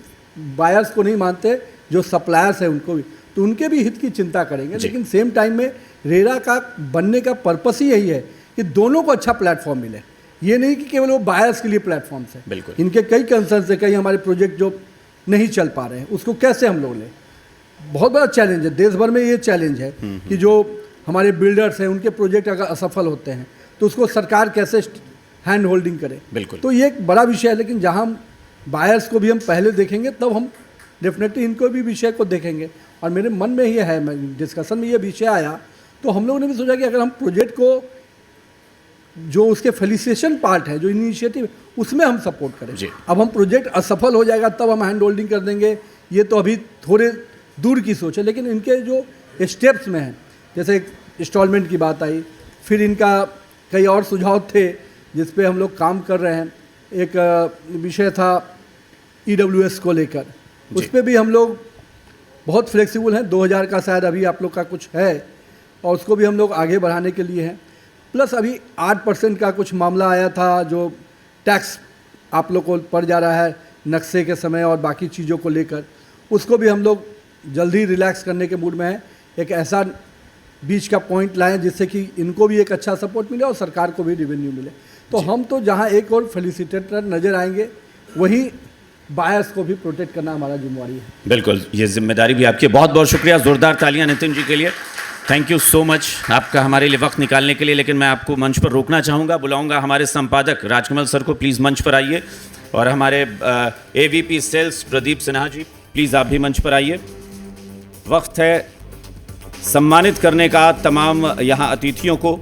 बायर्स को नहीं मानते, जो सप्लायर्स हैं उनको भी, तो उनके भी हित की चिंता करेंगे। लेकिन सेम टाइम में रेरा का बनने का पर्पस ही यही है कि दोनों को अच्छा प्लेटफॉर्म मिले। ये नहीं कि केवल वो बायर्स के लिए प्लेटफॉर्म्स है। बिल्कुल, इनके कई कंसर्न्स है, कई हमारे प्रोजेक्ट जो नहीं चल पा रहे हैं, उसको कैसे हम लोग लें। बहुत बड़ा चैलेंज है, देश भर में ये चैलेंज है कि जो हमारे बिल्डर्स हैं उनके प्रोजेक्ट अगर असफल होते हैं तो उसको सरकार कैसे हैंड होल्डिंग करे। बिल्कुल, तो ये एक बड़ा विषय है। लेकिन जहाँ हम बायर्स को भी हम पहले देखेंगे, तब हम डेफिनेटली इनको भी विषय को देखेंगे। और मेरे मन में ये है, मैं डिस्कशन में ये विषय आया तो हम लोगों ने भी सोचा कि अगर हम प्रोजेक्ट को जो उसके फेलिसिटेशन पार्ट है, जो इनिशिएटिव, उसमें हम सपोर्ट करें। अब हम प्रोजेक्ट असफल हो जाएगा तब हम हैंड होल्डिंग कर देंगे, ये तो अभी थोड़े दूर की सोच है। लेकिन इनके जो स्टेप्स में हैं, जैसे इंस्टॉलमेंट की बात आई, फिर इनका कई और सुझाव थे जिस पे हम लोग काम कर रहे हैं। एक विषय था EWS को लेकर, उस पर भी हम लोग बहुत फ्लेक्सिबल हैं। 2000 का शायद अभी आप लोग का कुछ है और उसको भी हम लोग आगे बढ़ाने के लिए हैं। प्लस अभी 8% का कुछ मामला आया था जो टैक्स आप लोग को पड़ जा रहा है नक्शे के समय और बाकी चीज़ों को लेकर, उसको भी हम लोग जल्दी रिलैक्स करने के मूड में हैं। एक ऐसा बीच का पॉइंट लाएं जिससे कि इनको भी एक अच्छा सपोर्ट मिले और सरकार को भी रेवेन्यू मिले। तो हम तो जहां एक और फेलिसिटेटर नज़र आएंगे, वहीं बायर्स को भी प्रोटेक्ट करना हमारा जिम्मेवारी है। बिल्कुल, ये जिम्मेदारी भी आपकी है। बहुत बहुत शुक्रिया, ज़ोरदार तालियां नितिन जी के लिए। थैंक यू सो मच आपका हमारे लिए वक्त निकालने के लिए। लेकिन मैं आपको मंच पर रोकना चाहूँगा, बुलाऊँगा हमारे संपादक राजकमल सर को, प्लीज़ मंच पर आइए। और हमारे AVP sales Pradeep Sinha ji, please आप भी मंच पर आइए। वक्त है सम्मानित करने का तमाम यहाँ अतिथियों को,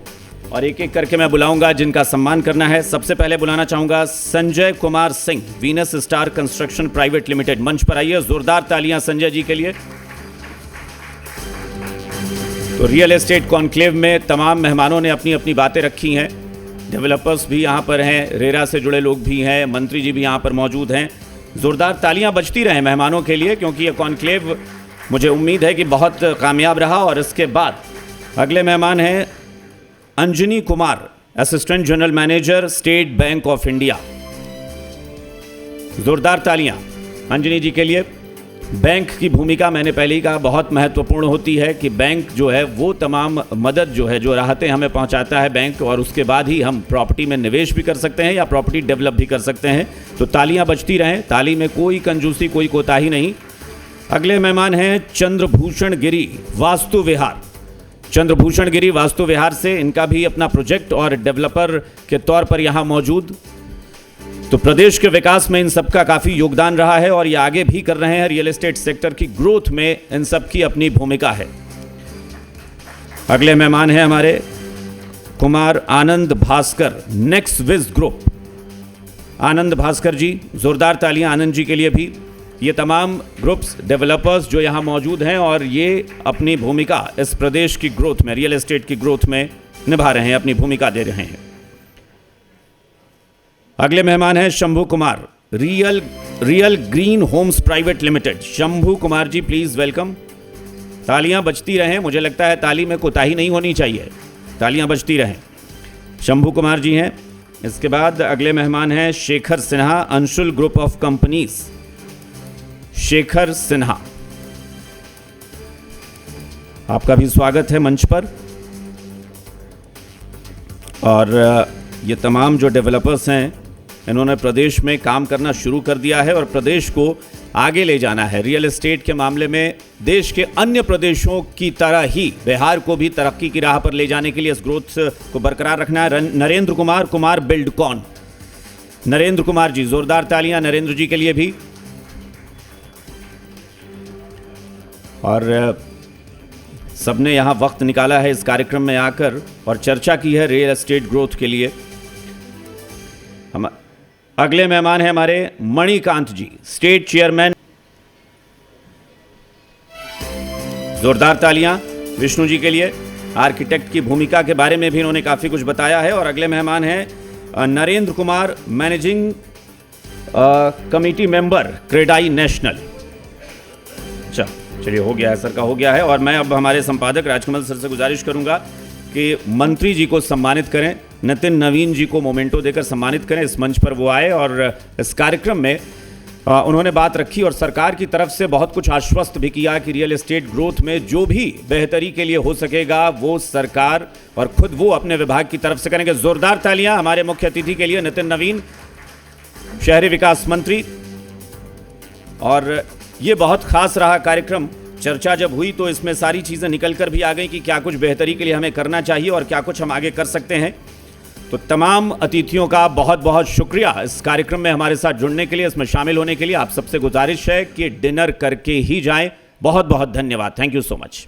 और एक एक करके मैं बुलाऊंगा जिनका सम्मान करना है। सबसे पहले बुलाना चाहूँगा Sanjay Kumar Singh, Venus Star Construction Private limited. मंच पर आइए, ज़ोरदार तालियां संजय जी के लिए। तो रियल एस्टेट कॉन्क्लेव में तमाम मेहमानों ने अपनी अपनी बातें रखी हैं। डेवलपर्स भी यहाँ पर हैं, रेरा से जुड़े लोग भी हैं, मंत्री जी भी यहाँ पर मौजूद हैं। ज़ोरदार तालियां बजती रहें मेहमानों के लिए, क्योंकि ये कॉन्क्लेव मुझे उम्मीद है कि बहुत कामयाब रहा। और इसके बाद अगले मेहमान हैं Anjani Kumar, assistant general manager, state bank of India. जोरदार तालियां अंजनी जी के लिए। बैंक की भूमिका मैंने पहले ही कहा बहुत महत्वपूर्ण होती है कि बैंक जो है वो तमाम मदद जो है, जो राहतें हमें पहुंचाता है बैंक, और उसके बाद ही हम प्रॉपर्टी में निवेश भी कर सकते हैं या प्रॉपर्टी डेवलप भी कर सकते हैं। तो तालियां बजती रहें, ताली में कोई कंजूसी, कोई कोताही नहीं। अगले मेहमान हैं चंद्रभूषण गिरी, वास्तु विहार। चंद्रभूषण गिरी वास्तु विहार से, इनका भी अपना प्रोजेक्ट और डेवलपर के तौर पर यहाँ मौजूद। तो प्रदेश के विकास में इन सबका काफ़ी योगदान रहा है और ये आगे भी कर रहे हैं। रियल एस्टेट सेक्टर की ग्रोथ में इन सब की अपनी भूमिका है। अगले मेहमान हैं हमारे कुमार आनंद भास्कर, नेक्स्ट विज ग्रुप। आनंद भास्कर जी, जोरदार तालियां आनंद जी के लिए भी। ये तमाम ग्रुप्स, डेवलपर्स जो यहाँ मौजूद हैं और ये अपनी भूमिका इस प्रदेश की ग्रोथ में, रियल एस्टेट की ग्रोथ में निभा रहे हैं, अपनी भूमिका दे रहे हैं। अगले मेहमान हैं Shambhu Kumar, real green Holmes private limited. Shambhu Kumar ji please welcome. तालियां बजती रहें, मुझे लगता है ताली में कोताही नहीं होनी चाहिए, तालियां बजती रहें। शंभू कुमार जी हैं। इसके बाद अगले मेहमान हैं Shekhar Sinha, Anshul Group of companies. Shekhar Sinha, आपका भी स्वागत है मंच पर। और ये तमाम जो डेवलपर्स हैं, इन्होंने प्रदेश में काम करना शुरू कर दिया है और प्रदेश को आगे ले जाना है। रियल एस्टेट के मामले में देश के अन्य प्रदेशों की तरह ही बिहार को भी तरक्की की राह पर ले जाने के लिए, इस ग्रोथ को बरकरार रखना है। नरेंद्र कुमार, कुमार बिल्डकॉन। नरेंद्र कुमार जी, जोरदार तालियां नरेंद्र जी के लिए भी। और सबने यहाँ वक्त निकाला है इस कार्यक्रम में आकर और चर्चा की है रियल एस्टेट ग्रोथ के लिए। हम अगले मेहमान हैं हमारे मणिकांत जी, स्टेट चेयरमैन। जोरदार तालियां विष्णु जी के लिए। आर्किटेक्ट की भूमिका के बारे में भी इन्होंने काफ़ी कुछ बताया है। और अगले मेहमान हैं Narendra Kumar, managing committee member, CREDAI national. चलिए हो गया है, सर का हो गया है। और मैं अब हमारे संपादक राजकमल सर से गुजारिश करूंगा कि मंत्री जी को सम्मानित करें, नितिन नवीन जी को मोमेंटो देकर सम्मानित करें। इस मंच पर वो आए और इस कार्यक्रम में उन्होंने बात रखी और सरकार की तरफ से बहुत कुछ आश्वस्त भी किया कि रियल एस्टेट ग्रोथ में जो भी बेहतरी के लिए हो सकेगा वो सरकार और खुद वो अपने विभाग की तरफ से करेंगे। जोरदार तालियां हमारे मुख्य अतिथि के लिए, नितिन नवीन, शहरी विकास मंत्री। और ये बहुत खास रहा कार्यक्रम। चर्चा जब हुई तो इसमें सारी चीज़ें निकल कर भी आ गई कि क्या कुछ बेहतरी के लिए हमें करना चाहिए और क्या कुछ हम आगे कर सकते हैं। तो तमाम अतिथियों का बहुत बहुत शुक्रिया इस कार्यक्रम में हमारे साथ जुड़ने के लिए, इसमें शामिल होने के लिए। आप सबसे गुजारिश है कि डिनर करके ही जाएं। बहुत बहुत धन्यवाद। Thank you so much.